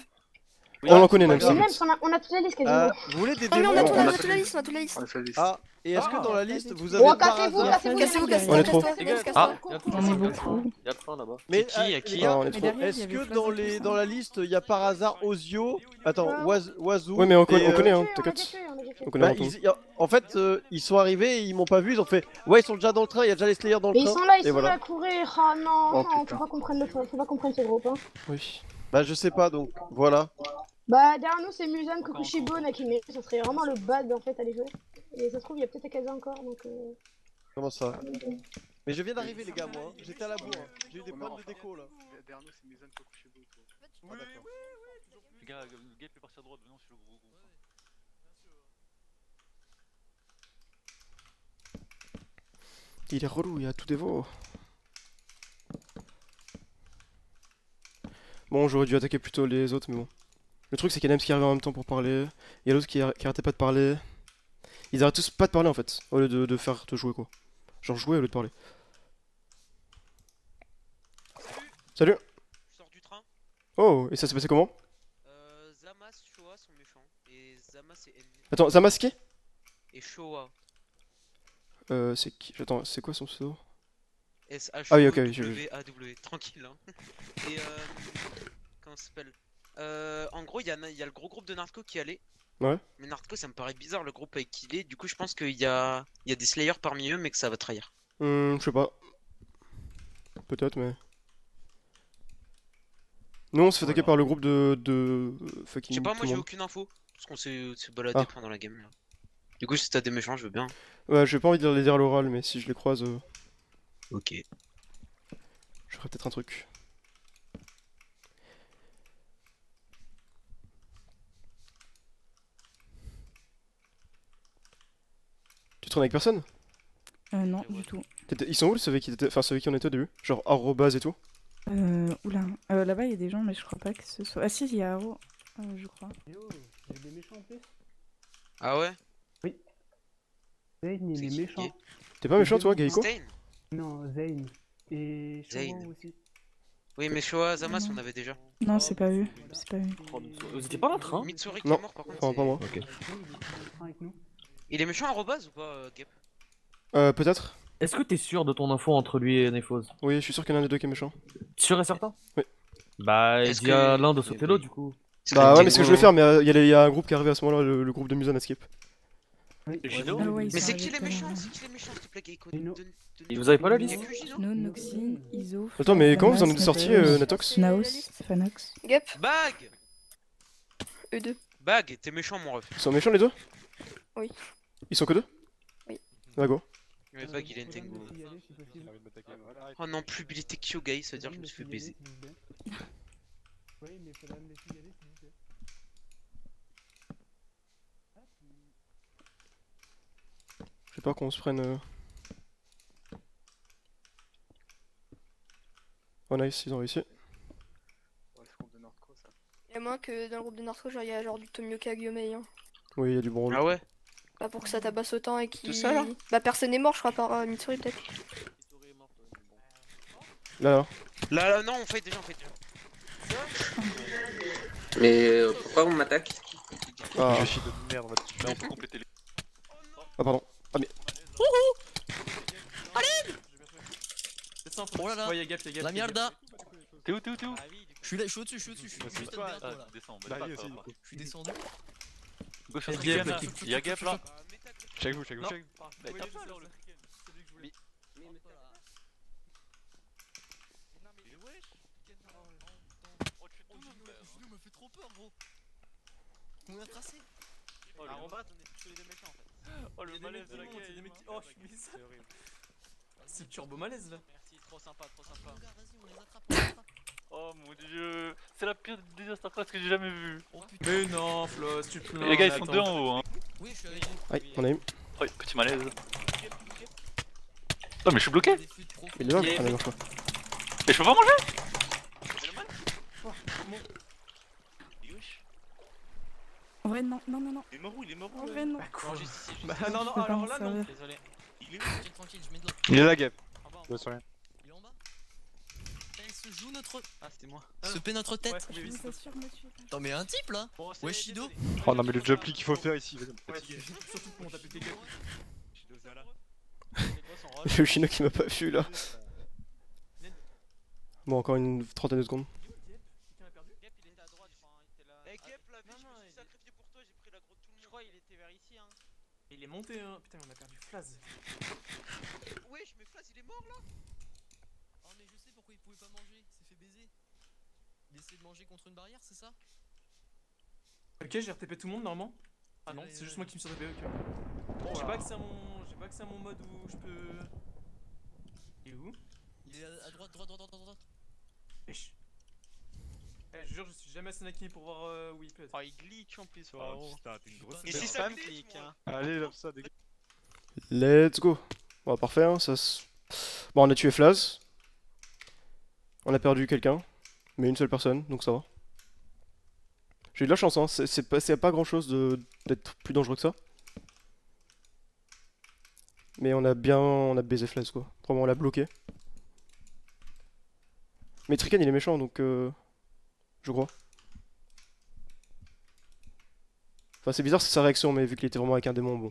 On en connaît même Et ça. même, on a toute la liste quasiment. Vous voulez des Ah oui, on a démons toute la liste, on a toute la liste. Ah, et est-ce que dans la liste vous avez Bon, par cassez-vous, hasard... cassez-vous, Cassez-vous, On est trop. cassez-vous. Ah, On est beaucoup. Y'a le train là-bas. Mais Qui, les qui gars, Ah, on est trop. derrière, il y est-ce avait que Flash dans, et tout, dans la liste, il y a par hasard Ozio, attends, Wazoo... Ouais, mais on connaît, et, on connaît, hein, On a t'inquiète. déjà fait, on a déjà fait. On connaît Bah, Anton. en fait, ils sont arrivés, ils m'ont pas vu, ils ont fait ouais, ils sont déjà dans le train, il y a déjà les Slayers dans le Mais ils train. sont là, ils et sont voilà. là à courir. Oh non, Oh, non, putain. faut pas comprendre ce groupe. Hein. Oui. Bah, je sais pas donc, voilà. Bah, derrière nous, c'est Musan, Kokushibo, Nakime. Ça serait vraiment le bad en fait à les jouer. Et ça se trouve, il y a peut-être Akaza encore donc. Comment ça? Mais je viens d'arriver, les gars, moi. J'étais à la bourre. Hein. J'ai eu des problèmes de déco là. Derrière nous, c'est Mizan Kokushibo. Ah, d'accord. Les gars, le gars fait partir à droite, venons sur le gros groupe. Il est relou, il y a tout dévo. Bon, j'aurais dû attaquer plutôt les autres, mais bon. Le truc, c'est qu'il y a Nems qui arrive en même temps pour parler. Il y a l'autre qui arrêtait pas de parler. Ils arrêtent tous pas de parler en fait, au lieu de faire te jouer quoi. Genre jouer au lieu de parler. Salut! Je sors du train. Oh, et ça s'est passé comment? Zamas, Showa sont méchants. Et Zamas et ennemi. Attends, Zamas qui? Et Showa. C'est qui? Attends, c'est quoi son pseudo? S-H-O-W-A-W. Ah oui, ok, j'ai vu. Tranquille, hein. Et comment ça s'appelle? En gros, il y a le gros groupe de Narco qui allait. Ouais. Mais Narco, ça me paraît bizarre le groupe avec qui il est. Du coup, je pense qu'il y a des Slayers parmi eux, mais que ça va trahir. Je sais pas. Peut-être, mais. Nous, on se fait attaquer par le groupe de fucking. Je sais pas, tout moi le j'ai monde. aucune info. Parce qu'on s'est baladé Ah. pendant la game là. Du coup, si t'as des méchants, je veux bien. Ouais, j'ai pas envie de les dire à l'oral, mais si je les croise, Ok. je ferai peut-être un truc. Tu traînes avec personne? Non, du tout. Ils sont où ceux avec qui t'étais... Enfin, ceux avec qui on était au début? Genre arrobase et tout? Oula. Là-bas, il y a des gens, mais je crois pas que ce soit. Ah, si, il y a Aro, je crois. Yo, j'ai des méchants en plus. Ah ouais? Oui. Zane, il est méchant. T'es pas méchant toi, Gaiko? Stain? Non, Zane. Et Zane. Showa aussi. Oui, mais Showa, Zamas, on avait déjà. Non, c'est pas eux. C'est pas eux. Vous étiez pas en train? Mitsuri qui Non, est mort par contre. enfin, pas moi. Ok. Avec nous. Il est méchant à Robaz ou pas, Gap? Peut-être. Est-ce que t'es sûr de ton info entre lui et Nefos? Oui, je suis sûr qu'il y en a un des deux qui est méchant. Sûr et certain? Oui. Bah, Est-ce il y a que- l'un de sauter l'autre du coup. Bah ouais, mais ce que je voulais faire, mais il y a un groupe qui est arrivé à ce moment-là, le groupe de Musan à skip. Gino? Ah ouais, ils Mais sont c'est qui arrivés les tout à l'heure. méchants? C'est qui les méchants, s'il te plaît, Gaiko? Et vous avez pas la liste? Gino, Noxine, Iso. Attends, mais comment vous en Flamas, êtes sortis, Natox, Natox? Naos, Fanox. Gap, Bag! E2. Bag, t'es méchant, mon ref. Ils sont méchants les deux? Oui. Ils sont que deux? Oui. Bah go. Mais Bag, il a une Tengu. Oh non, plus il était Kyogai, ça veut dire que je me suis fait baiser. Oui, mais faut la me laisser y aller, s'il vous plaît. J'ai peur qu'on se prenne. Oh nice, ils ont réussi. Il y a moins que dans le groupe de Narco, genre il y a genre du Tomioka Gyomei. Hein. Oui, il y a du bon rôle. Ah ouais? Bah pour que ça tabasse autant et qu'il. Tout ça, là Bah personne n'est mort, je crois, par Mitsuri peut-être. Là, Là, non, on fait déjà, Mais pourquoi on m'attaque? Ah. Je suis de merde, là on peut compléter les. Ah pardon. Ah mais. Oh là là, la mierda. T'es où, t'es où, t'es où? Je suis là, je suis au-dessus, je suis au-dessus, je suis juste derrière toi là. Descends, Je suis descendu. Gauche, Il y a Gap, il y a Gap là. Check vous, check vous, Non. check vous. Bah, tape pas, alors, le tricken, celui que je voulais. Gino me fait trop peur, gros. On a tracé. Oh, le malaise de la Oh, le malaise de la game. Oh, je suis bizarre. C'est le turbo malaise là. Merci, trop sympa, trop sympa. Oh mon dieu, c'est la pire des Starcraft que j'ai jamais vue. Mais non, Floss, tu te plains. Et les gars, ils mais sont attends. deux en haut. Hein. Oui, je suis avec vous. Aïe, on a eu. Oui, petit malaise. Oh, mais je suis bloqué. Il est là, ah, mais non, je crois. Et je peux pas manger. En vrai, non, non, non, non. Il est mort où? Il est mort où? En vrai, non. Bah non, non, Je peux pas alors m'en là, non. servir. Désolé. Il est où? Tranquille, je mets de l'eau. Il est là, Gab. Ah bon. Je sais rien. Il est en bas. Elle se joue notre. Ah, c'était moi. Ah, Se paie notre tête. ouais, Je j'ai vu vous ça. assure, me tuez pas. T'en mets un type là. Bon, c'est- Ouais, Shido. Oh non, mais le jump qu'il faut faire ici, il va me Ouais, fatiguer. surtout pour taper tes gueules. J'ai le chino qui m'a pas vu là. Bon, encore une trentaine de secondes. Gap, il était à droite, je crois. Il était là. Eh, Gap, là, je me suis sacrifié pour toi, j'ai pris la grotte tout le monde. Je crois, il était vers ici, hein. Il est monté, hein. Putain, mais on a perdu Flaz. Wesh, mais Flaz, il est mort là. Oh, mais je sais pourquoi il pouvait pas manger. Il s'est fait baiser. Il essaie de manger contre une barrière, c'est ça? Ok, j'ai RTP tout le monde normalement. Ah non, c'est juste moi qui me suis RTP, ok. Bon, j'ai pas accès à mon mode où je peux. Il est où? Il est à droite, droite. Wesh. Eh, je jure, je suis jamais assez naqué pour voir où il peut être. Oh, il glitch en plus, Oh putain, t'es une grosse Et merde. si ça clique, hein. Allez, lance ça, dégage. Let's go. Bon, parfait, hein, ça Bon, on a tué Flaz. On a perdu quelqu'un. Mais une seule personne, donc ça va. J'ai eu de la chance, hein. C'est pas grand chose d'être plus dangereux que ça. Mais on a baisé Flaz, quoi. Vraiment, on l'a bloqué. Mais Triken, il est méchant, donc je crois. Enfin, c'est bizarre, c'est sa réaction, mais vu qu'il était vraiment avec un démon, bon.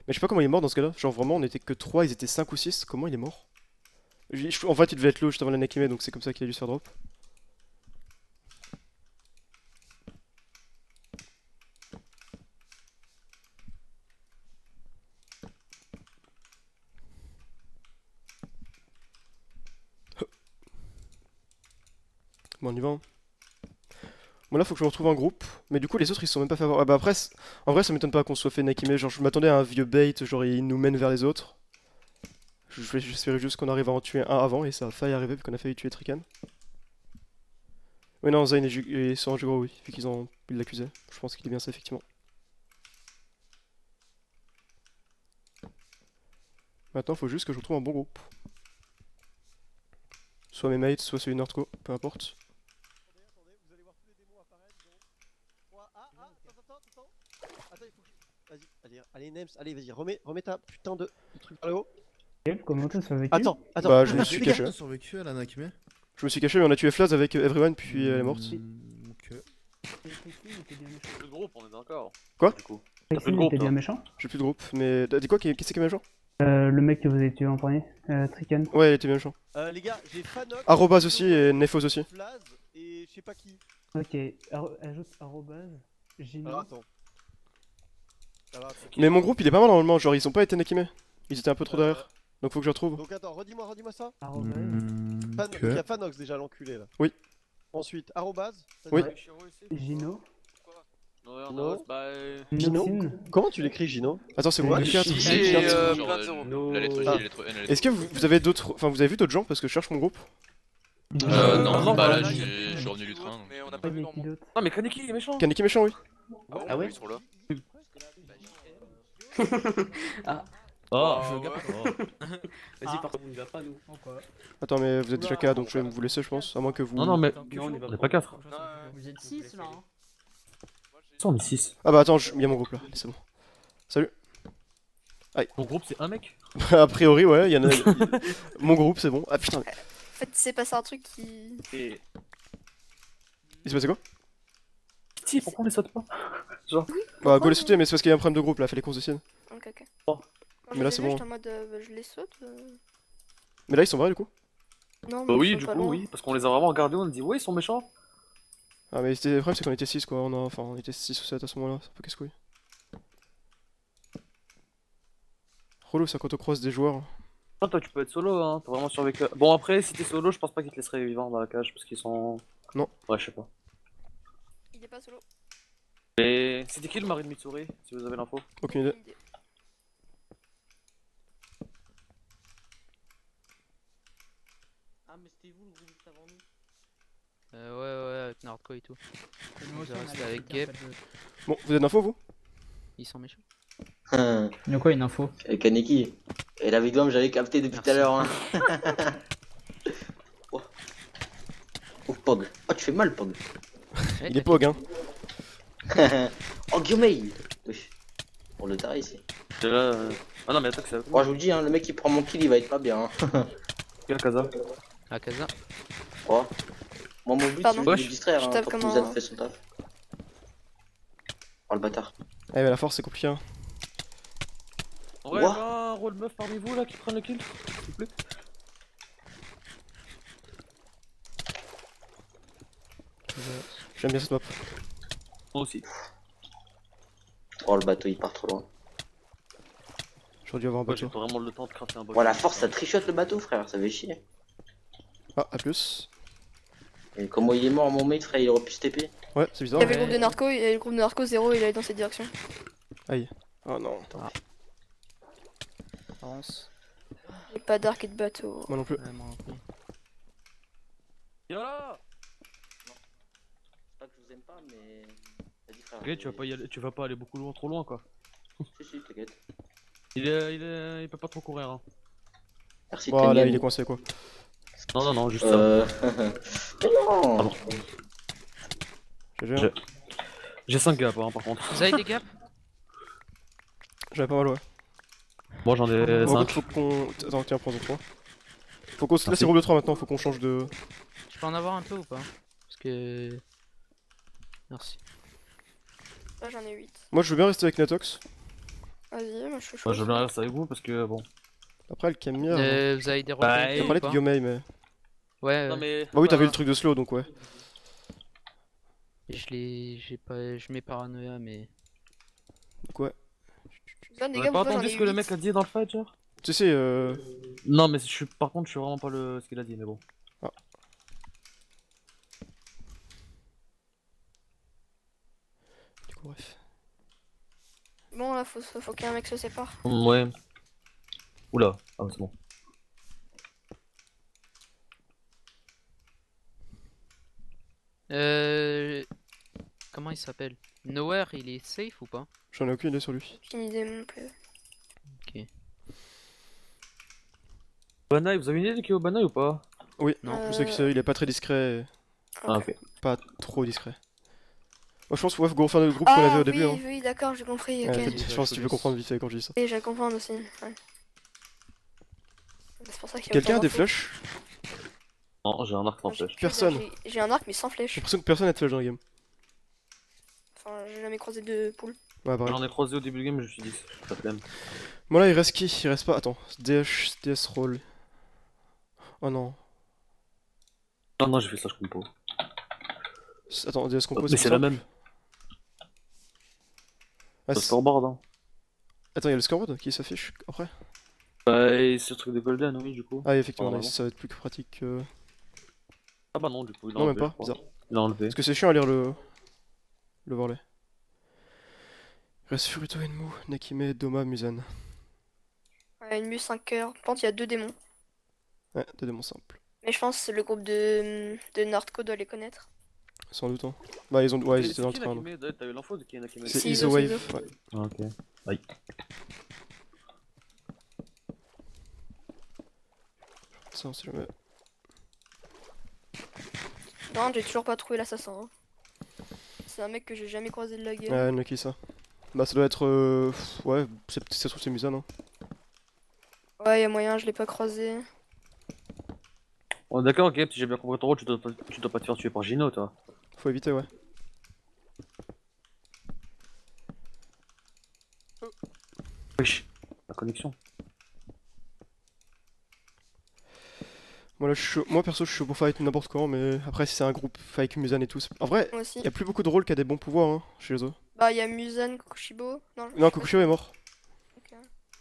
Mais je sais pas comment il est mort dans ce cas-là. Genre vraiment, on était que 3, ils étaient 5 ou 6. Comment il est mort? En fait, il devait être low juste avant la Nakime, donc c'est comme ça qu'il a dû se faire drop. Bon, on y va. Hein. Bon, là, faut que je me retrouve un groupe. Mais du coup, les autres, ils se sont même pas fait avoir. Ah bah après, en vrai, ça m'étonne pas qu'on soit fait Nakime. Genre, je m'attendais à un vieux bait, genre, il nous mène vers les autres. J'espérais juste qu'on arrive à en tuer un avant, et ça a failli arriver, vu qu'on a failli tuer Trikan. Oui, non, Zayn et Soran Jugro, oui, vu qu'ils l'accusaient. Je pense qu'il est bien ça, effectivement. Maintenant, faut juste que je retrouve un bon groupe. Soit mes mates, soit celui de Nordco, peu importe. Attends, il faut que je... Vas-y, allez, Nems, allez, vas-y, remets ta putain de truc vers le haut. Comment t'as survécu? Attends. Bah, je me suis caché. Survécu à la Nakime. Je me suis caché, mais on a tué Flaz avec Everyone, puis elle est morte. Ok. Plus de groupe, on est d'accord. Quoi? Du coup. T'as plus de groupe, T'es bien toi. méchant? J'ai plus de groupe, mais t'as dit quoi? Qui c'est qui est méchant? Le mec que vous avez tué en premier, Triken. Ouais, il était bien méchant. Les gars, j'ai Fanox, Arrobase aussi et Nefos aussi. Flaz et je sais pas qui. Ok, ajoute arrobase, Gino. Alors attends. Mais mon groupe il est pas mal normalement, genre ils ont pas été Nakime. Ils étaient un peu trop derrière. Donc faut que je retrouve. Donc attends, redis-moi ça. Arrobase. Donc il y a Fanox déjà, l'enculé là. Oui. Ensuite, arrobase. Oui. Gino. Gino. Gino. Comment tu l'écris Gino? Attends, c'est bon, 4. La lettre J, la lettre N, la lettre Est-ce que vous avez d'autres. Enfin, vous avez vu d'autres gens parce que je cherche mon groupe? Non, bah là, je suis revenu du train. Mais on a pas vu Normand. Non, mais Kaneki il est méchant. Kaneki méchant, oui. Ah ouais? Ils sont là. Ah. Oh, je veux pas. Vas-y, par contre, on y va pas, nous. Attends, mais vous êtes déjà 4 donc je vais vous laisser, je pense. À moins que vous. Non, mais Non, on est pas 4. Vous êtes 6 là. Hein. On est 6. Ah bah attends, il y a mon groupe là, c'est bon. Salut. Aïe. Mon groupe c'est un mec? A priori, ouais, il y en a. Mon groupe, c'est bon. Ah putain. En fait, c'est passé un truc qui. Il s'est passé quoi? Si, pourquoi on les saute pas? Genre. Bah, go les sauter, mais c'est parce qu'il y a un problème de groupe là, fallait qu'on se décide. Ok, ok. Oh. Mais là, c'est bon. J'étais en mode je les saute. Mais là, ils sont vrais du coup? Non, Bah mais oui, ils sont du pas coup, loin. oui, parce qu'on les a vraiment regardés, on a dit ouais, ils sont méchants. Ah, mais le problème, c'est qu'on était 6 quoi. On était 6 ou 7 à ce moment-là, c'est un peu casse-couille. Relou ça quand on croise des joueurs. Non, toi tu peux être solo, hein, t'as vraiment survécu. Bon, après, si t'es solo, je pense pas qu'ils te laisseraient vivant dans la cage parce qu'ils sont. Non. Ouais, je sais pas. Il est pas solo. Et c'était qui le mari de Mitsuri, si vous avez l'info? Aucune idée. Ouais, avec Nardco et tout. Nous aussi, Je vais on a rester les avec critères, Gap. pas de- Bon, vous êtes d'infos vous? Ils sont méchants. Il y a quoi une info? Et Kaneki. Et la vidéo, j'avais capté depuis tout à l'heure. Hein. Oh. Oh, Pog. Oh, tu fais mal, Pog. Il est Pog, hein. Oh, Guillaume. Wesh. Pour le tard ici. C'est là. Ah non, mais attends que ça. Moi, je vous dis, hein, le mec qui prend mon kill, il va être pas bien. Hein. Quel Kaza? À Casa. Oh. Moi, mon but, c'est Pardon. de me distraire. Je Hein, tape tant que comme Muzan un- fait son taf. Oh, le bâtard. Ah, mais la force, c'est compliqué, hein. Ouais, Ouah. pas un rôle meuf parmi vous là qui prennent le kill, s'il vous plaît. J'aime bien cette map. Moi aussi. Oh, le bateau, il part trop loin. J'aurais dû avoir un Moi j'ai bateau. pas vraiment le temps de crafter un bug. Oh, la force, ça trichote le bateau, frère. Ça fait chier. Ah, à plus. Et comment il est mort, mon mate, frère, il aurait pu se TP. Ouais, c'est Il bizarre. y avait le groupe de Narco, il y avait le groupe de Narco 0, il allait dans cette direction. Aïe. Oh non. Avance. J'ai pas d'arc et de bateau. Moi non plus. Ouais, moi non plus. Yala! C'est pas que je vous aime pas, mais. Vas-y, frère. Ok, tu vas pas aller beaucoup loin, trop loin quoi. Si, t'inquiète. Il peut pas trop courir hein. Merci, Bon, là, Tengen. il est coincé quoi. Non, juste Mais ça. non. Ah bon. GG. J'ai 5 gaps hein, par contre. Vous avez des gaps? J'avais pas mal, ouais. Moi j'en ai Bon, 5. faut qu'on. Attends, tiens, prends-en 3. Faut qu'on se. Là, Merci. c'est roule de 3 maintenant, faut qu'on change de. Je peux en avoir un peu ou pas? Parce que. Merci. Là j'en ai 8. Moi, je veux bien rester avec Natox. Vas-y, moi je suis chaud. Moi je veux bien rester avec vous parce que bon. Après, le Camille. Vous avez des Bah, rôles T'as parlé de Guillaume, mais. Ouais. Non mais. Bah oui, t'avais le truc de slow donc ouais. J'ai pas. Je mets paranoïa mais. Donc ouais. Là, les On gars, a pas vous j'en entendu ai ce que le 8. mec a dit dans le fight genre? Tu sais, Non mais par contre je suis vraiment pas ce qu'il a dit mais bon. Ah. Du coup, bref. Bon, là, faut qu'un mec se sépare. Ouais. Oula, ah c'est bon. Comment il s'appelle? Nowhere, il est safe ou pas? J'en ai aucune idée sur lui. J'ai une idée non plus. Ok. Banai, vous avez une idée de qui est au Banai ou pas? Oui, je sais qu'il est pas très discret. Ah ok. Pas trop discret. Moi je pense qu'il faut qu'on refaire le groupe qu'on avait au début. Oui, hein. oui, d'accord, j'ai compris. Ok. Je pense que tu peux comprendre vite fait quand je dis ça. Et je vais comprendre aussi. Ouais. C'est pour ça qu'il y a Quelqu'un a autant des d'infos. flèches? Non, j'ai un arc sans flèche. Personne. J'ai un arc mais sans J'ai flèche. l'impression que personne n'a de flèches dans le game. Enfin, j'ai jamais croisé de poule. Ouais, pareil. J'en ai croisé au début du game, je me suis dit, ça flemme. Bon là il reste qui? Il reste pas. Attends, DS roll. Oh non. Non, j'ai fait slash compo. Attends, DS compo Mais c'est la même. Ah, Le scoreboard hein. Attends, il y a le scoreboard qui s'affiche après? Bah, et c'est le truc de Golden, oui, du coup. Ah, effectivement, Normalement. ça va être plus pratique que. Ah bah non, du coup, il a Non, enlevé, même pas, je crois. bizarre. Il a enlevé. Parce que c'est chiant à lire le overlay. Il reste Furuto Enmu, Nakime, Doma, Muzan. Ouais, une mue 5 cœurs. Je pense qu'il y a 2 démons. Ouais, 2 démons simples. Mais je pense que le groupe de Nordco doit les connaître. Sans doute, hein. Bah, ils ont. Ouais, ils étaient dans le qui train. donc. Nakime? T'as eu l'info de qui est Nakime? C'est Si, Iso Iso, Wave. Iso. Ouais. Ah, ok. Aïe. Ça, on sait jamais. Non, j'ai toujours pas trouvé l'assassin. Hein. C'est un mec que j'ai jamais croisé de la game. Ouais, Nucky, ça. Bah, ça doit être. Ouais, ça se trouve, c'est Muzan, hein. Ouais, y'a moyen, je l'ai pas croisé. Bon, d'accord, ok, si j'ai bien compris ton rôle, tu dois pas te faire tuer par Gino, toi. Faut éviter, ouais. Wesh, la connexion. Moi, là, moi perso, je suis chaud pour fight n'importe quand, mais après, si c'est un groupe fight Muzan et tout. En vrai, Moi aussi. y a plus beaucoup de rôles qui a des bons pouvoirs, hein, chez eux. Bah, y'a Muzan, Kokushibo. Non, Non, Kokushibo est mort. Ok.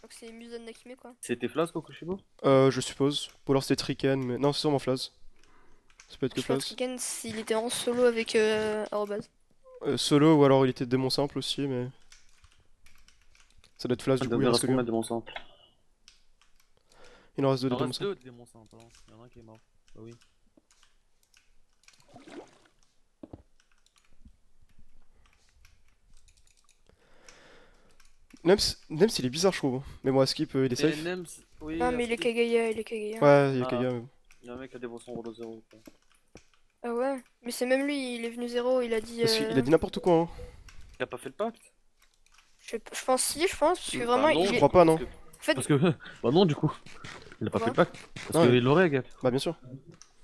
Donc c'est Muzan Nakime quoi. C'était Flas, Kokushibo? Je suppose. Ou alors c'était Triken, mais non, c'est sûrement Flaz. Ça peut être que Je pense Flaz. Triken s'il était en solo avec Arrobase. Solo, ou alors il était démon simple aussi, mais. Ça doit être Flaz, du coup, il reste que lui. démon simple. Il en reste deux Il de en démons reste simples. deux de démons simples, hein. Il y en a un qui est mort. Bah oui. Nems il est bizarre je trouve. Mais moi Skip il est safe. Nems, oui. Non, mais il est Kagaya, il est Kagaya. Ouais, il est Kagaya. Mais... Il y a un mec qui a dévoilé son rôle au 0. Ah ouais, mais c'est même lui, il est venu 0, il a dit. Il a dit n'importe quoi. Hein. Il a pas fait le pacte? Je pense si, je pense, parce que Bah vraiment non, il Je est... crois pas, non. En fait... Parce que... bah non, du coup. Il a pas fait le pacte. Parce Non, qu'il l'aurait, Gap. Bah bien sûr.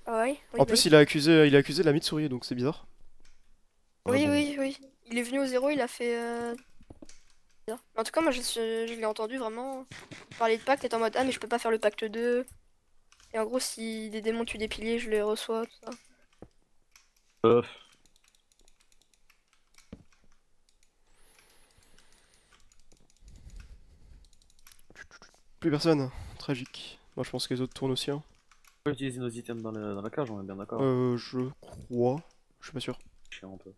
Ah ouais, oui, En plus il a accusé la Mitsuri, donc c'est bizarre. Oui, oui. Il est venu au 0, il a fait... Mais en tout cas, moi je l'ai entendu vraiment parler de pacte, être en mode ah mais je peux pas faire le pacte 2. Et en gros, si des démons tuent des piliers, je les reçois, tout ça. Plus personne, tragique. Moi je pense que les autres tournent aussi. Hein. On peut utiliser nos items dans la cage, on est bien d'accord. Je crois. Je suis pas sûr. Chiant un peu.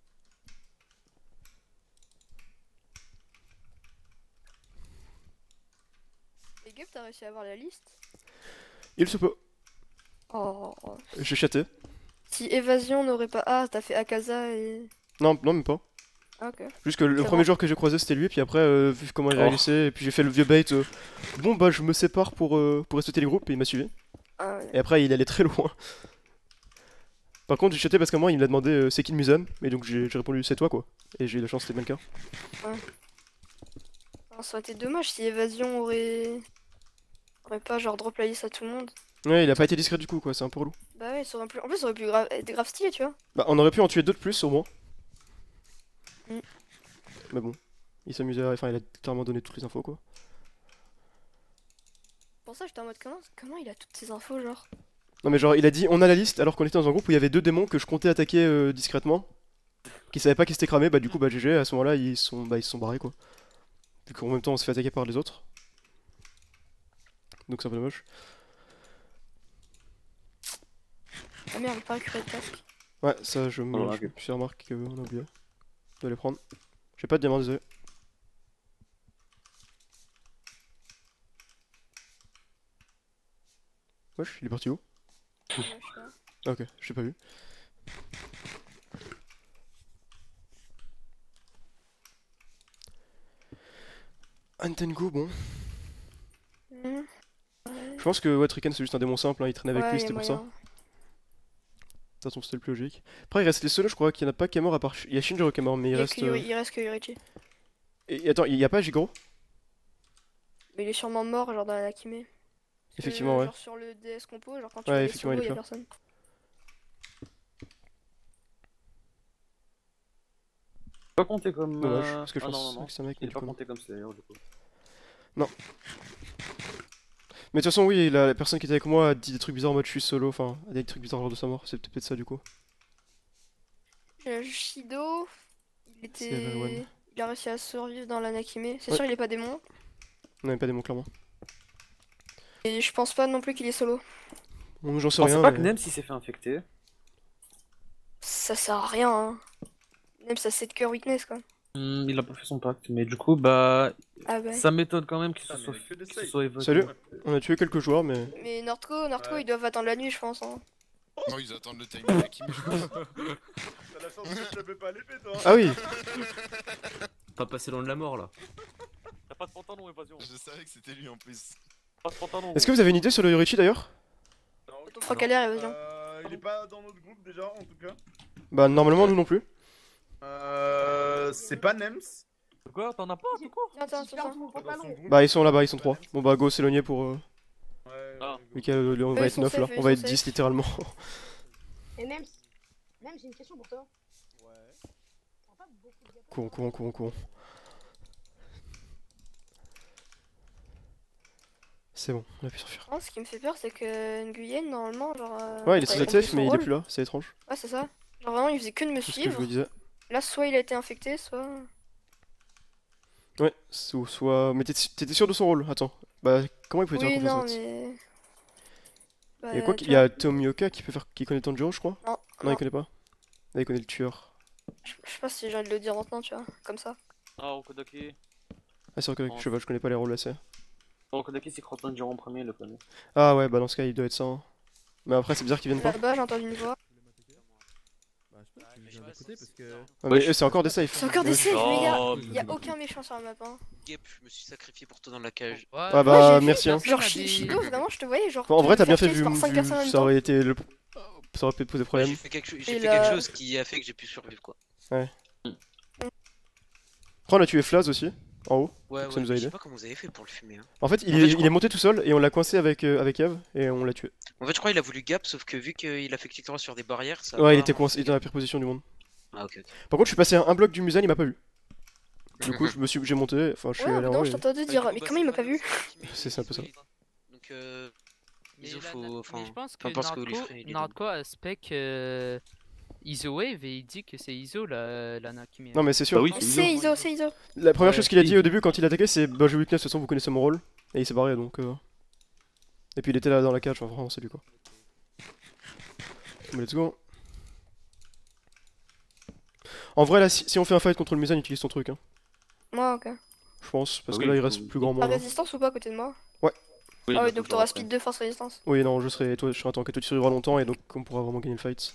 Et Gup, t'as réussi à avoir la liste? Il se peut. Oh. J'ai chaté. Si évasion n'aurait pas... Ah, t'as fait Akaza et... Non, même pas. Ah, ok. Juste que le premier joueur que j'ai croisé c'était lui, puis après, vu comment il réagissait, et puis j'ai fait le vieux bait, bon bah je me sépare pour respecter les groupes, et il m'a suivi. Ah, ouais. Et après il allait très loin. Par contre j'ai chaté parce qu'à moi il m'a demandé c'est qui le Musan, et donc j'ai répondu c'est toi quoi. Et j'ai eu la chance c'était bien le cas. Ouais. Alors, ça aurait été dommage si évasion aurait pas genre drop la liste à tout le monde. Ouais il a pas été discret du coup quoi, c'est un peu relou. Bah ouais, ça aurait pu... En plus ça aurait pu être grave stylé, tu vois. Bah on aurait pu en tuer deux de plus au moins. Mais bon, il s'amusait, enfin il a clairement donné toutes les infos quoi. Pour ça j'étais en mode comment il a toutes ces infos genre. Non mais genre il a dit on a la liste alors qu'on était dans un groupe où il y avait deux démons que je comptais attaquer discrètement. Qui savaient pas qu'ils s'étaient cramés, bah du coup bah GG à ce moment là ils se sont barrés quoi. Vu qu'en même temps on se fait attaquer par les autres. Donc c'est un peu dommage. Ah merde, j'ai pas récupéré de casque. Ouais ça je me suis remarqué qu'on a oublié de les prendre. J'ai pas de diamant désolé. Wesh, il est parti où? Ah, ok, je l'ai pas vu. Antengo, bon. Je pense que ouais, Triken c'est juste un démon simple, hein, il traînait avec lui, c'était pour ça. De toute façon, c'était le plus logique. Après, il reste les solos, je crois qu'il y en a pas qui est mort à part. Il y a Shinjiro qui est mort, mais il reste. Il reste que Yurichi. Et attends, il y a pas Jigoro? Mais il est sûrement mort, genre dans la Nakime. Effectivement, ouais. Genre sur le DS compo, genre quand tu ouais, fais les solos, il y a plus là. personne. Pas compté comme. Dommage, parce que je ah, pense non. que c'est un mec. Il est pas compté comme c'est d'ailleurs du coup. Non. Mais de toute façon, oui, la personne qui était avec moi a dit des trucs bizarres en mode je suis solo, enfin, a dit des trucs bizarres lors de sa mort, c'est peut-être ça du coup. Shido, il a réussi à survivre dans la Nakime. C'est ouais. sûr, il est pas démon. Non, il est pas démon, clairement. Et je pense pas non plus qu'il est solo. Bon, j'en sais rien. C'est pas que Nem s'il s'est fait infecter. Ça sert à rien, hein. Même ça c'est de cœur weakness quoi. Il a pas fait son pacte, mais du coup, bah. Ah bah. Ça m'étonne quand même qu'il se soit évoqué. Salut, on a tué quelques joueurs, mais. Mais Nordco, ils doivent attendre la nuit, je pense. Hein. Non, ils attendent le timing de Kim, je pense. T'as la chance que je tapais pas à l'épée, toi. Ah oui. Pas passé loin de la mort là. T'as pas de pantalon, évasion. Je savais que c'était lui en plus. Pas de pantalon. Est-ce que vous avez une idée sur le Yorichi d'ailleurs? Ton froc à l'air, évasion. Il est pas dans notre groupe déjà, en tout cas. Bah, normalement, nous non plus. C'est pas Nems. Quoi? T'en as pas du coup? Attends. Bah, ils sont là-bas, ils sont 3. Bon, bah, go s'éloigner pour. Ah. Michael, on va être 9 là, on va être 10 littéralement. Et Nems, j'ai une question pour toi. Courons. C'est bon, on a pu s'enfuir. Ce qui me fait peur, c'est que Nguyen, normalement, genre. Ouais, il est très safe, mais il est plus là, c'est étrange. Ouais, c'est ça. Genre vraiment, il faisait que de me C'est ce que suivre. je me disais. Là, soit il a été infecté, soit. Ouais, soit. Mais t'étais sûr de son rôle? Attends. Bah, comment il pouvait oui, te non, confiance mais. Bah, il y a quoi? Il y a Tomioka qui connaît Tanjiro, je crois? Non, il connaît pas. Là, il connaît le tueur. Je sais pas si j'ai envie de le dire maintenant, tu vois, comme ça. Ah, Okodaki. Ah, c'est vrai que je connais pas les rôles assez. Okodaki, c'est quand Tanjiro en premier, il le connaît. Ah, ouais, bah dans ce cas, il doit être ça. Hein. Mais après, c'est bizarre qu'ils viennent pas. Là-bas, j'ai entendu une voix. d'un côté parce que. Ah, mais c'est encore des safes. C'est encore des saves, mais Oh, y a aucun méchant sur la map. Hein. Gap, je me suis sacrifié pour toi dans la cage. Ah bah merci hein. Genre Shigo, vraiment, je te voyais genre. En vrai, t'as bien fait faire vu, chase par 5 personnes en même ça temps. aurait été le. Ça aurait pu te poser problème. J'ai fait quelque Et quelque là- chose qui a fait que j'ai pu survivre quoi. Ouais. Après, on a tué Flaz aussi, en haut. Ouais, donc ouais, ça nous a je sais aidé. pas comment vous avez fait pour le fumer. Hein. En fait, je il crois- est monté tout seul et on l'a coincé avec Eve et on l'a tué. En fait, je crois qu'il a voulu gap, sauf que vu qu'il a fait clic droit sur des barrières, ça. a Ouais, il pas- était coincé, il était dans la pire position du monde. Ah, ok, ok. Par contre, je suis passé à un bloc du Musan, il m'a pas vu. Du coup, j'ai monté, enfin, je suis Ouais, allé en non, haut. je t'entendais dire, mais comment il m'a pas vu? C'est un peu ça. Donc, Mais, Iso, là, faut. Enfin, mais je pense peu que importe ce que vous lui ferez. il est Nardco a spec Iso Wave et il dit que c'est Iso la nain qui met. Non, mais c'est sûr. Bah oui, C'est Iso, c'est Iso. La première Ouais. chose qu'il a dit au début quand il attaquait, c'est bah, j'ai weakness, de toute façon, vous connaissez mon rôle. Et il s'est barré donc. Et puis il était là dans la cage, enfin, vraiment, c'est lui quoi. Mais let's go. En vrai, là, si on fait un fight contre le Musan, utilise ton truc, hein. Moi, ok. Je pense, parce que Oui, là il reste plus grand T'as monde. Hein. résistance ou pas à côté de moi? Ouais. Oui, Ah il ouais, faut donc toujours t'auras après. speed 2 force résistance. Oui, non, je serai en tank et toi tu survivras longtemps et donc on pourra vraiment gagner le fight.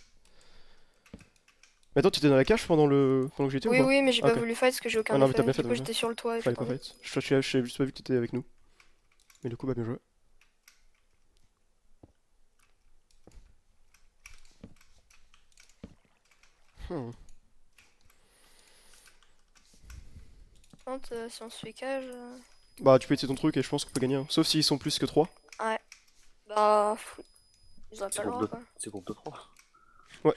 Mais attends, tu étais dans la cage pendant que j'étais Oui, ou pas oui, mais j'ai Ah, pas ok. voulu fight parce que j'ai aucun Ah non, mais effet. t'as bien fait, Du t'as coup, bien j'étais fait. sur le toit. et Fallait j'ai pas pas fight. J'ai juste pas vu que t'étais avec nous. Mais du coup, bah bien joué. Hmm. Par contre, si on se fait cage. Bah tu peux essayer ton truc et je pense qu'on peut gagner. Hein. Sauf s'ils sont plus que 3. Ouais. Bah. Ils auraient pas C'est le groupe droit de quoi. c'est groupe de 3. Ouais.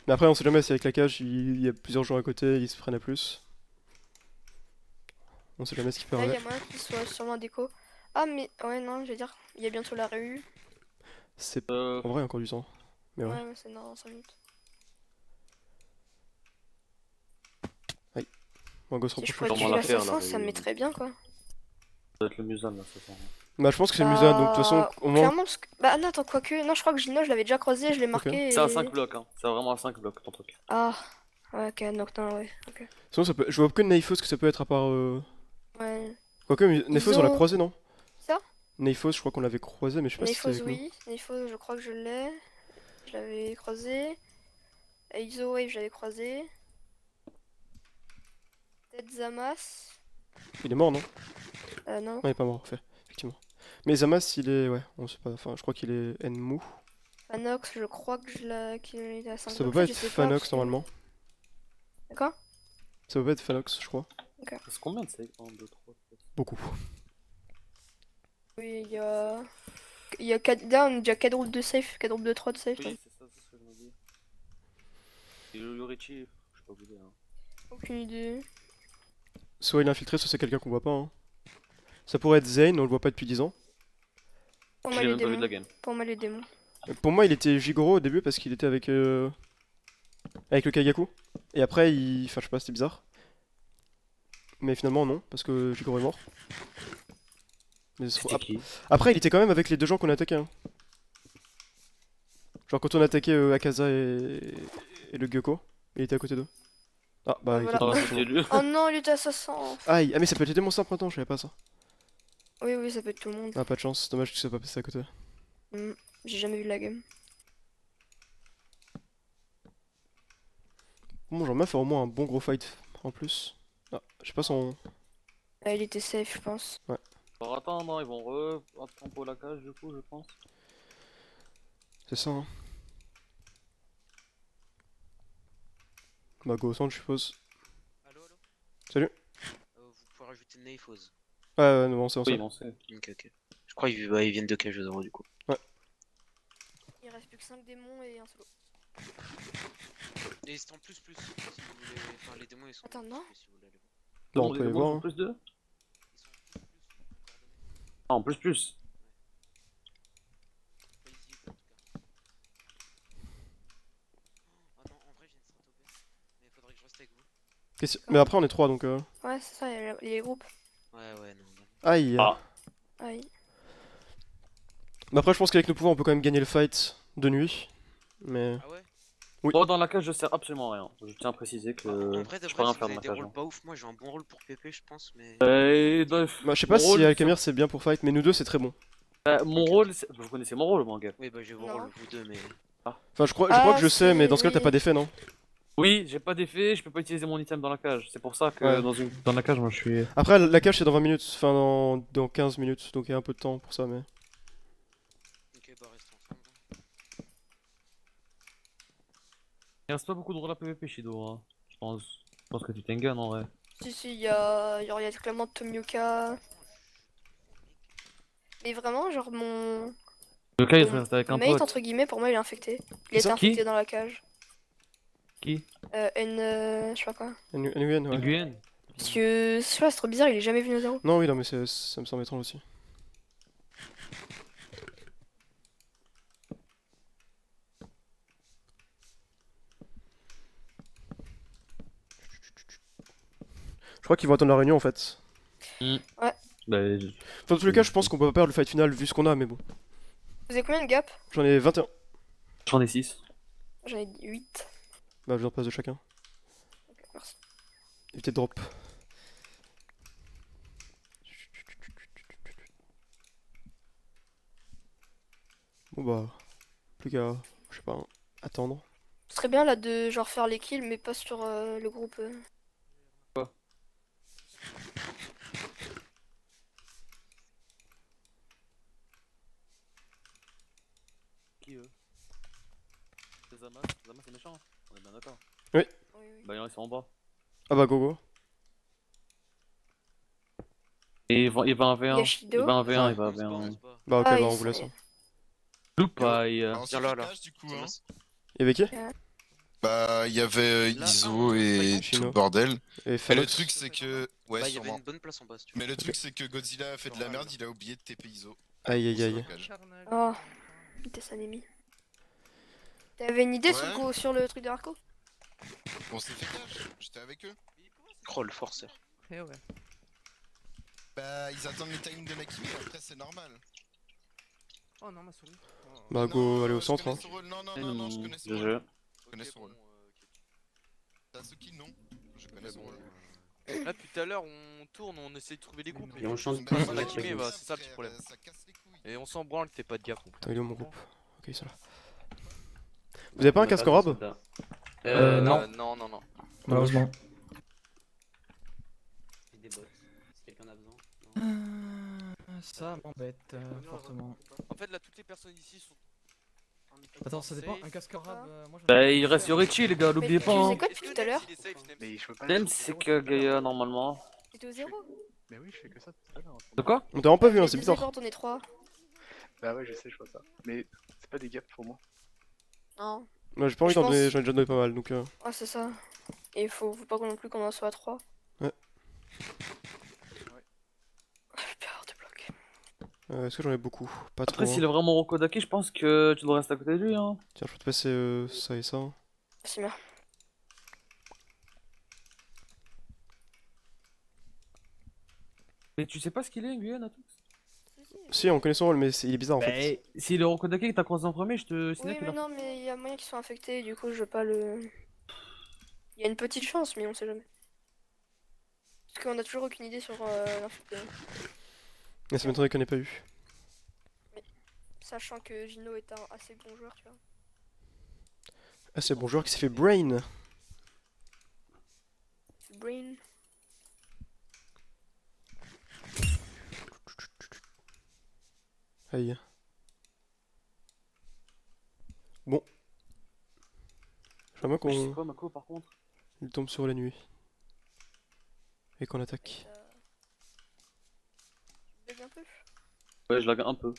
Mais après on sait jamais si avec la cage il y a plusieurs gens à côté, ils se prennent à plus. On sait jamais ce qui peut Là, il y arriver. a moyen qu'il soit sûrement en déco. Ah, mais ouais, non, je vais dire, il y a bientôt la réu. C'est en vrai encore du temps. Mais ouais. Ouais, c'est dans 5 minutes. Aïe. Bon, go se Si je rapproche. pouvais tuer l'assassin, ça me mettrait bien quoi. Ça doit être le Musan là, c'est ça. Bah je pense que c'est le Musa, donc de toute façon au moins. Clairement, parce que. Bah, non, attends, quoique. Non, je crois que Gino, je l'avais déjà croisé, je l'ai marqué. C'est à et- 5 blocs, hein. C'est vraiment à 5 blocs ton truc. Ah, ouais, ok, donc non, ouais, ok. Sinon ça peut. Je vois que Neifos que ça peut être à part. Ouais. Quoique Neifos on l'a croisé non? Ça Neifos je crois qu'on l'avait croisé mais je sais pas si Neifos, c'était avec nous. oui. Neifos, je crois que je l'ai. Je l'avais croisé. Iso Wave, je l'avais croisé. Peut-être Zamas. Il est mort non? Non. Ouais, il est pas mort, fait, effectivement. Mais Zamas il est. Ouais, on sait pas. Enfin je crois qu'il est Enmou. Fanox, je crois que je l'ai. Qu'il est à 5 Ça peut pas être Fanox normalement. D'accord. Ça peut pas être Fanox je crois. Ok. C'est combien de saves? 1, 2, 3, 4. Beaucoup. Oui, il y a. Il y a 4. Là, on a déjà 4 groupes de safe, 4 groupes de 3 de safe. Oui, c'est ça, c'est ce que je me dis. Et le Yorichi, je sais pas vous dire. Hein. Aucune idée. Soit il est infiltré, soit c'est quelqu'un qu'on voit pas. Hein. Ça pourrait être Zane, on le voit pas depuis 10 ans. Pour Je moi, l'ai les même pas vu de démons. la game. Pour moi, les démons. Pour moi il était Jigoro au début parce qu'il était avec le Kagaku. Et après il. Enfin je sais pas, c'était bizarre. Mais finalement non, parce que Jigoro est mort. Mais C'était qui? Après il était quand même avec les deux gens qu'on a attaqué. Hein. Genre quand on a attaqué Akaza et le Gyoko, il était à côté d'eux. Ah bah il Voilà. était pas c'était lui. Oh non, il était assassin. Aïe, ah mais ça peut être des monstres maintenant, je savais pas ça. Oui, oui, ça peut être tout le monde. Ah pas de chance, dommage que ça soit pas passé à côté. J'ai jamais vu la game. Bon j'aimerais bien faire au moins un bon gros fight en plus. Ah, je sais pas son... Ah, il était safe, je pense. Ouais. Alors attends, non, ils vont tempo la cage du coup, je pense. C'est ça hein. Bah go au centre je suppose. Allo, allo. Salut. Vous pouvez rajouter Neifos. Ouais, non, on sait, on sait. Oui, on sait. Ok, ok. Je crois qu'ils viennent de cage 0 du coup. Ouais. Il reste plus que 5 démons et un solo. Et c'est en plus, si vous voulez. Enfin, les démons ils sont. Attends, non. Si vous voulez aller voir. Bon, on peut les voir. Hein. Plus 2 Ah, en plus. Oh non, en vrai, j'ai une strat OP. Mais il faudrait que je reste avec vous. Mais après on est 3 donc... Ouais, c'est ça, il y a les groupes. Ouais, ouais, non. Aïe. Aïe. Mais après je pense qu'avec nos pouvoirs on peut quand même gagner le fight de nuit. Mais... Ah ouais? Oui. Bon, dans la cage je sers absolument à rien. Je tiens à préciser que En vrai, je peux rien si faire vous dans avez la des cage. rôles pas ouf, moi j'ai un bon rôle pour PP, je pense, mais. Bah, je sais pas si Alkemir c'est bien pour fight, mais nous deux c'est très bon. Mon rôle, vous connaissez mon rôle, mon gars. Oui, bah j'ai vos rôles, vous deux, mais. Enfin je crois que je sais, mais dans ce cas t'as pas d'effet non? Oui, j'ai pas d'effet, je peux pas utiliser mon item dans la cage. C'est pour ça que Ouais. dans la cage, moi je suis. Après, la cage c'est dans 20 minutes, enfin dans 15 minutes, donc il y a un peu de temps pour ça, mais. Ok, bah restons ensemble. Il reste pas beaucoup de rôles à PVP, Shido. Hein. Je pense que tu t'engages en vrai. Si, il y a clairement Tomioka. Mais vraiment, genre mon. Tomioka, il reste avec un mate, pote. entre guillemets, pour moi, il est infecté. Il C'est ça était infecté qui dans la cage. Qui Je sais pas quoi. Nguyen, ouais. Nguyen. Parce que, je sais pas, c'est trop bizarre, il est jamais venu au zéro. Non, oui, non, mais ça me semble étrange aussi. Je crois qu'ils vont attendre la réunion en fait. Ouais. Bah, Enfin, dans tous les cas, je pense qu'on peut pas perdre le fight final vu ce qu'on a, mais bon. Vous avez combien de gap? J'en ai 21. J'en ai 6. J'en ai 8. Bah, je leur passe de chacun. Ok, merci. Évitez de drop. Bon bah, plus qu'à, je sais pas, attendre. Ce serait bien là de genre faire les kills, mais pas sur le groupe. Quoi? Qui eux? C'est Zamas? Zamas c'est méchant, on est bien d'accord. Oui. Bah ils sont en bas. Ah bah go go. Et il va en V1. Yashido. Il va en V1, il va en V1. Bah ok, Ah, bah ils on vous sont- laisse. Hein. Loupaille. Viens là. du coup, hein. Il y avait qui? Bah, il y avait Iso et tout le bordel. Et Mais le Phoenix. truc, c'est que. Ouais, Bah, il y avait sûrement. une bonne place en bas, si tu veux. Mais le truc, c'est que Godzilla a fait de la merde, il a oublié de TP Iso. Aïe aïe aïe. Oh, vitesse anémie. T'avais une idée Ouais. sur le truc de Marco? On s'est fait cash, j'étais avec eux. Oh, le forceur. Eh ouais. Bah, ils attendent les timings de Nakimi, après c'est normal. Oh non, ma souris. Bah go, allez au centre. Hein. Non, non, non, non, je connais son Je. rôle. Je connais son rôle. Sasuke, non. Je connais son rôle. Là, depuis tout à l'heure, on tourne, on essaie de trouver les groupes. Et on chante Personne pas, n'a c'est teamé, vrai. bah, c'est ça le petit problème. Et on s'en branle que t'aies pas de gap. Putain, il est où mon groupe? Ok, ils sont là. Vous avez pas un casque en robe? Non. Non, non, non. Malheureusement. Des bots. Si quelqu'un a besoin. Ça m'embête fortement. En fait, là, toutes les personnes ici sont. Attends, ça dépend. Un casque arabe, moi j'en ai- Bah, il reste Yorichi, les gars, l'oubliez Mais pas. tu Hein. faisais quoi depuis tout à l'heure? Mais je peux pas. Même c'est que Gaïa, normalement. T'étais au zéro? Mais oui, je fais que ça tout à l'heure. De quoi? On t'a vraiment pas vu, hein, c'est T'es bizarre. d'accord, t'en es 3. Bah ouais, je sais, je vois ça. Mais c'est pas des gaps pour moi. Non. Moi j'ai pas envie Je d'en donner, pense- j'en ai déjà donné pas mal donc. Ah, c'est ça. Et faut pas non plus qu'on en soit à 3. Ouais. Est-ce que j'en ai beaucoup? Pas trop. Après, s'il est vraiment Rokodaki, je pense que tu dois rester à côté de lui. Hein. Tiens, je peux te passer ça et ça. C'est bien. Mais tu sais pas ce qu'il est, Nguyen, à tout? Si, on connaît son rôle, mais il est bizarre en Bah, fait. s'il est Rokodaki que t'as croisé en premier, je te signale Oui, qu'il mais non, mais il y a moyen qu'ils soient infectés, du coup, je veux pas le. Il y a une petite chance, mais on sait jamais. Parce qu'on a toujours aucune idée sur l'infecté. Mais ça m'étonnerait qu'on ait pas eu. Sachant que Gino est un assez bon joueur, tu vois. Ah, c'est le bon joueur qui s'est fait brain. Brain. Aïe. Bon. J'aimerais Je sais qu'on pas, Mako, par contre. il tombe sur la nuit. Et qu'on attaque. Bug un peu. Ouais, je lag un peu.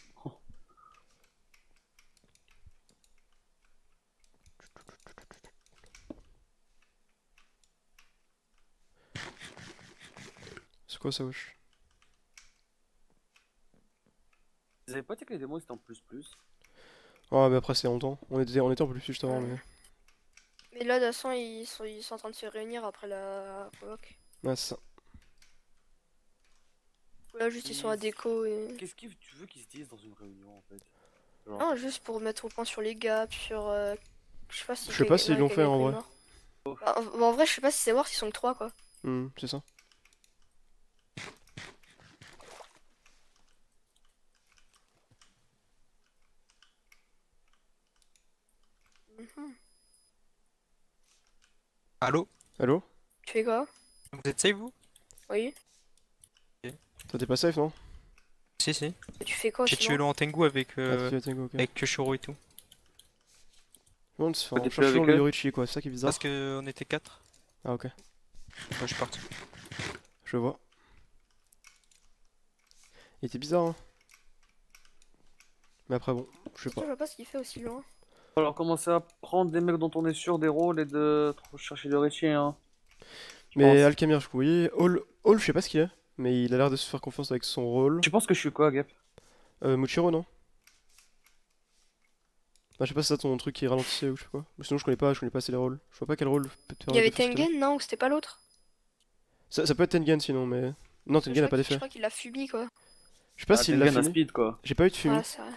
C'est quoi ça, wesh? Vous avez pas dit que les démos c'était en plus plus? Ah, mais après c'est longtemps. On était en plus juste avant, mais. Mais là, de toute façon, ils sont en train de se réunir après la provoque. Ah, c'est ça. Là, juste ils sont à déco et. Qu'est-ce que tu veux qu'ils se disent dans une réunion en fait? Genre... Non, juste pour mettre au point sur les gaps, sur. Je sais pas si. Je sais pas s'ils l'ont fait en vrai. Bah, en vrai, je sais pas si c'est voir s'ils sont que 3 quoi. C'est ça. Allô? Allô? Tu fais quoi? Vous êtes safe vous? Oui. Toi t'es pas safe non? Si si. Tu fais quoi J'ai sinon? tué le Tengu avec Ah, tu tué Tengu, ok. avec Shoro et tout. Non, on se fait T'es en plus cherchant avec le eux Yorichi quoi, c'est ça qui est bizarre. Parce que on était 4. Ah ok, Ouais, je suis parti. je vois. Il était bizarre hein. Mais après bon, je sais Je pas. vois pas ce qu'il fait aussi loin. Alors commencer à prendre des mecs dont on est sûr des rôles et de chercher le Richie hein. Mais Alcamir, oui, Hall, je sais pas ce qu'il est, mais il a l'air de se faire confiance avec son rôle. Tu penses que je suis quoi, Gap? Muchiro, non? Bah, je sais pas si c'est ça ton truc qui ralentissait ou je sais pas. Mais sinon, je connais pas assez les rôles. Je vois pas quel rôle peut te faire Il y avait des effets Tengen, non? Ou c'était pas l'autre? ça peut être Tengen sinon, mais. Non, Tengen a pas Je d'effet. crois qu'il a Fubi quoi. Je sais pas s'il l'a Tengen a fini. speed quoi. J'ai pas eu de Fumi. Ah, c'est vrai.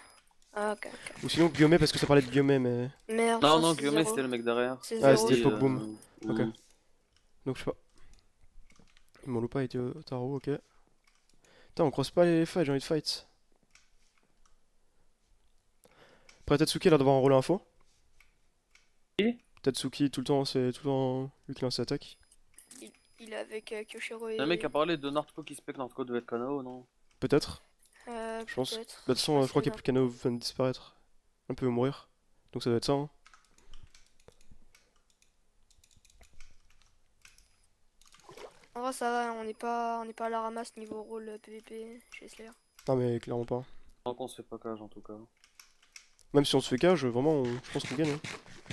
Ah, ok, ok. Ou sinon Guillaume parce que ça parlait de Guillaume, mais. Merde. Non, ça, non, c'est Guillaume zéro. c'était le mec derrière. C'est Ah, zéro. c'était Pokeboom. Ok. mm. Donc, je sais pas. Mon loupa était au tarot, ok. Putain, on croise pas les fights, j'ai envie de fight. Après, Tatsuki a l'air d'avoir un rôle info. Qui? Tatsuki, tout le temps, c'est tout le temps lui qui lance l'attaque. Il est avec Kyoshiro et. Le mec a parlé de Naruto qui spec Naruto devait être Kano, non? Peut-être. Je pense. peut-être. Bah, de toute façon, je crois qu'il y a plus de Kano vient de disparaître. Un peu mourir. Donc ça doit être ça. Hein. En vrai, ça va, on n'est pas à la ramasse niveau rôle PVP chez Slayer. Ah, mais clairement pas. Tant qu'on se fait pas cage en tout cas. Même si on se fait cage, vraiment, je pense qu'on gagne. Hein.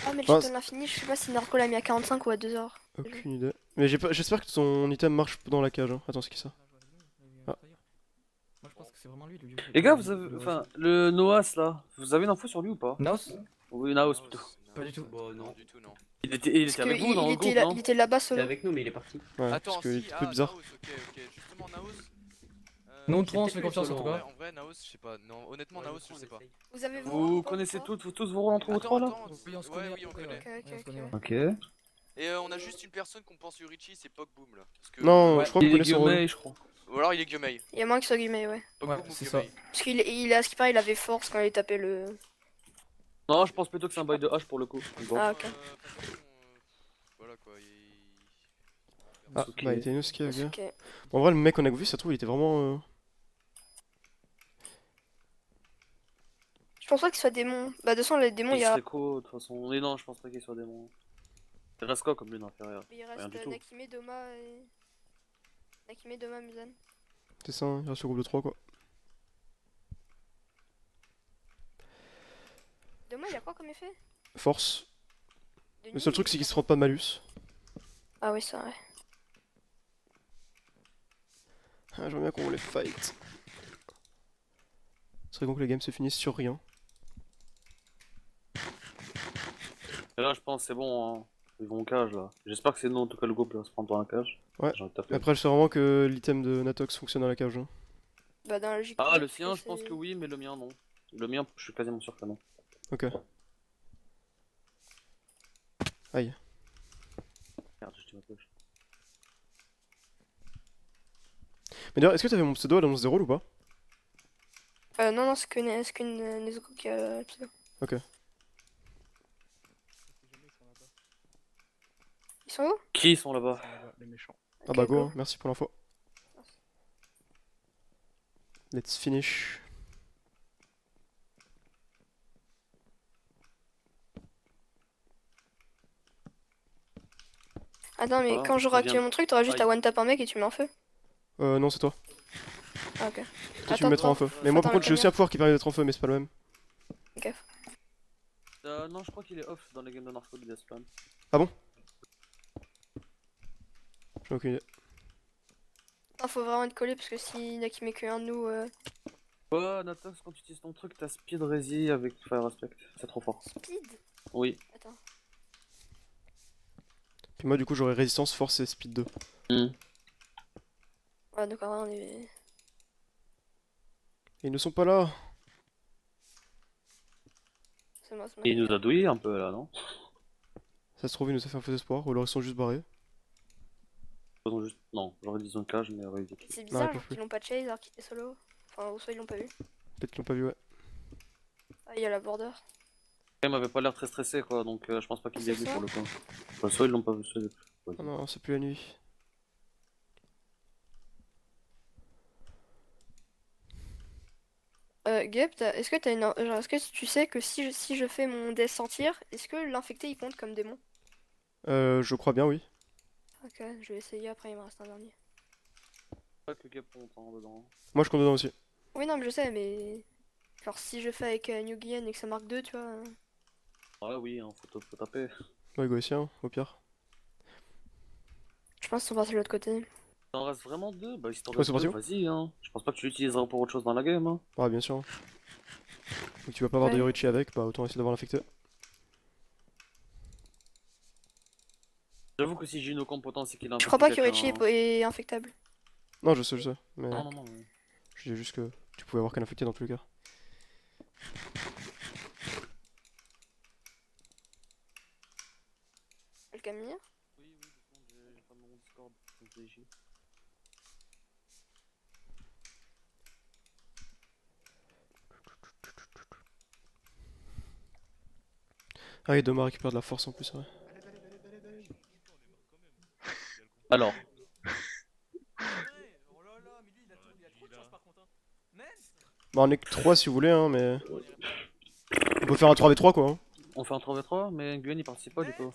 Ah, mais le Enfin, jeton de l'infini, je sais pas si Narco l'a mis à 45 ou à 2 heures. aucune idée. Mais j'espère que ton item marche dans la cage. Hein. Attends, c'est qui ça? Ah. Moi je pense que c'est vraiment lui le vieux. Les gars, vous avez. Enfin, le Noas là, vous avez une info sur lui ou pas? Naos? Oui, Naos plutôt. Pas du tout. Bon, non, du tout, non. Il était avec vous dans le groupe, non? Il était là-bas solo. Il est avec nous, mais il est parti. Ouais, Attends, parce qu'il si, est un peu bizarre. Naos, ok, justement, Naos. Nous, il trois, on était se fait plus confiance, solo, en tout cas. En vrai, Naos, je sais pas. Non, honnêtement, Naos, je sais pas. Vous avez Vous connaissez tous vos rôles entre vous trois là? Oui, on se Ouais, connaît. oui, on connaît. Ok. Et on a juste une personne qu'on pense Yorichi, c'est Pokeboom là. Parce que... Non, je crois qu'on Il est connaît son rôle. Guillaume, je crois. Ou alors il est Guillaume. Il y a moins que soit Guillemets, ouais. Ouais, c'est ça. Parce qu'il à ce qui paraît, il avait force quand il tapait le. Non, je pense plutôt que c'est un bail de hache pour le coup. Bon. Ah, ok. Voilà quoi. Ah, bah, il était Inosuke, ok. Ok. Bon, en vrai, le mec qu'on a vu, ça se trouve, il était vraiment. Je pense pas qu'il soit démon. Bah, de toute façon, les démons, il y Il a. serait quoi de toute façon? Mais non, je pense pas qu'il soit démon. Il reste quoi comme lune inférieure? Il Rien reste du tout. Nakime, Doma et. Nakime, Doma, Musan. C'est ça, hein, il reste le groupe de 3 quoi. Doma, il a quoi comme effet? Force. De Le seul truc, c'est qu'il se prend pas de malus. Ah, oui, c'est vrai. Ah, j'aimerais bien qu'on les fight. Ce serait con que les games se finissent sur rien. Et là, je pense que c'est bon, hein. Ils vont en cage là. J'espère que c'est nous en tout cas le groupe va se prendre dans la cage. Ouais. J'ai envie de taper. Après, je sais vraiment que l'item de Natox fonctionne dans la cage. Hein. Bah, dans la logique. Ah, le sien, je pense que oui, mais le mien non. Le mien, je suis quasiment sûr que non. Ok. Aïe. Merde, je ma poche. Mais d'ailleurs, est-ce que t'avais mon pseudo à l'annonce des rôles ou pas? Non, non, c'est qu'une Nezuko qui a le pseudo. Ok. Ils sont où? Qui sont là-bas? Les méchants. Ah bah go, hein, merci pour l'info. Let's finish. Attends, mais Ah, quand j'aurai activé mon truc, t'auras juste à one tap un mec et tu mets en feu. Non, c'est toi. Ah, ok. Toi, tu me mettras en feu. Mais moi, par contre, j'ai aussi un pouvoir qui permet d'être en feu, mais c'est pas le même. Ok. Non, je crois qu'il est off dans les games de Narco du Deathplan. Ah bon? J'ai aucune idée. Ah, faut vraiment être collé parce que si Naki met que un de nous. Ouais, Natox, quand tu utilises ton truc, t'as speed resi avec Fire Aspect. C'est trop fort. Speed? Oui. Attends. Puis moi, du coup, j'aurai résistance, force et speed 2. Ouais, donc en vrai, on est. Ils ne sont pas là. C'est moi, c'est moi. Il nous a douillé un peu là, non? Ça se trouve, ils nous a fait un faux espoir, ou alors ils sont juste barrés. Non, j'aurais dit zone cage, mais ouais, C'est bizarre, genre qu'ils l'ont pas chase alors qu'ils étaient solo. Enfin, ou soit ils l'ont pas vu. Peut-être qu'ils l'ont pas vu, ouais. Ah, il y a la border. Il m'avait pas l'air très stressé quoi, donc je pense pas qu'il l'ait C'est vu ça pour le coup. Enfin, soit ils l'ont pas vu, soit... Ah non, c'est plus la nuit. Gep, est-ce que t'as une... genre, est-ce que tu sais que si je fais mon death sentir, est-ce que l'infecté il compte comme démon? Je crois bien, oui. Ok, je vais essayer, après il me reste un dernier. Pas que Gap compte hein, dedans. Moi je compte dedans aussi. Oui non mais je sais mais... Genre si je fais avec New Guian et que ça marque 2 tu vois... Ouais oui, hein, faut taper. Ouais, Goïtien, au pire. Je pense qu'ils sont partis de l'autre côté. T'en reste vraiment 2? Bah si t'en Ouais, restes c'est parti 2, vas-y hein. Je pense pas que tu l'utiliseras pour autre chose dans la game hein. Ouais, bien sûr. Donc tu vas pas avoir de Ouais. Yorichi avec, bah autant essayer d'avoir l'infecté. J'avoue que si j'ai une compétence c'est qu'il a Je crois pas que Yorichi est infectable. Non, je sais, mais Non. je dis juste que tu pouvais avoir qu'un infecté dans tous les cas. Le Camille. Oui, j'ai pas mon Discord, donc j'ai... Ah, et Doma récupère de la force en plus, ouais. Alors. Bah, on est que 3 si vous voulez, hein, mais. On peut faire un 3v3 quoi. Hein. On fait un 3v3, mais Nguyen il participe pas du coup.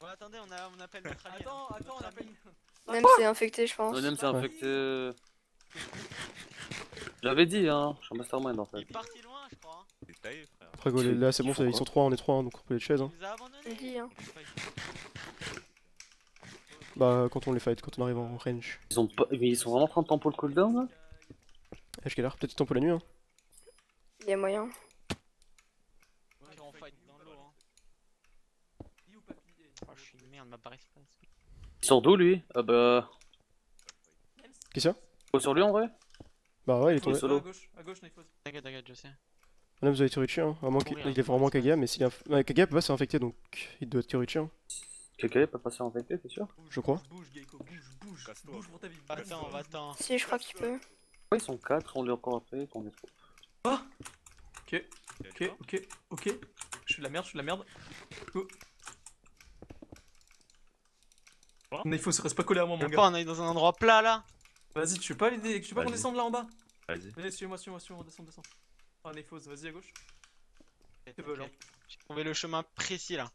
Bon, attendez, on appelle notre ami. Attends, on appelle. Même c'est infecté je pense. Même c'est infecté. J'avais dit hein, je suis un mastermind en fait. Il est parti loin, je crois. Détaillé, frère. Après, go, là c'est bon, ils sont 3, on est 3, hein, donc on peut les chaises. Hein. Il nous a abandonné. On dit hein. Bah, quand on les fight, quand on arrive en range. Ils sont vraiment en train de tempo le cooldown là? H quelle heure? Peut-être temps pour la nuit, hein. Il y a moyen. Ok, on fight dans l'eau. Hein. Oh, je suis une merde, ma barre espace. Il sort d'où lui? Ah bah. Qui ça? Sur lui en vrai? Bah ouais, il est tombé. solo. À gauche, Nifos. T'inquiète, je sais. Là vous avez Kyorichi, hein. À moins qu'il est vraiment Kaga, mais s'il a. Ouais, Kaga peut pas c'est infecté donc il doit être Kyorichi, hein. Quelqu'un peut passer en infecté, t'es sûr? Je crois. Bouge, Geiko, bouge pour ta vie. Va-t'en. Si je crois qu'il peut. Ouais, ils sont 4, on l'est encore après, qu'on est trop. Ah ok. Je suis de la merde, Go. Nifos, reste pas collé à moi, mon Même gars. pas, on est dans un endroit plat là. Vas-y, tu veux pas l'aider, tu veux pas qu'on Vas-y. descende là en bas? Vas-y. Vas-y, suis-moi, descends. Ah, Nifos, vas-y à gauche. C'est bon, là. J'ai trouvé le chemin précis là.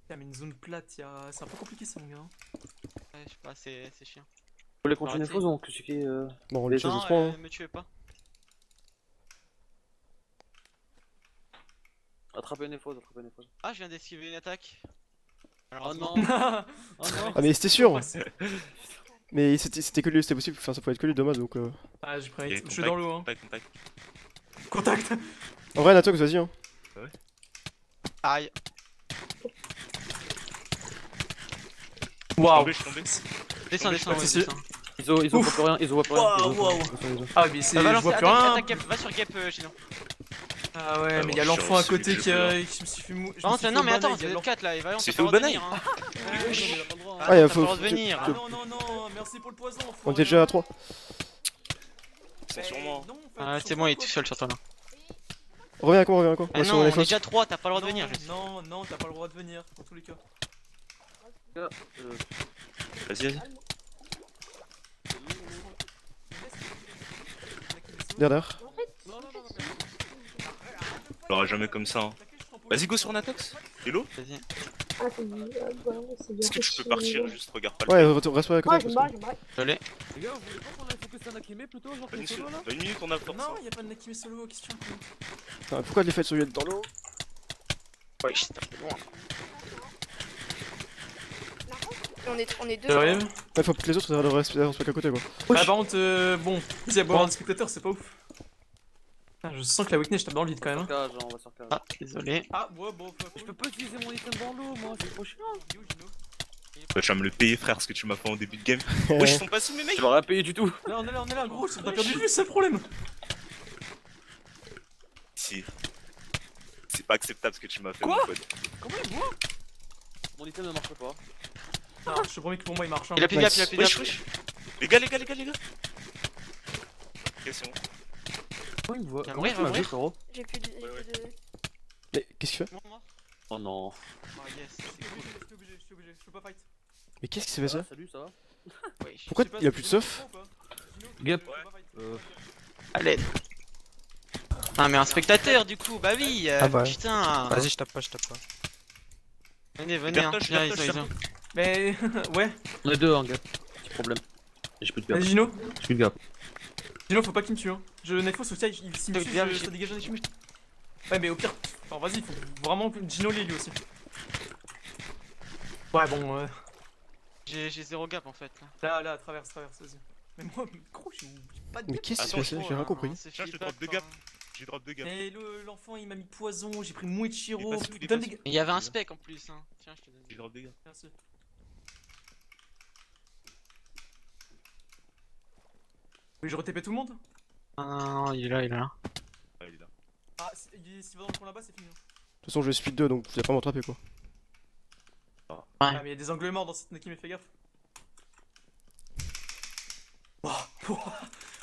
Putain, mais une zone plate, c'est un peu compliqué ça, mon gars. Ouais, je sais pas, c'est chiant. Vous voulez continuer faux donc c'est qui Bon, on les chaise de 3, hein. Me tuez pas. Attrapez une fausse, Ah, je viens d'esquiver une attaque. Alors, Oh non. Oh non. Ah, mais c'était sûr! Mais c'était que lui, c'était possible, enfin ça pouvait être que lui, dommage donc. Ah, j'ai pris. Ok, Je suis dans l'eau, hein. Contact. En vrai, Natox, vas-y, hein. Ouais. Aïe. Waouh. Je suis tombé. Descends, Pas de soucis. Ils ont pas plus rien, ils ont pas plus rien. Waouh. Ah, mais c'est. Je vois plus rien. Va sur Gap, Gino. Ah ouais, mais il y a l'enfant à côté qui me suffit mou. Non, mais attends, vous êtes 4 là, et Vaillant, C'est t'as fait pas au le droit de banaille. venir. Hein. Ah, T'as il pas faut- le droit de venir. Ah non, merci pour le poison. On était déjà à 3. C'est sûrement. Ah, c'est bon, il est tout seul sur toi là. Reviens à quoi, Ah non, on est déjà 3, t'as pas le droit de venir. Non, t'as pas le droit de venir, dans tous les cas. Vas-y. Derrière. Je l'aurai jamais comme ça. Hein. Vas-y, go sur Natox. Hello. Vas-y. Ah, c'est bien, c'est bien. Est-ce que tu peux partir? Juste regarde pas le Ouais, reste pas à côté. Ouais, je me barre. Je l'ai. Les gars, vous voulez pas qu'on aille focus un Akime plutôt, genre Une qu'il est solo là? minute, on a le temps. Non, y'a pas de Nakime solo, question. Putain, pourquoi les fêtes sont dans l'eau? Ouais, je suis un peu loin. On est deux. J'arrive. Ouais, faut que les autres restent pas qu'à côté quoi. Ah, par contre, bon, si y'a beau un spectateur, c'est pas ouf. Putain, je sens que la weakness, je tape dans le vide quand même. Hein. Cage, on va sur cage. Ah, désolé. Ah, ouais, bon, Je peux pas utiliser mon item dans l'eau, moi, c'est trop chiant. Bah, tu vas me le payer, frère, ce que tu m'as fait en début de game. Wesh, ils sont pas sous mes mecs. Tu vas rien payer du tout. Là, on est là, gros, on a perdu de vue, c'est le problème. Si. C'est pas acceptable ce que tu m'as fait, Quoi mon pote. Comment il voit? Mon item ne marche pas. Non, je te promets que pour moi il marche. Hein. Il a plus de gap, il a plus de Wesh, gap. wesh. Les gars. Ok, c'est bon. Oh, il me voit. Viens Comment mourir, tu m'as va vu, mourir. frérot? J'ai plus de. Mais qu'est-ce qu'il fait? Oh non. Ah yes, c'est cool. Je suis obligé, je peux pas fight. Mais qu'est-ce qui s'est passé? Salut, ça va? Pourquoi il a plus de soft? Gap. Allez. Ah mais un spectateur du coup, bah oui, Ah bah ouais. putain. Vas-y, je tape pas, je tape pas. Venez, venez, hein. Viens, viens. Mais ouais. On est deux, hein, gap. Petit problème. Et j'ai plus de gap. Vas-y, Gino. J'ai plus de gap. Gino, faut pas qu'il me tue. Hein. Je Nefo, Sophia, s'il me tue, je dégage un échec. Ouais, mais au pire. Enfin, vas-y, faut vraiment que Gino l'ait lui aussi. Ouais, bon. J'ai 0 gap en fait. Là. Là, traverse, vas-y. Mais moi, gros, j'ai pas de Mais gap. qu'est-ce qui s'est passé? J'ai rien compris. Là, je te drop 2 gaps. J'ai drop 2 gaps. Et l'enfant, il m'a mis poison, j'ai pris Muichiro. Il Donne des gars. Il y avait un spec en plus, hein. Tiens, je te donne. J'ai drop 2 gaps. Merci. Oui, je retépé tout le monde? Non, il est là, il est là. Ouais, il est là. Ah, s'il va dans le coin là-bas, c'est fini. De toute façon, je vais speed 2 donc vous allez pas m'attraper quoi. Ah, mais il y a des angles morts dans cette Naki, mais fais gaffe.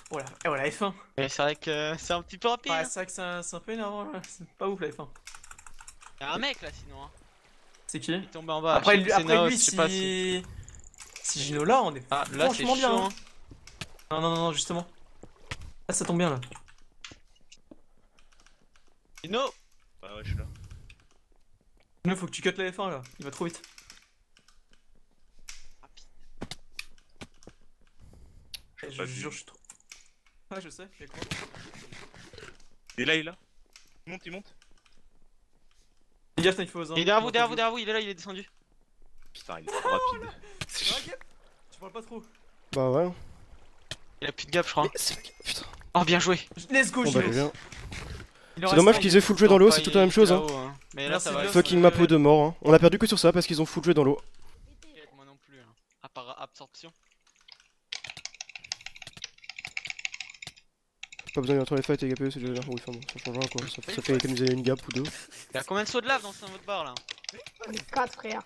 Voilà, et voilà F1. Et c'est vrai que c'est un petit peu rapide. Ouais, Hein. c'est vrai que c'est un peu énervant là, c'est pas ouf la F1. Y'a un mec là sinon. Hein. C'est qui? Il est tombé en bas. Après, Je sais que c'est Naos, lui, je sais pas si. Si Gino là, on est Ah, là c'est franchement chaud. bien. Hein. Non, justement. Là, ça tombe bien là. Gino. Ouais, je suis là. Gino, faut que tu cut la F1 là, il va trop vite. Je jure, je suis trop. Ah, je sais, mais quoi? Il est là. Il monte. Fais gaffe, il faut oser. Il est derrière vous, il est là, il est descendu. Putain, il est trop rapide. Tu parles pas trop. Bah ouais. Il a plus de gap, je crois. Putain. Oh, bien joué. Let's go, Bon bah Gino. j'ai bien. Il en C'est reste dommage un, qu'ils aient full joué dans l'eau, c'est tout la même chose hein. Mais là ça va. Fucking map de mort hein. On a perdu que sur ça parce qu'ils ont full joué dans l'eau. Moi non plus, hein. À part absorption. Pas besoin d'y entrer les fights et gaper, c'est déjà bien. Oui, enfin bon, ça change rien quoi. Ça fait économiser une gap ou deux. Il y a combien de sauts de lave dans votre bar là? 4 frère.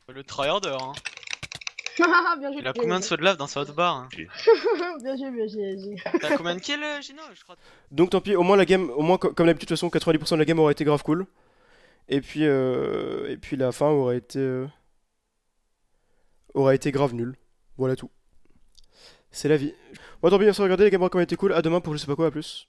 Le tryharder hein. Bien joué. Il a combien de sauts de lave dans sa haute barre hein? Bien joué. T'as combien de kills Gino je crois? Donc tant pis, au moins la game, comme d'habitude de toute façon 90% de la game aurait été grave cool. Et puis la fin aurait été grave nulle. Voilà tout. C'est la vie. Bon tant pis, merci de regarder, les games ont quand même été cool. À demain pour je sais pas quoi, à plus.